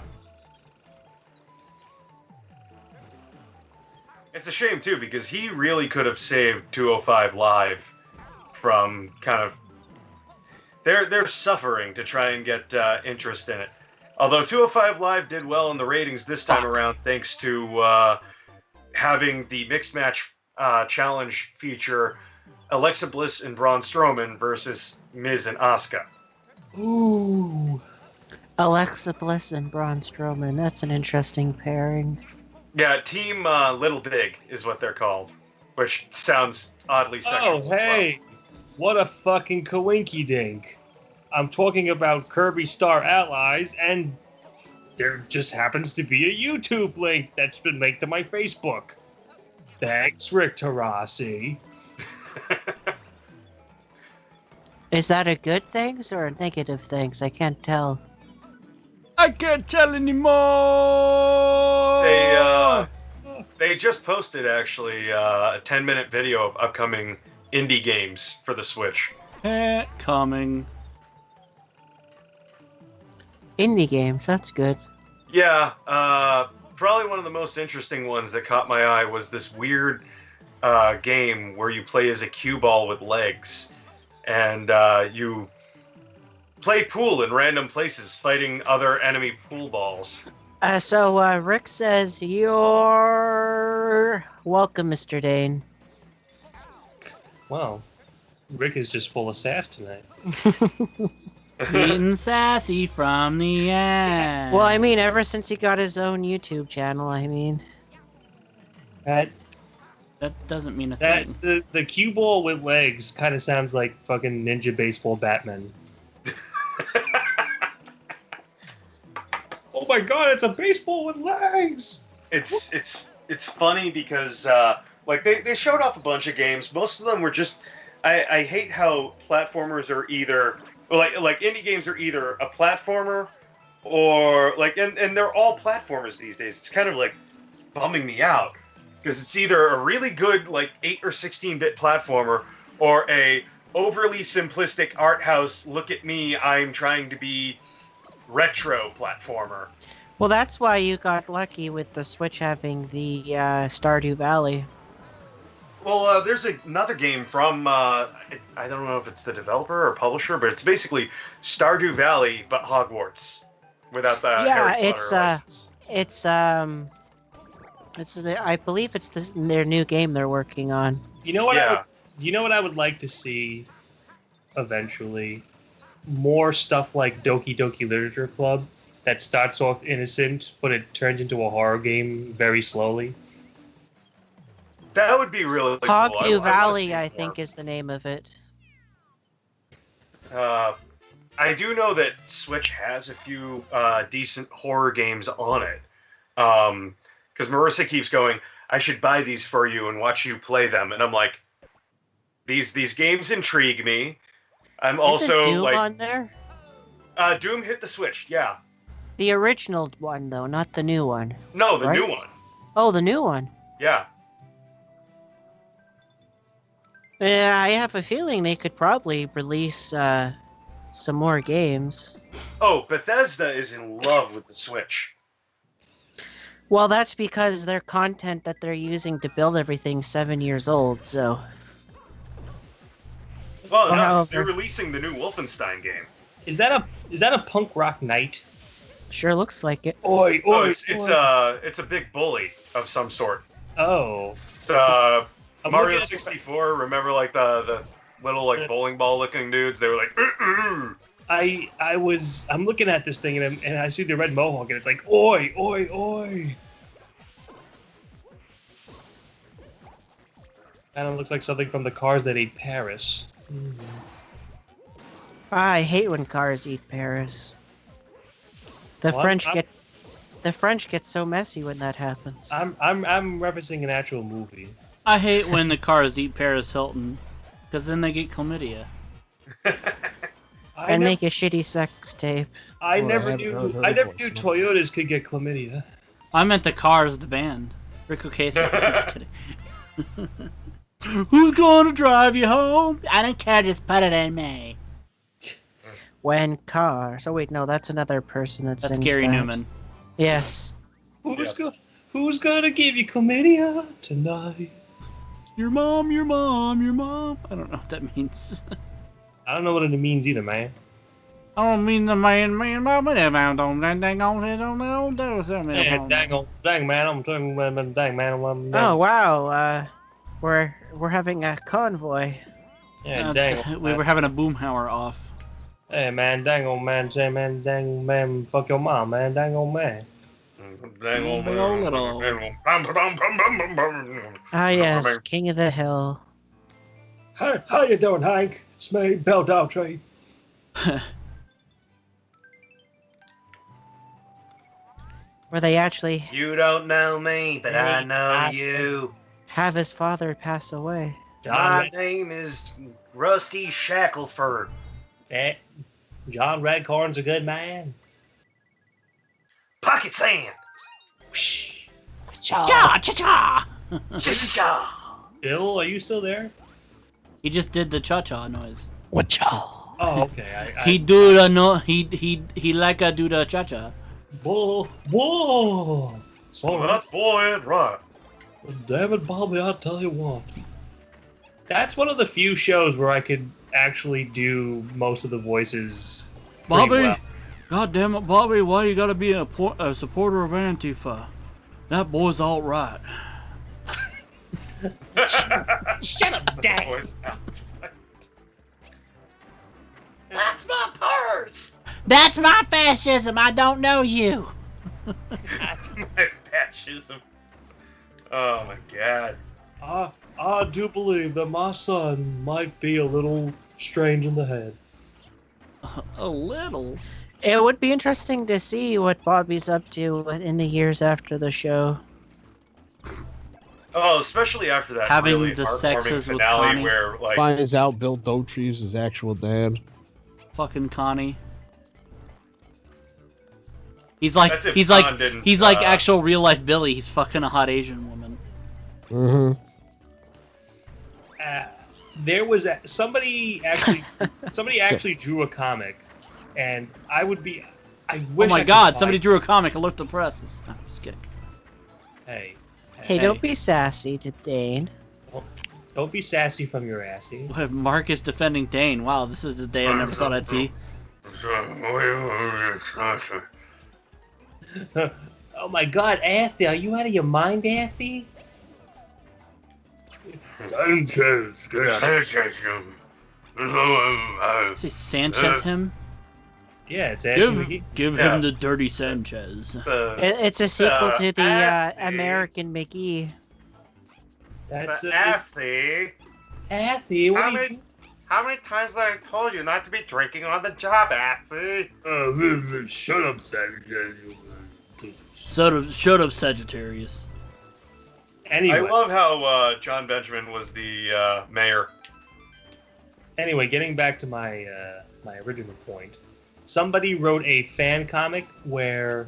It's a shame too because he really could have saved 205 Live from kind of they're suffering to try and get interest in it. Although 205 Live did well in the ratings this time around thanks to having the mixed match challenge feature Alexa Bliss and Braun Strowman versus Miz and Asuka. Ooh. Alexa Bliss and Braun Strowman. That's an interesting pairing. Yeah, Team Little Big is what they're called, which sounds oddly sexual. Oh, hey. What a fucking coinky dink. I'm talking about Kirby Star Allies, and there just happens to be a YouTube link that's been linked to my Facebook. Thanks, Rick Tarasi. Is that a good thing or a negative thing? I can't tell. I can't tell anymore. They just posted actually a 10-minute video of upcoming indie games for the Switch. Coming. Indie games, that's good. Yeah, probably one of the most interesting ones that caught my eye was this weird game where you play as a cue ball with legs, and you play pool in random places, fighting other enemy pool balls. So Rick says, you're welcome, Mr. Dane. Wow. Rick is just full of sass tonight. Sweet and sassy from the end. Well, I mean, ever since he got his own YouTube channel, I mean. That doesn't mean a thing. The cue ball with legs kind of sounds like fucking Ninja Baseball Batman. Oh my god, it's a baseball with legs! It's funny because like they showed off a bunch of games. Most of them were just I hate how platformers are either like indie games are either a platformer or like and they're all platformers these days. It's kind of like bumming me out because it's either a really good like 8 or 16-bit platformer or a overly simplistic art house look at me, I'm trying to be retro platformer. Well, that's why you got lucky with the Switch having the Stardew Valley. Well, there's another game from, I don't know if it's the developer or publisher, but it's basically Stardew Valley, but Hogwarts, without the Harry Potter license. I believe it's their new game they're working on. You know what? Yeah. You know what I would like to see eventually? More stuff like Doki Doki Literature Club that starts off innocent, but it turns into a horror game very slowly. That would be really cool. Stardew Valley, I think, is the name of it. I do know that Switch has a few decent horror games on it. Because Marissa keeps going, I should buy these for you and watch you play them. And I'm like, these games intrigue me. I'm also Doom like on there? Doom hit the Switch, yeah. The original one, though, not the new one. No, the new one. Oh, the new one. Yeah. Yeah, I have a feeling they could probably release some more games. Oh, Bethesda is in love with the Switch. Well, that's because their content that they're using to build everything's 7 years old, so... Well, no, they're releasing the new Wolfenstein game. Is that a punk rock knight? Sure looks like it. Oi, oi, it's a big bully of some sort. Oh. It's Mario 64. Remember, like the little like bowling ball looking dudes? They were like. I'm looking at this thing and I see the red mohawk and it's like oi, oi, oi. Kind of looks like something from the Cars That Ate Paris. I hate when cars eat Paris. The French get so messy when that happens. I'm referencing an actual movie. I hate when the cars eat Paris Hilton, because then they get chlamydia. And make a shitty sex tape. I never knew Toyotas could get chlamydia. I meant the Cars, the band. Rick Ocasek. Just kidding. Who's gonna drive you home? I don't care, just put it in me. When cars... Oh wait, no, that's another person that sings Gary that. Newman. Yes. Who's gonna give you chlamydia tonight? Your mom, your mom, your mom. I don't know what that means. I don't know what it means either, man. I don't mean the man, dang man, I'm dang man, Oh wow, we're having a convoy. Yeah, we were having a boomhauer off. Hey man, dang old man, say man, dang man, fuck your mom, man, dang old man. Dang old man. Ah yes, King of the Hill. How you doing, Hank? It's me, Bell Daltrey. Where they actually... You don't know me, but I know you. Have his father pass away. My name is Rusty Shackleford. That John Redcorn's a good man. Pocket sand. Cha cha cha. Cha-cha-cha. Bill, are you still there? He just did the cha cha noise. Wacha. Oh, okay. He do the no. He like a do the cha cha. Whoa, whoa! Sorry. That boy ain't right. Damn it, Bobby! I'll tell you what. That's one of the few shows where I could actually do most of the voices. pretty Bobby, well. God damn it, Bobby! Why you gotta be a supporter of Antifa? That boy's all right. Shut up, Dad. Boys out. That's my purse. That's my fascism. I don't know you. My fascism. Oh my god. I do believe that my son might be a little strange in the head. A little. It would be interesting to see what Bobby's up to in the years after the show. Oh, especially after that Having really the heartwarming sexes with finale Connie. where like Finds out Bill Dotrieve's his actual dad. Fucking Connie. He's like That's if he's Con like didn't, he's like actual real life Billy. He's fucking a hot Asian woman. Mm-hmm. There was somebody actually drew a comic, and I wish. Oh my I could god! find- Somebody drew a comic. Alert the press. I'm just kidding. Hey, don't be sassy to Dane. Don't be sassy from your assy. Mark is defending Dane. Wow, this is the day I never thought I'd see. Oh my god, Athy, are you out of your mind, Athy? Sanchez, get out. Say Sanchez him? Yeah, it's Ashy McGee. Give Yeah. him the dirty Sanchez. It's a sequel to the Athy. American McGee. That's Athy, Athy, what are you? how many times have I told you not to be drinking on the job, Athy? Shut up, Sanchez. Shut up, Sagittarius. Anyway, I love how John Benjamin was the mayor. anyway, getting back to my my original point, somebody wrote a fan comic where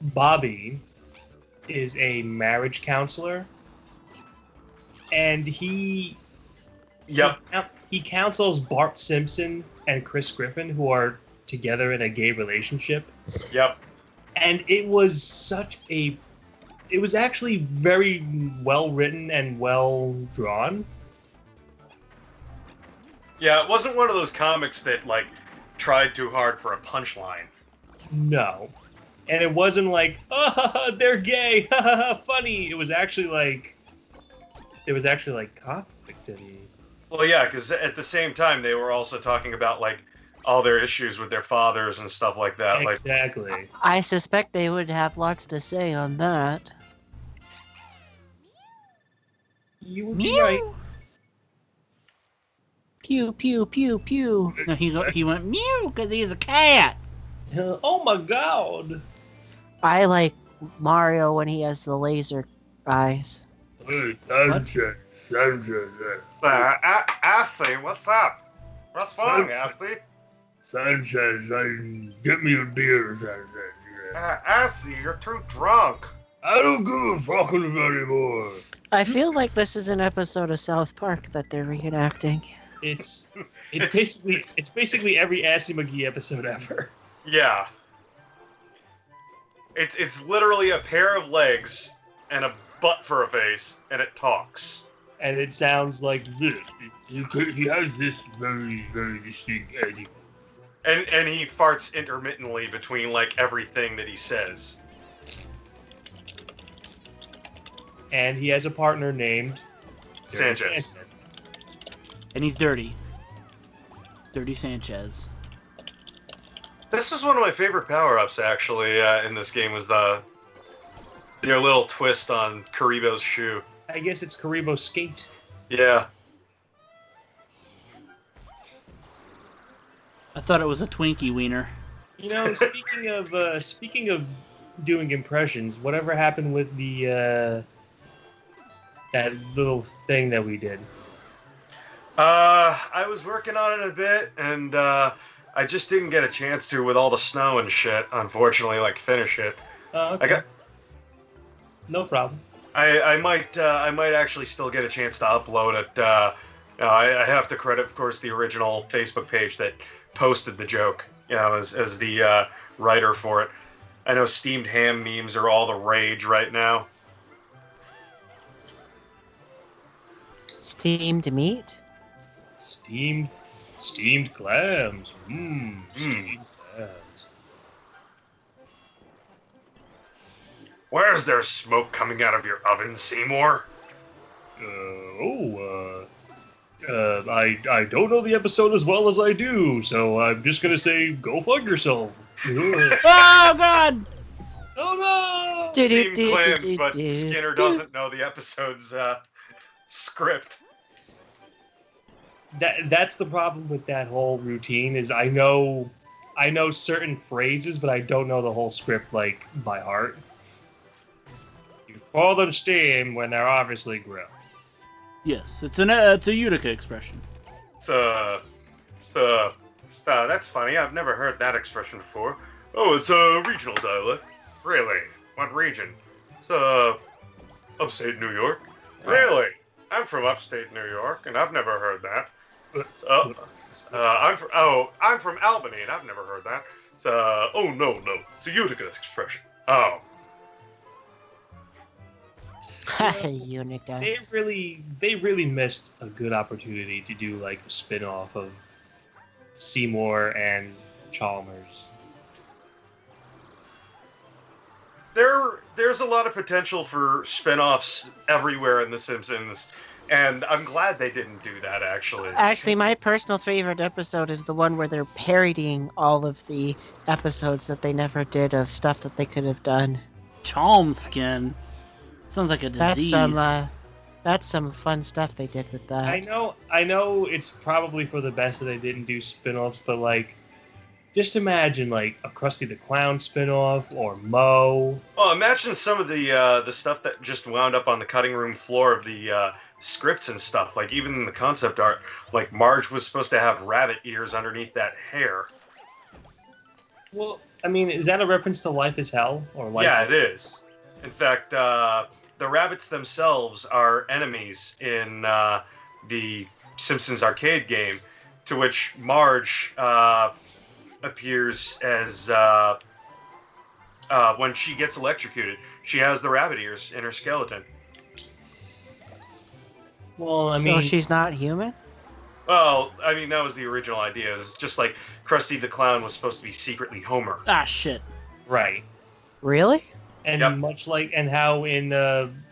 Bobby is a marriage counselor, and he counsels Bart Simpson and Chris Griffin, who are together in a gay relationship. Yep. And it was it was actually very well written and well drawn. Yeah, it wasn't one of those comics that like tried too hard for a punchline. No. And it wasn't like, oh, they're gay, funny. It was actually like, conflict. And Well, yeah, because at the same time they were also talking about like all their issues with their fathers and stuff like that. exactly. Like, I suspect they would have lots to say on that. You would be right. Pew, pew, pew, pew. No, he went mew because he's a cat. Oh my god. I like Mario when he has the laser eyes. Hey, Sanchez. Athy, what's up? What's wrong, Athy? Sanchez, get me a beer, Sanchez. Athy, you're too drunk. I don't give a fuck anymore. I feel like this is an episode of South Park that they're reenacting. It's basically every Assy McGee episode ever. Yeah. It's literally a pair of legs and a butt for a face, and it talks. And it sounds like this. He has this very, very distinct Assy. And he farts intermittently between like everything that he says. And he has a partner named Sanchez. And he's dirty. Dirty Sanchez. This was one of my favorite power-ups, actually, in this game, was their little twist on Karibo's shoe. I guess it's Karibo's skate. Yeah. I thought it was a Twinkie wiener. You know, speaking of doing impressions, whatever happened with the that little thing that we did? I was working on it a bit, and I just didn't get a chance to with all the snow and shit. Unfortunately, like finish it. Okay. No problem. I might actually still get a chance to upload it. I have to credit, of course, the original Facebook page that posted the joke. As the writer for it. I know steamed ham memes are all the rage right now. Steamed meat? Steamed clams. Steamed clams. Where's there smoke coming out of your oven, Seymour? I don't know the episode as well as I do, so I'm just gonna say, go fuck yourself. Oh God! Oh no! Steamed clams, but Skinner doesn't know the episode's script. That's the problem with that whole routine. Is I know certain phrases, but I don't know the whole script like by heart. You call them steam when they're obviously grilled. Yes, it's a Utica expression. That's funny. I've never heard that expression before. Oh, it's a regional dialect. Really? What region? It's upstate New York. Really? I'm from upstate New York, and I've never heard that. I'm from Albany, and I've never heard that. Oh no, it's a Utica expression. Oh. Unica. They really missed a good opportunity to do like a spin-off of Seymour and Chalmers. There's a lot of potential for spin-offs everywhere in The Simpsons, and I'm glad they didn't do that, actually. Actually, my personal favorite episode is the one where they're parodying all of the episodes that they never did of stuff that they could have done. Chalmskin. Sounds like a disease. That's some fun stuff they did with that. I know it's probably for the best that they didn't do spin-offs, but like, just imagine like a Krusty the Clown spin-off or Moe. Well, imagine some of the stuff that just wound up on the cutting room floor of the scripts and stuff. Like even in the concept art, like Marge was supposed to have rabbit ears underneath that hair. Well, I mean, is that a reference to Life is Hell or Life? Yeah, it is. In fact, the rabbits themselves are enemies in the Simpsons arcade game, to which Marge appears as when she gets electrocuted. She has the rabbit ears in her skeleton. Well, I so mean, she's not human? Well, I mean, that was the original idea. It was just like Krusty the Clown was supposed to be secretly Homer. Ah, shit. Right. Really? And Yep. much like, and how in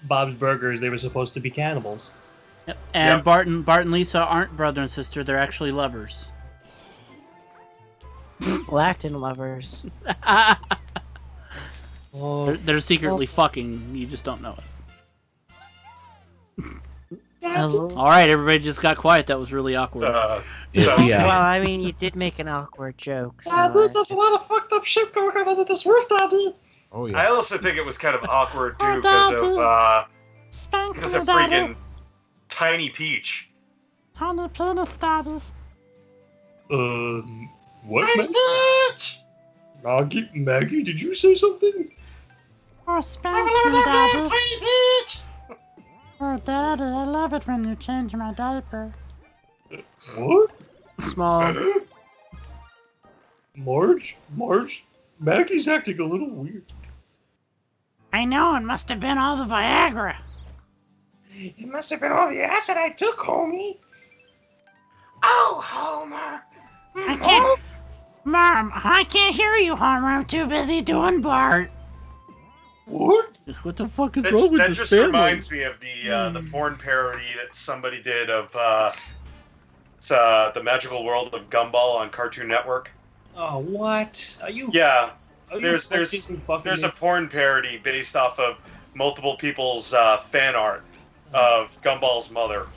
Bob's Burgers they were supposed to be cannibals. Yep. And Yep. Bart and Lisa aren't brother and sister. They're actually lovers. Latin lovers. Oh, They're secretly fucking. You just don't know it. All right, everybody just got quiet. That was really awkward. Yeah. Well, I mean, you did make an awkward joke. So, there's a lot of fucked up shit going on under this roof, Daddy. Oh yeah. I also think it was kind of awkward too because of freaking Tiny Peach. Tiny penis, daddy. What? Maggie, did you say something? Or spank me, daddy. Oh, daddy, I love it when you change my diaper. What? small. Marge? Maggie's acting a little weird. I know, it must have been all the Viagra. It must have been all the acid I took, homie. Oh, Homer. I can't... Mom, I can't hear you, Homer. I'm too busy doing Bart. What? What the fuck is wrong with That this just family? reminds me of the porn parody that somebody did of the Magical World of Gumball on Cartoon Network. Oh, what? Are you? Yeah, Are you there's a porn parody based off of multiple people's fan art of Gumball's mother.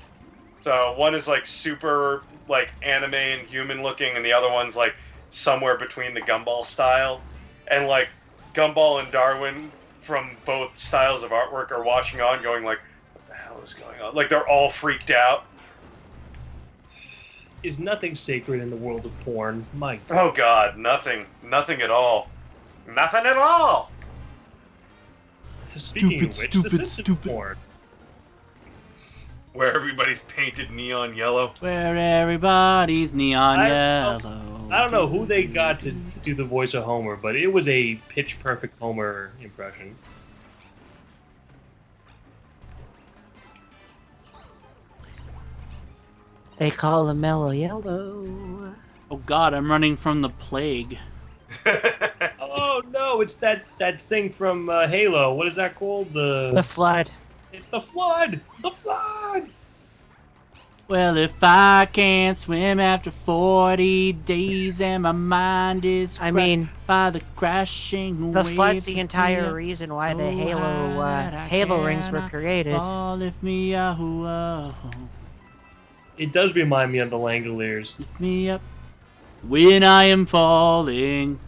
So one is like super like anime and human looking, and the other one's like somewhere between the Gumball style, and like Gumball and Darwin from both styles of artwork are watching on, going like, "What the hell is going on?" Like they're all freaked out. is nothing sacred in the world of porn. My God. Oh God, nothing at all. Nothing at all. Speaking of which, the Simpsons porn. Where everybody's painted neon yellow. Where everybody's neon yellow. I don't know who they got to do the voice of Homer, but it was a pitch perfect Homer impression. They call him Mellow Yellow. Oh God, I'm running from the plague. Oh no, it's that thing from Halo. What is that called? The Flood. It's the Flood! The Flood! Well, if I can't swim after 40 days and my mind is by the crashing the waves. Flood's the entire reason why the Halo rings were created. Oh, lift me up. It does remind me of the Langoliers. Lift me up when I am falling.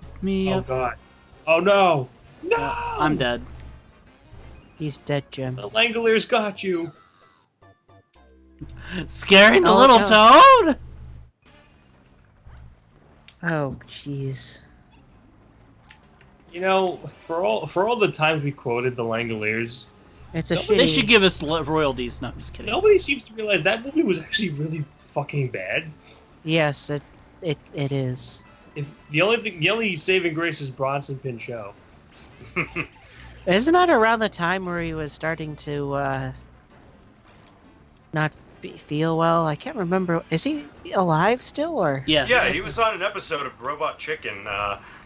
Lift me up. Oh God. Oh no! No! I'm dead. He's dead, Jim. The Langoliers got you. Scaring the little toad? Oh, jeez. You know, for all the times we quoted the Langoliers, it's a They should give us royalties. No, I'm just kidding. Nobody seems to realize that movie was actually really fucking bad. Yes, it is. The only saving grace is Bronson Pinchot. Isn't that around the time where he was starting to not feel well? I can't remember. Is he alive still, or? Yes. Yeah, he was on an episode of Robot Chicken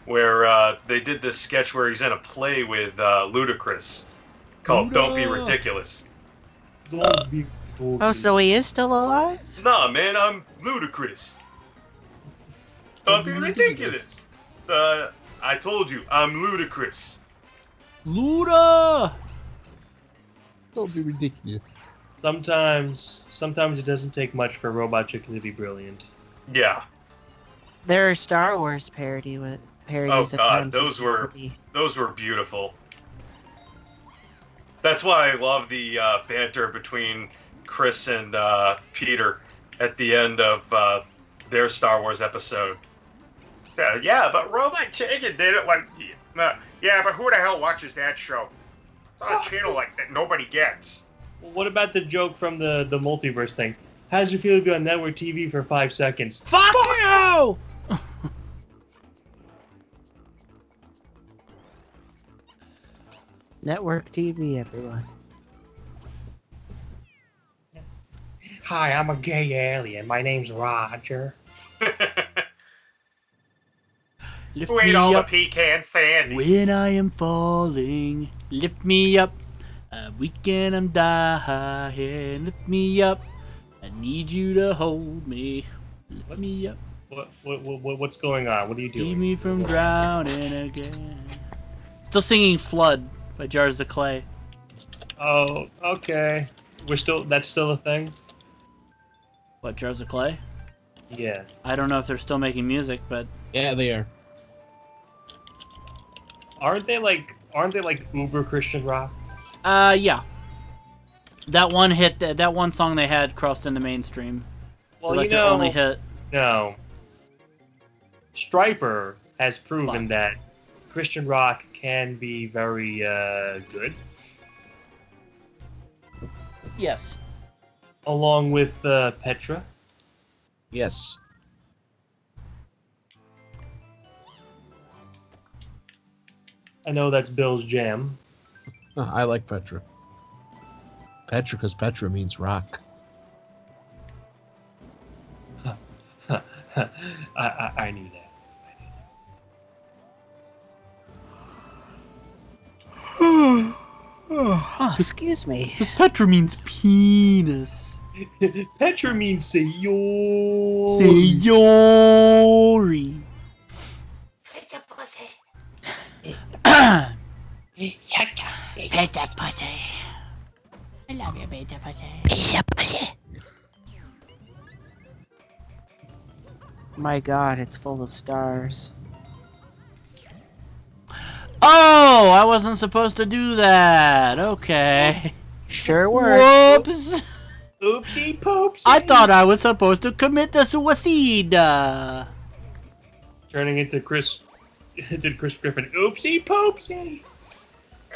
where they did this sketch where he's in a play with Ludacris called "Don't Be Ridiculous." Oh, so he is still alive? Nah, man, I'm Ludacris. Don't be ridiculous. I told you, I'm Ludacris. Luda! Don't be ridiculous. Sometimes it doesn't take much for Robot Chicken to be brilliant. Yeah. There are Star Wars parodies. Oh God, those were beautiful. That's why I love the banter between Chris and Peter at the end of their Star Wars episode. Yeah, but Robot Chicken did it like. Yeah, but who the hell watches that show? It's on a channel like that nobody gets. Well, what about the joke from the multiverse thing? How's it feel to be on network TV for 5 seconds? Fuck you! Network TV, everyone. Hi, I'm a gay alien. My name's Roger. Who ate all the pecan sandy? When I am falling, lift me up. Weekend I'm dying, lift me up. I need you to hold me. Lift me up. What's going on? What are you doing? Keep me from drowning again. Still singing "Flood" by Jars of Clay. Oh, okay. That's still a thing? What, Jars of Clay? Yeah. I don't know if they're still making music, but Yeah, they are. Aren't they like uber Christian rock? Yeah. That one hit, that one song they had crossed into mainstream. Well, like their only hit. No. Stryper has proven that Christian rock can be very good. Yes. Along with Petra. Yes. I know that's Bill's jam. I like Petra. Petra, because Petra means rock. I knew that. Excuse me. Petra means penis. Petra means sayori. Sayori. It's a pussy. Beta pussy. I love you, beta pussy. Beta pussy. My God, it's full of stars. Oh, I wasn't supposed to do that. Okay. Sure worked. Whoops. Oopsie poopsie. I thought I was supposed to commit the suicide. Turning into Chris Griffin. Oopsie poopsie.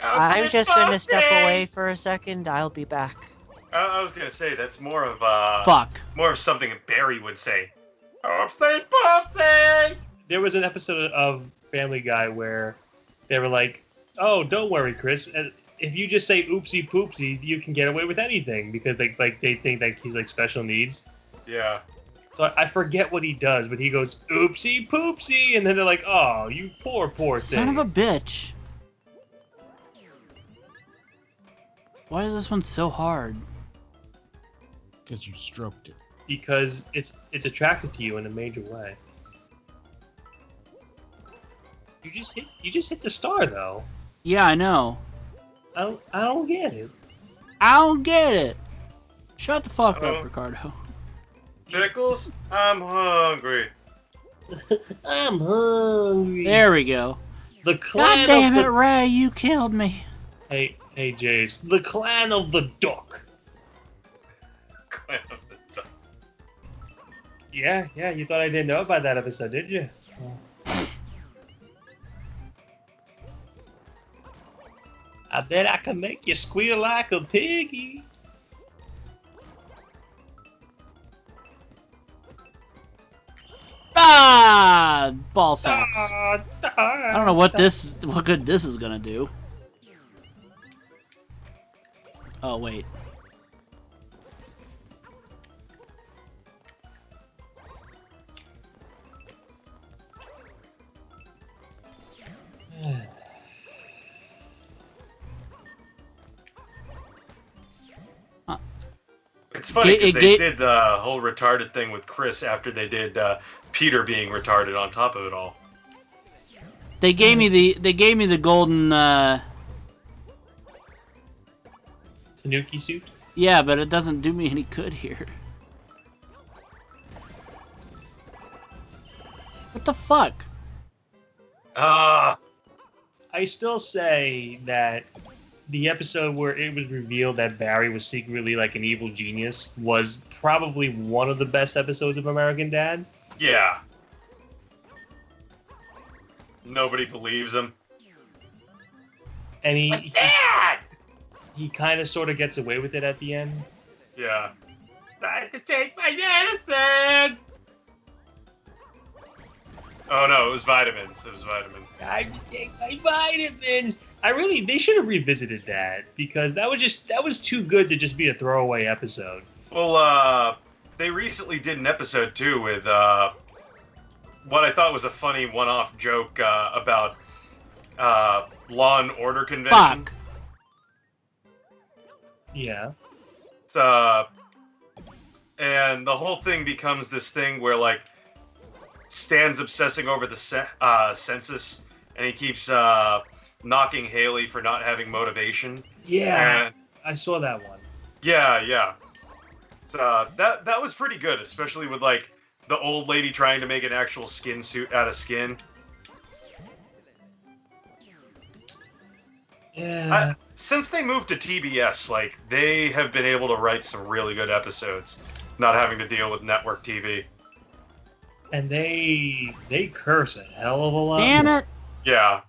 I'm just gonna step away for a second. I'll be back. I was gonna say that's more of Fuck. more of something Barry would say. Oopsie poopsie. There was an episode of Family Guy where they were like, "Oh, don't worry, Chris. If you just say oopsie poopsie, you can get away with anything because they think that he's like special needs." Yeah. So I forget what he does, but he goes oopsie poopsie, and then they're like, "Oh, you poor thing." Son of a bitch. Why is this one so hard? Because you stroked it. Because it's attracted to you in a major way. You just hit the star though. Yeah, I know. I don't get it. I don't get it. Shut the fuck up, Ricardo. Pickles, I'm hungry. I'm hungry. There we go. The clan God damn of it, the... Ray, you killed me. Hey, Jace. The clan of the duck. Clan of the duck. Yeah, you thought I didn't know about that episode, did you? I bet I can make you squeal like a piggy. Ah, ball sacks. I I don't know what good this is gonna do. Oh wait. It's funny because they did the whole retarded thing with Chris after they did Peter being retarded on top of it all. They gave me the golden Tanuki suit? yeah, but it doesn't do me any good here. What the fuck? Ah, I still say that the episode where it was revealed that Barry was secretly like an evil genius was probably one of the best episodes of American Dad. yeah. Nobody believes him. And Dad! he kind of sort of gets away with it at the end. Yeah. Time to take my medicine! Oh no, it was vitamins. Time to take my vitamins. They should have revisited that because that was too good to just be a throwaway episode. Well, they recently did an episode too with what I thought was a funny one-off joke about Law and Order convention. Fuck. Yeah. And the whole thing becomes this thing where like Stan's obsessing over the census, and he keeps knocking Haley for not having motivation. Yeah. And, I saw that one. yeah. So that was pretty good, especially with like the old lady trying to make an actual skin suit out of skin. Yeah. Since they moved to TBS, like they have been able to write some really good episodes, not having to deal with network TV. And they curse a hell of a lot. Damn it. Yeah.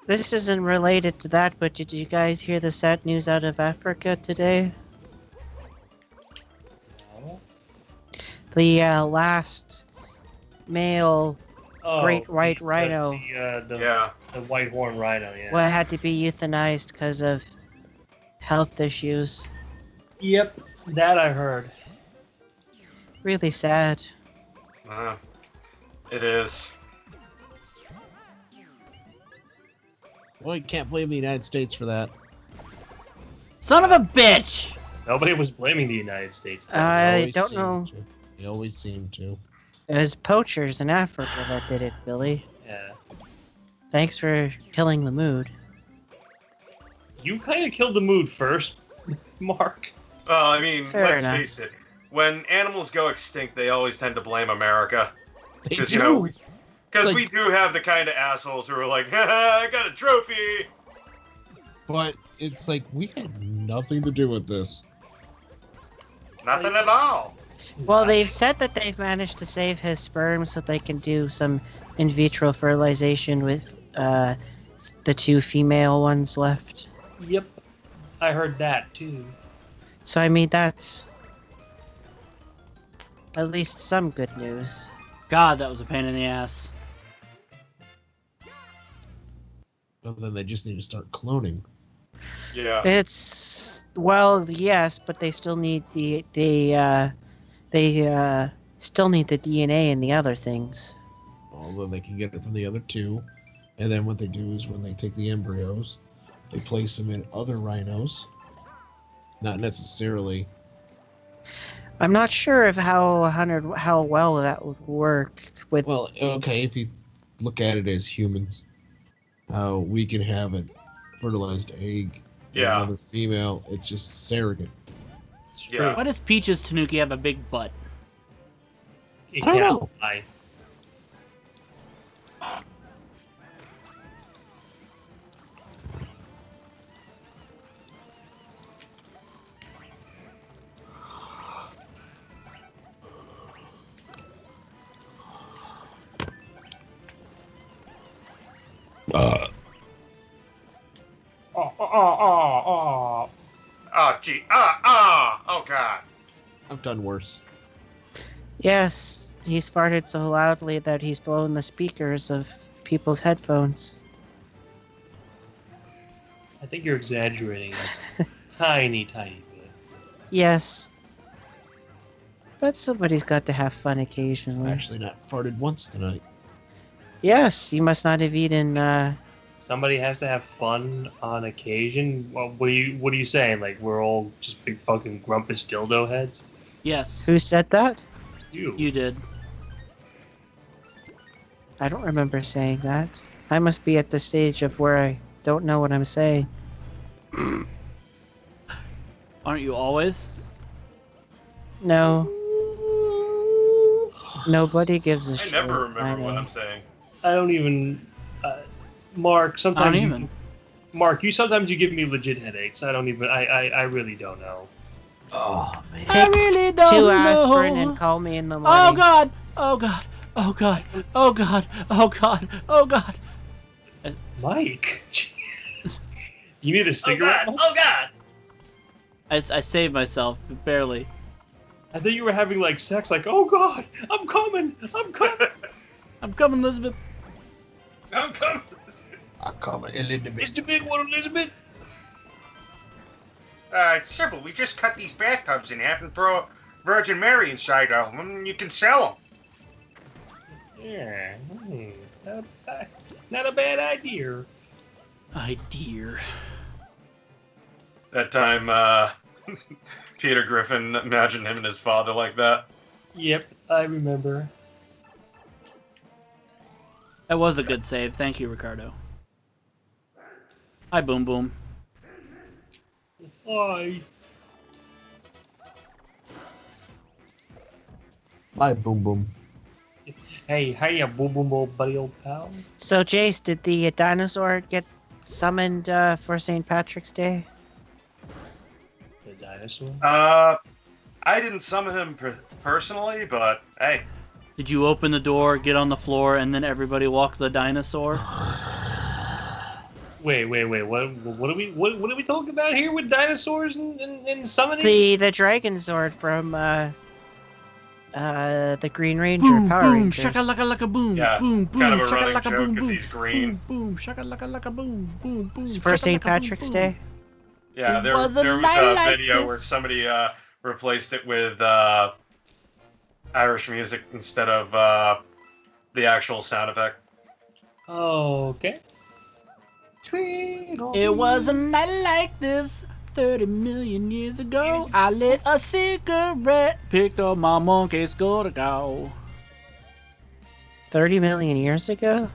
This isn't related to that, but did you guys hear the sad news out of Africa today? No? The last male great white rhino The white horn rhino, yeah. well, had to be euthanized because of health issues. Yep, that I heard. Really sad. It is. Well, you can't blame the United States for that. Son of a bitch! Nobody was blaming the United States. I don't know. They always seem to. It was poachers in Africa that did it, Billy. Yeah. Thanks for killing the mood. You kind of killed the mood first, Mark. Well, I mean, Fair let's enough. face it. When animals go extinct, they always tend to blame America. They Because, do. you know, because Like- we do have the kind of assholes who are like, haha, I got a trophy. But it's like we had nothing to do with this. Nothing at all. Well, they've said that they've managed to save his sperm so they can do some in vitro fertilization with the 2 female ones left. Yep, I heard that too. So, I mean, that's at least some good news. God, that was a pain in the ass. Well, then they just need to start cloning. Yeah. It's, well, yes, but they still need they still need the DNA and the other things. Although they can get it from the other 2. And then what they do is when they take the embryos, they place them in other rhinos. Not necessarily. I'm not sure of how well that would work with. Well, okay, if you look at it as humans, how we can have a fertilized egg in Yeah. another female, it's just surrogate. It's Yeah. true. Why does Peach's Tanuki have a big butt? It I don't can't know. lie. Oh. Oh, gee. Oh, God. I've done worse. Yes, he's farted so loudly that he's blown the speakers of people's headphones. I think you're exaggerating a tiny bit. Yes. But somebody's got to have fun I've occasionally. actually not farted once tonight. Yes, you must not have eaten, Somebody has to have fun on occasion. Well, what are you saying? Like we're all just big fucking grumpus dildo heads? Yes, who said that? you did. I don't remember saying that. I must be at the stage of where I don't know what I'm saying. Aren't you always? No. Nobody gives a I shit. never remember what know. I'm saying. I don't even. Mark, I sometimes don't you, even. Mark, sometimes you give me legit headaches. I don't even. I really don't know. Oh, man. I really don't 2 know. aspirin and call me in the morning. Oh God! Oh God! Oh God! Oh God! Oh God! Oh God! Mike, you need a cigarette? Oh, God. I saved myself, but barely. I thought you were having like sex. Like, oh God, I'm coming. I'm coming, Elizabeth. I'm coming. I'll call it Elizabeth. It's the big one, Elizabeth. It's simple. We just cut these bathtubs in half and throw Virgin Mary inside of them, and you can sell them. Yeah, not a bad idea. Dear. That time, Peter Griffin imagined him and his father like that. Yep, I remember. That was a good save. Thank you, Ricardo. Hi, Boom Boom. Hi. Bye, boom, boom. Hey, hiya, boom, boom, boom, buddy, old pal. So, Jace, did the dinosaur get summoned for St. Patrick's Day? The dinosaur. I didn't summon him personally, but hey. Did you open the door, get on the floor, and then everybody walk the dinosaur? Wait. What are we talking about here with dinosaurs and summoning? The Dragon Zord from the Green Ranger Boom, Power boom, Rangers. shaka laka laka boom, Yeah, boom, boom, kind of a shaka running laka joke boom, 'cause boom, he's green. boom, boom, shaka laka laka boom, boom, boom. For shaka St. laka, boom, Patrick's boom. Day? Yeah, It there was a was night a like video where this. somebody replaced it with Irish music instead of the actual sound effect. Oh, okay. It was a night like this 30 million years ago. I lit a cigarette, picked up my monkey's to go. 30 million years ago?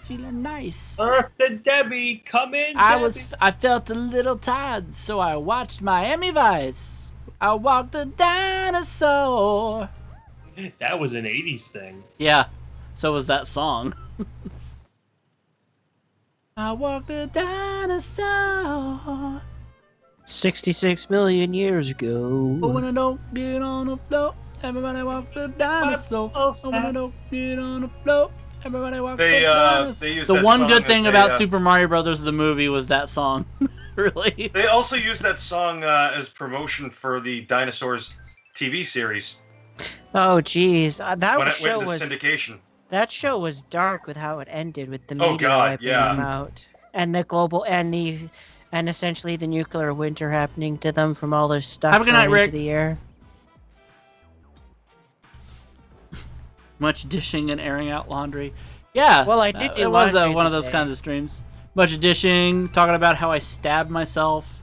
Feeling nice. Eartha Debbie, come in. I felt a little tired, so I watched Miami Vice. I walked the dinosaur. That was an '80s thing. Yeah, so was that song. I walked the dinosaur. 66 million years ago. Oh, when I don't get on the floor, everybody walk the dinosaur. Oh, when I don't get on the floor, everybody walk the dinosaur. They used The that one song good thing as a, about Super Mario Brothers the movie was that song. Really. They also used that song as promotion for the Dinosaurs TV series. Oh, geez. That When it show went was into syndication. that show was dark with how it ended with the Oh, meteor God, wiping yeah. them out, and the global and essentially the nuclear winter happening to them from all their stuff Have a good night, going Rick. into the air. Much dishing and airing out laundry. Yeah. Well, I did do It was laundry one of those today. kinds of streams. Much of dishing, talking about how I stabbed myself.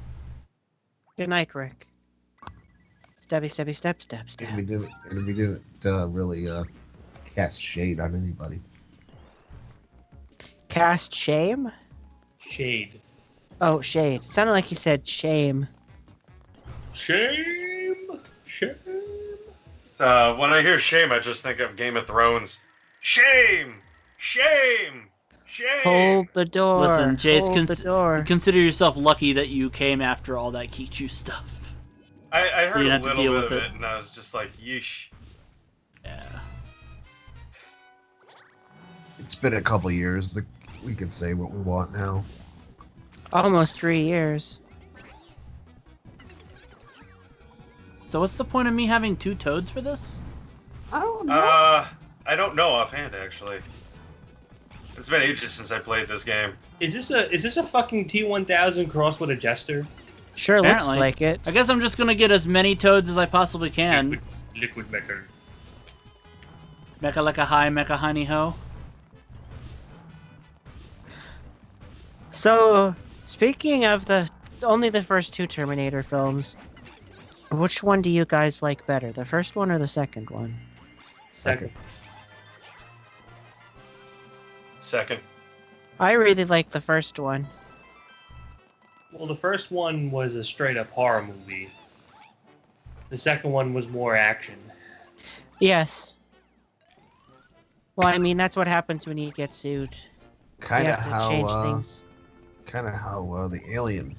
Good night, Rick. Stabby, stabby, stab, stab, stab. And we didn't really cast shade on anybody. Cast shame? Shade. Oh, shade. Sounded like you said shame. Shame. Shame. When I hear shame, I just think of Game of Thrones. Shame! Shame! Shame! Hold the door. Listen, Jace, Hold the door. consider yourself lucky that you came after all that Kichu stuff. I heard You a have to little deal bit with of it. it, and I was just like, yeesh. Yeah. It's been a couple years. We can say what we want now. Almost 3 years. So what's the point of me having 2 toads for this? I don't know offhand, actually. It's been ages since I played this game. Is this a fucking T1000 crossed with a jester? Sure Apparently. looks like it. I guess I'm just gonna get as many toads as I possibly can. Liquid mecha. Mecha like a high, mecha honey ho. So, speaking of only the first 2 Terminator films, which one do you guys like better, the first one or the second one? Second. Second. I really like the first one. Well, the first one was a straight up horror movie. The second one was more action. Yes. Well, I mean, that's what happens when you get sued. Kind You of have to change how things. the Alien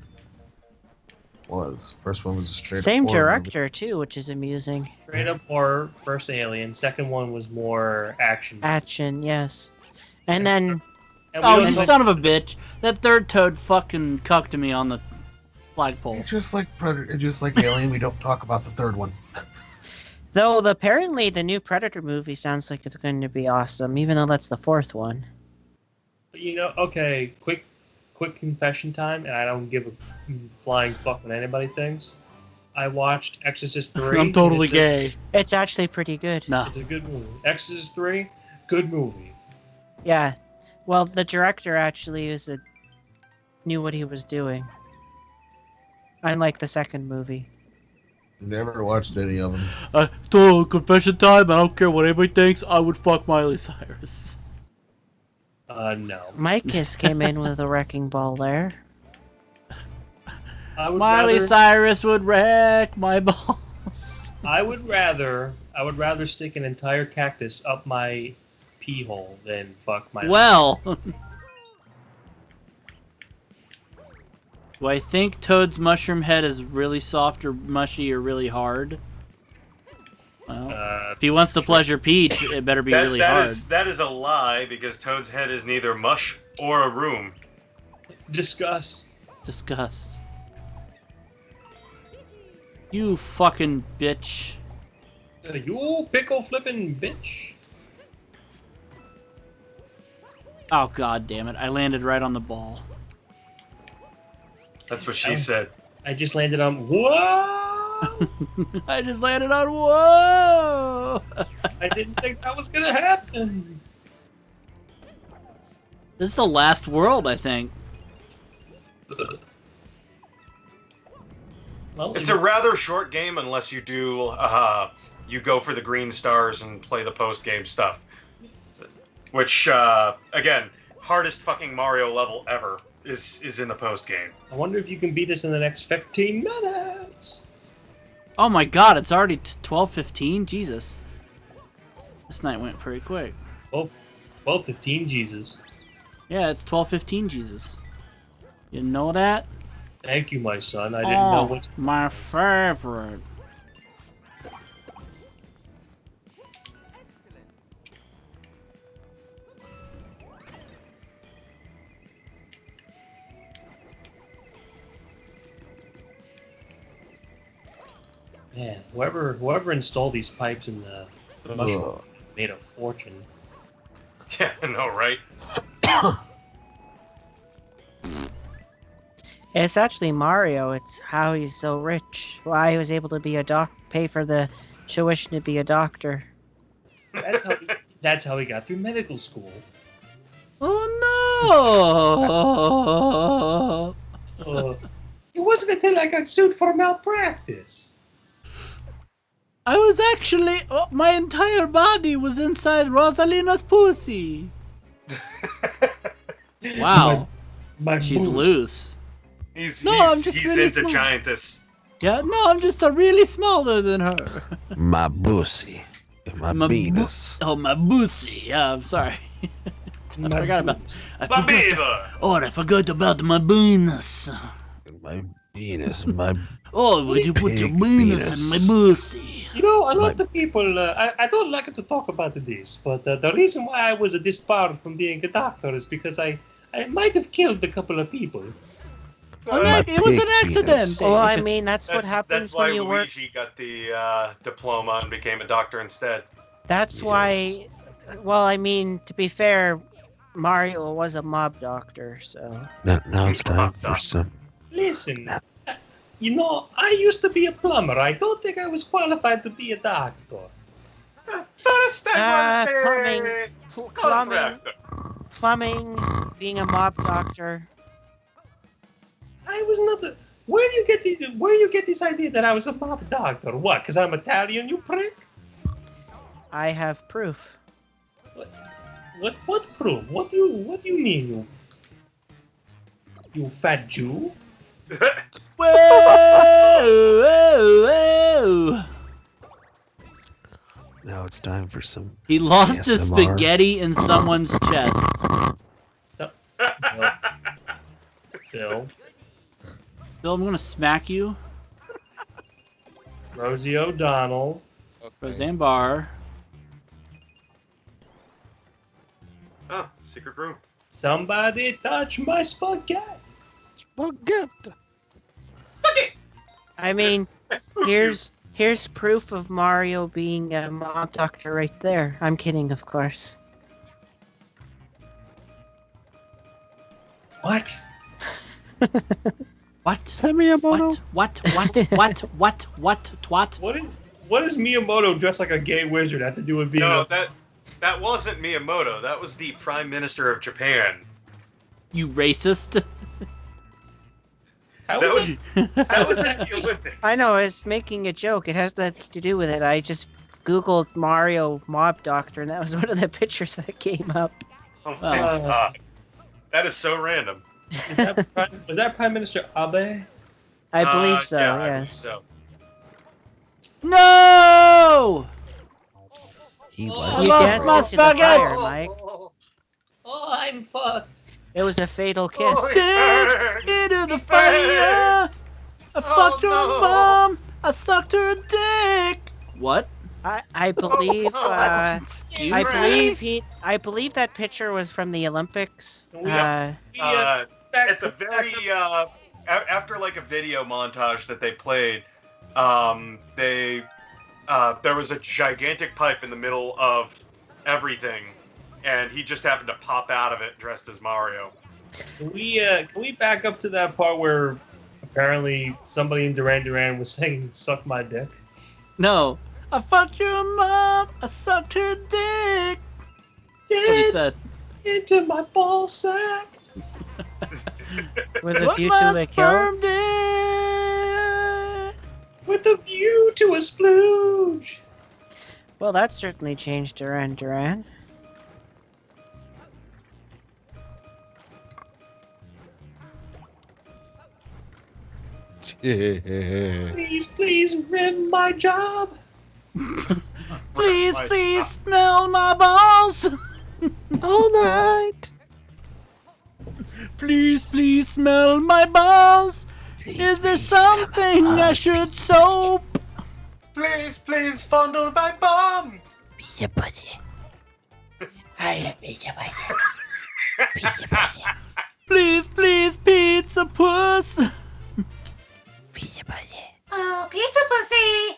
was. First one was a straight Same horror director, too, which is amusing. Straight up horror, first Alien. Second one was more action. Action, yes. And then, And we Oh, don't you know- son of a bitch! That third toad fucking cucked me on the flagpole. It's just like Predator, just like Alien. We don't talk about the third one. though apparently the new Predator movie sounds like it's going to be awesome, even though that's the 4th one. You know, okay, quick confession time, and I don't give a flying fuck what anybody thinks. I watched Exorcist 3. I'm totally It's a- gay. It's actually pretty good. No. It's a good movie. Exorcist 3, good movie. Yeah. Well, the director actually knew what he was doing. Unlike the second movie. Never watched any of them. Total confession time. I don't care what anybody thinks. I would fuck Miley Cyrus. No. Micus came in with a wrecking ball there. I would Miley rather, Cyrus would wreck my balls. I would rather stick an entire cactus up my pee hole than fuck my. Well. Do I think Toad's mushroom head is really soft or mushy or really hard? Well, if he wants to pleasure Peach, it better be really hard. That is a lie, because Toad's head is neither mush or a room. Discuss. Disgust. You fucking bitch. You pickle flipping bitch. Oh, god damn it. I landed right on the ball. That's what she said. I just landed on. Whoa! I just landed on whoa! I didn't think that was gonna happen. This is the last world, I think. Well, It's a rather short game unless you do you go for the green stars and play the post game stuff. Which again, hardest fucking Mario level ever is in the post game. I wonder if you can beat this in the next 15 minutes. Oh my god, it's already 12:15? Jesus. This night went pretty quick. 12:15, Jesus. Yeah, it's 12:15, Jesus. You know that? Thank you, my son. I didn't know what. My favorite. Man, whoever installed these pipes in the mushroom made a fortune. Yeah, I know, right? It's actually Mario. It's how he's so rich. Why he was able to be pay for the tuition to be a doctor. That's how he got through medical school. Oh no! It wasn't until I got sued for malpractice. I was actually. Oh, my entire body was inside Rosalina's pussy. Wow. She's boobs. loose. He's really into small. giantess. Yeah, no, I'm just a really smaller than her. My pussy. My penis. My pussy. Yeah, I'm sorry. I forgot about. My beaver. Oh, I forgot about my penis. My penis. My. Oh, would you put your penis in my pussy? You know, a lot of people, I don't like to talk about this, but the reason why I was disbarred from being a doctor is because I might have killed a couple of people. It was an accident. Well, I mean, that's what happens that's why when you work. Luigi got the diploma and became a doctor instead. That's why. Well, I mean, to be fair, Mario was a mob doctor, so. Now it's time for some. Listen, you know, I used to be a plumber. I don't think I was qualified to be a doctor. First I plumbing, being a mob doctor. I was not the. Where do you get this idea that I was a mob doctor? What? Because I'm Italian, you prick? I have proof. What proof? What do you mean, you fat Jew? Whoa, whoa, whoa. Now it's time for some. He lost his ASMR. spaghetti in someone's chest. Bill. Bill, I'm gonna smack you. Rosie O'Donnell. Roseanne Barr. Oh, secret room. Somebody touch my spaghetti. Spaghetti. I mean, here's proof of Mario being a mob doctor right there. I'm kidding, of course. What? What? Miyamoto. What? Twat? What does Miyamoto dressed like a gay wizard have to do with being No, that wasn't Miyamoto. That was the Prime Minister of Japan. You racist? How That was was at the Olympics. I know, it's making a joke. It has nothing to do with it. I just Googled Mario mob doctor, and that was one of the pictures that came up. Oh my god. That is so random. was that Prime Minister Abe? I believe so, yeah, I believe yes. so. No! He I likes You lost danced my into the fire, spaghetti. Mike. Oh, I'm fucked. It was a fatal kiss. Oh, Danced into the fire. I fucked her no. mom. I sucked her dick. What? I believe Excuse I believe that picture was from the Olympics. At the very after like a video montage that they played, there was a gigantic pipe in the middle of everything, and he just happened to pop out of it dressed as Mario. Can we back up to that part where apparently somebody in Duran Duran was saying "suck my dick"? No. I fucked your mom. I sucked her dick. What he said. Into my ball sack. With a What view my to a kill. sperm dick. With a view to a splooge. Well, that certainly changed Duran Duran. Please, rim my job. Please smell my balls. all night. Please smell my balls. Is there something I should soap? Please, please fondle my bum. Pizza pussy. I love pizza pussy. Pizza pussy. Please, please, pizza puss. Pizza pussy. Oh, pizza pussy!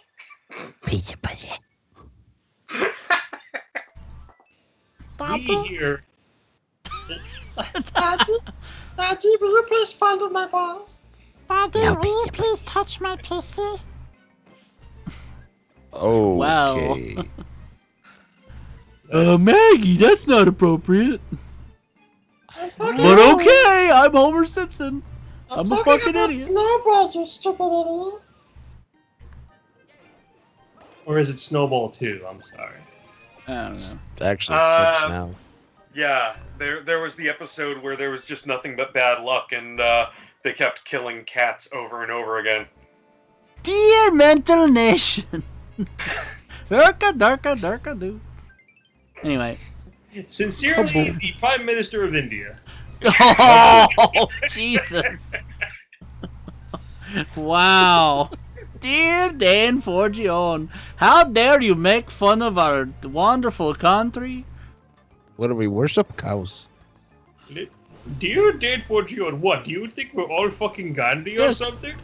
Pizza pussy. We here. Daddy, will you please fondle my balls? Daddy, No, will you pizza please touch my pussy? Oh, Wow. okay. Maggie, that's not appropriate. I'm But okay, I'm Homer Simpson. I'm a fucking about idiot. Snowball, you stupid idiot. Or is it Snowball 2? I'm sorry. I don't know. Actually, 6 now. Yeah, there was the episode where there was just nothing but bad luck, and they kept killing cats over and over again. Dear mental nation. Darka do. Anyway. Sincerely, the Prime Minister of India. Oh, Jesus. Wow. Dear Dane Forgione, how dare you make fun of our wonderful country? What do we worship? Cows. Dear Dane Forgione, what? Do you think we're all fucking Gandhi Yes. or something?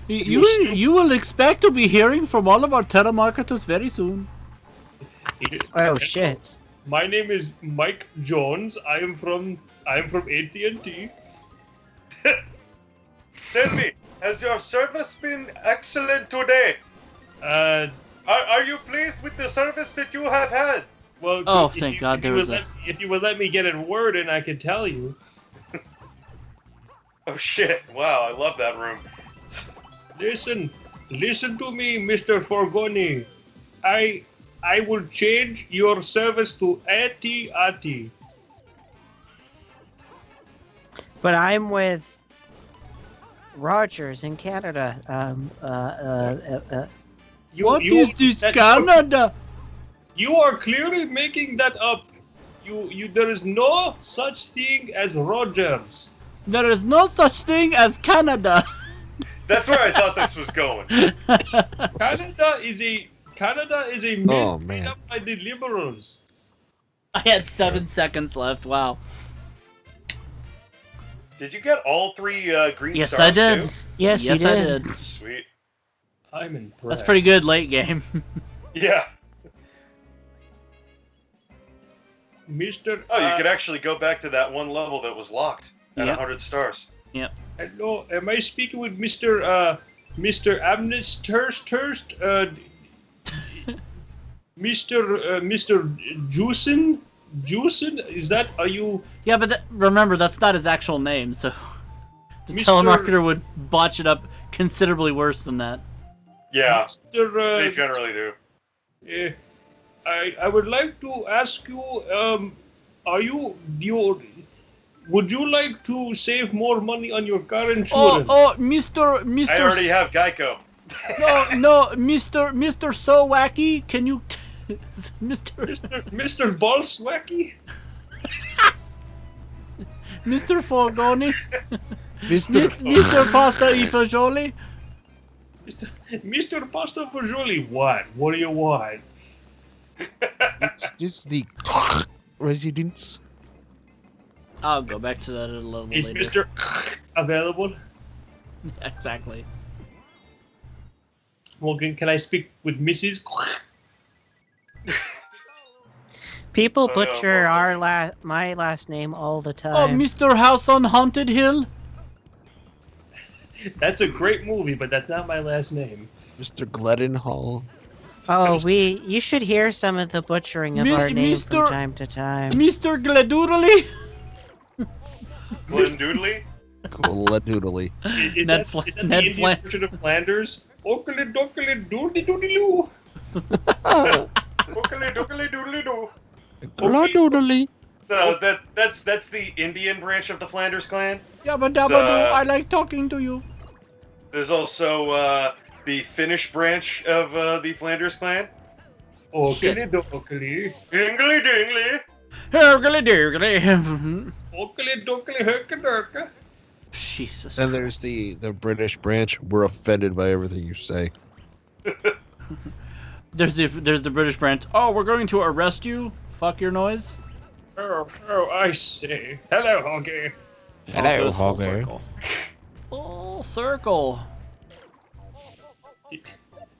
You will expect to be hearing from all of our telemarketers very soon. Oh shit. My name is Mike Jones. I am from AT&T. Tell me, has your service been excellent today? Are you pleased with the service that you have had? Well, Oh, if thank you- God if there you was would if you would let me get a word in, I could tell you. Oh shit! Wow, I love that room. Listen to me, Mr. Forgione. I will change your service to AT&T. But I'm with Rogers in Canada. What is this, Canada? You are clearly making that up. There is no such thing as Rogers. There is no such thing as Canada. That's where I thought this was going. Canada is a myth Oh, made man. up by the liberals. I had 7 seconds left. Wow. Did you get all 3 green Yes, stars I did. too? yes, Yes, you I did. did. Sweet. I'm impressed. That's pretty good late game. Yeah. Mr. Oh, you could actually go back to that one level that was locked at Yep. 100 stars. Hello, am I speaking with Mr. Amherst? Mr. Juicin? Is that, are you... Yeah, but remember, that's not his actual name, so the Mr. telemarketer would botch it up considerably worse than that. Yeah, they Mr. generally do. I would like to ask you, would you like to save more money on your car insurance? Mr. I already have Geico. No, Mr. So Wacky, can you, Mr. Mr. Volkswagen? Mr. Forgione, Mr. Mr. Pasta e Fagioli? Mr. Pasta Fagioli, what? What do you want? It's just the residence. I'll go back to that a little Is later. Mr. available? Exactly. Well, can I speak with Mrs. People Oh, butcher no. my last name all the Oh, time. Mr. House on Haunted Hill? That's a great movie, but that's not my last name. Mr. Gledhill. Oh, you should hear some of the butchering of our name from time to time. Mr. Gledoodly? Glendoodly? Gledoodly. Is Ned that Fla- the Ned Indian Fla- version of Flanders? Oakley dokley doodly doodly loo. Ookily dookily doodly doo. Gledoodly. So that's the Indian branch of the Flanders clan. Yabba dabba doo, I like talking to you. There's also the Finnish branch of the Flanders clan. Oakley dokley. Dingly dingly. Hergly dirgly. Oakley dokley herkadurka. Jesus. Then there's the British branch. We're offended by everything you say. There's the British branch. Oh, we're going to arrest you. Fuck your noise. Oh, I see. Hello, Hoggy. Hello, full Hoggy. circle. Full circle.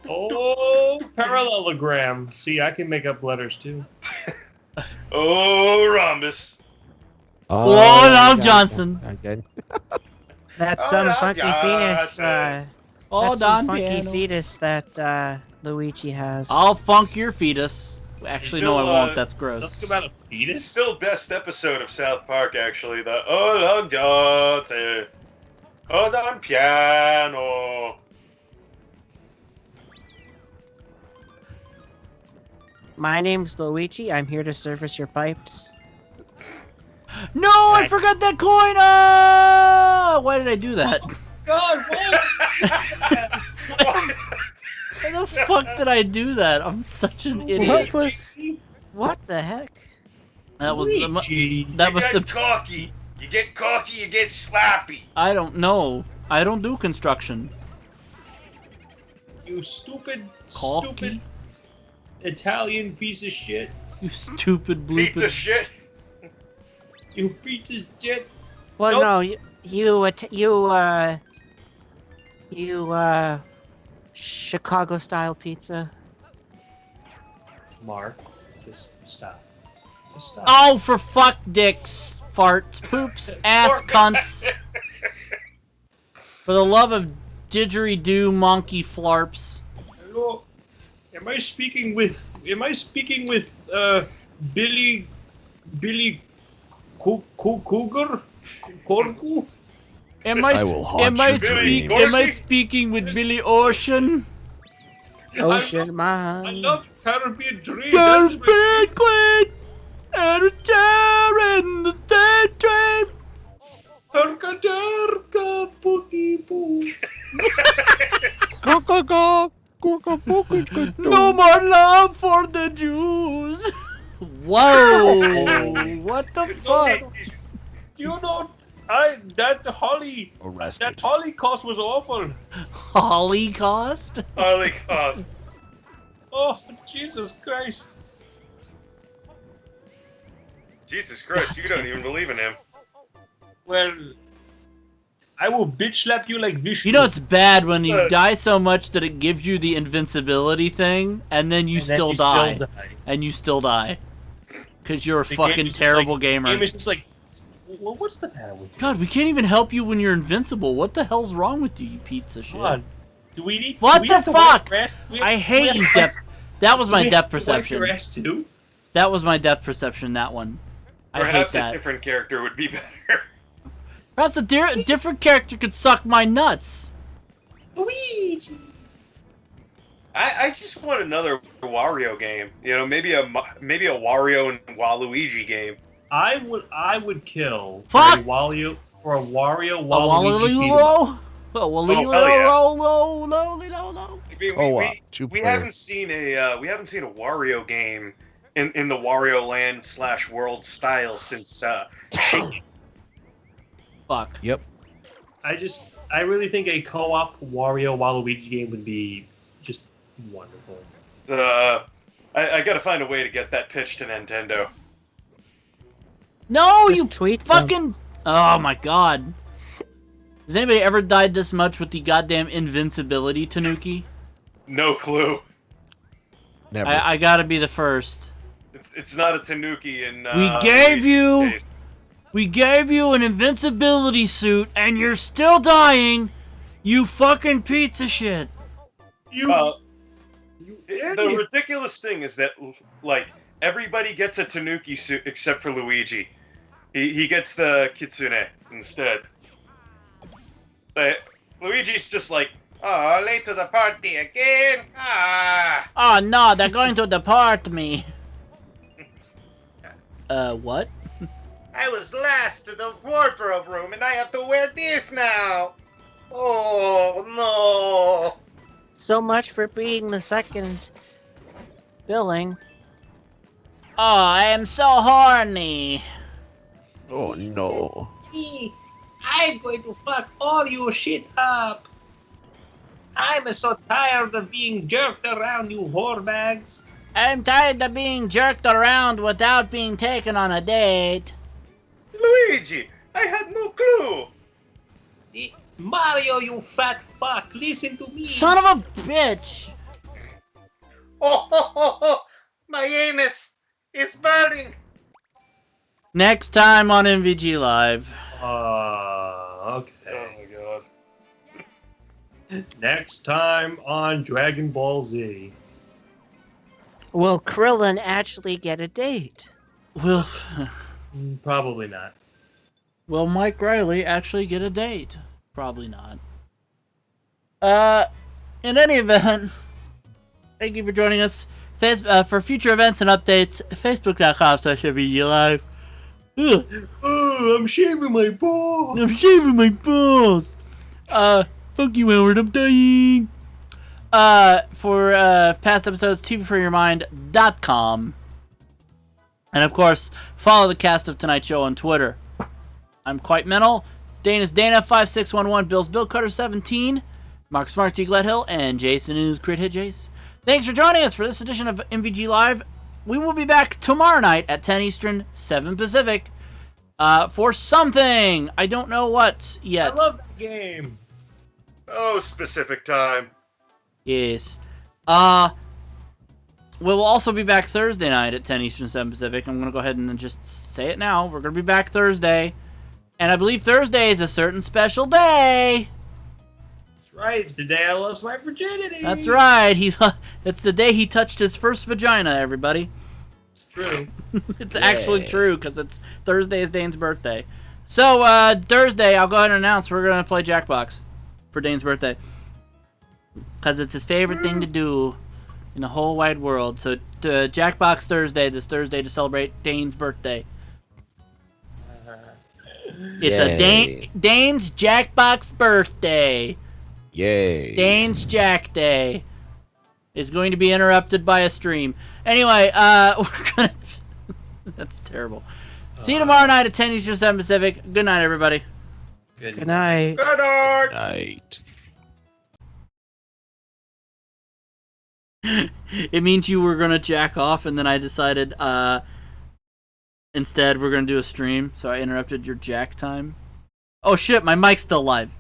Oh, parallelogram. See, I can make up letters too. Oh, rhombus. Oh, Long Johnson. Again. That's Oh, some Long funky fetus. Johnson. Oh, That's some Don funky Piano. fetus that Luigi has. I'll funk your fetus. Actually, no, I Still, won't. That's gross. Something about a fetus? Still best episode of South Park, actually. The Oh, Long Johnson. Oh, Don Piano. My name's Luigi. I'm here to service your pipes. No, I forgot that coin. Why did I do that? God, what? Why the fuck did I do that? I'm such an idiot. What the heck? That was Luigi. that You was get the. cocky. You get cocky, you get slappy. I don't know. I don't do construction. You stupid, Cocky? stupid Italian piece of shit. You stupid Pizza bloopy. shit. You piece of shit. Well, Nope. no, you Chicago style pizza. Mark, just stop. Just stop. Oh, for fuck dicks, farts, poops, ass cunts. For the love of didgeridoo monkey flarps. Hello. Am I speaking with Billy Cougar? Corgu? Am I will haunt am I your speak dreams. am I speaking with Billy Ocean? Ocean I man. love Caribbean Dream. Caribbean Queen and a tear in the third train. Durka durka booty boo. No more love for the Jews. Whoa! What the fuck? You know, that Arrested. Holocaust was awful. Holocaust? Holocaust. Oh, Jesus Christ. Jesus Christ, you don't even believe in him. Well, I will bitch slap you like Vishnu. You know it's bad when you die so much that it gives you the invincibility thing, and then you And then still you die. still die. And you still die. Because you're a The game fucking is just terrible like- gamer. The game is just like, well, what's the matter with you? God, we can't even help you when you're invincible. What the hell's wrong with you, you piece of shit? Come on. Do we need? What do we the have to wipe fuck? your ass? Do we have- I do we hate have you, to wipe- depth. That was do my we depth have to wipe perception. your ass too? That was my depth perception, that one. I hate Perhaps a that. different character would be better. Perhaps a different character could suck my nuts. Luigi. I just want another Wario game. You know, maybe a Wario and Waluigi game. I would kill Fuck! for a Wario A Waluigi beat 'em up. Walilolo? A hell Walilolo? I mean, Oh, we two-player. haven't seen a Wario game in the Wario Land / World style since Fuck. Yep. I really think a co-op Wario Waluigi game would be just wonderful. I got to find a way to get that pitch to Nintendo. No, Just you tweet them. fucking... Oh my god. Has anybody ever died this much with the goddamn invincibility, Tanuki? No clue. Never. I gotta be the first. It's not a Tanuki in. We gave Luigi's you- case. We gave you an invincibility suit, and you're still dying, you fucking piece of shit. You The idiot. ridiculous thing is that like everybody gets a Tanuki suit except for Luigi. He gets the Kitsune instead. Luigi's just like, oh, late to the party again. Ah. Oh no, they're going to deport me. What? I was last to the wardrobe room and I have to wear this now. Oh no. So much for being the second billing. Oh, I am so horny. Oh no. I'm going to fuck all your shit up. I'm so tired of being jerked around, you whorebags. I'm tired of being jerked around without being taken on a date. Luigi, I had no clue. Mario, you fat fuck, listen to me. Son of a bitch! Oh, my anus is burning. Next time on MVGLive. Okay. Oh my god. Next time on Dragon Ball Z. Will Krillin actually get a date? Will Probably not. Will Mike Riley actually get a date? Probably not. In any event, thank you for joining us. For future events and updates, facebook.com/MVGLive. Oh, I'm shaving my balls. I'm shaving my balls. Fuck you, Howard. I'm dying. For past episodes, tvforyourmind.com. And of course, follow the cast of Tonight Show on Twitter. I'm Quite Mental. Dane is Dana5611. Bill's Bill Cutter 17. Mark Smart T Gledhill, and Jason is Crit Hit Jace. Thanks for joining us for this edition of MVGLive. We will be back tomorrow night at 10 Eastern, 7 Pacific. For something. I don't know what yet. I love that game. Oh, specific time. Yes. We will also be back Thursday night at 10 Eastern, 7 Pacific. I'm going to go ahead and just say it now. We're going to be back Thursday. And I believe Thursday is a certain special day. That's right. It's the day I lost my virginity. That's right. It's the day he touched his first vagina, everybody. It's true. It's actually true, because Thursday is Dane's birthday. So, Thursday, I'll go ahead and announce we're going to play Jackbox for Dane's birthday. Because it's his favorite thing to do in the whole wide world. So, Jackbox Thursday, this Thursday to celebrate Dane's birthday. It's a Dane's Jackbox birthday. Yay. Dane's Jack Day is going to be interrupted by a stream. Anyway, we're gonna... That's terrible. See you tomorrow night at 10 Eastern, 7 Pacific. Good night, everybody. Good night. Good night. Night. It means you were gonna jack off, and then I decided, instead we're gonna do a stream, so I interrupted your jack time. Oh shit, my mic's still live.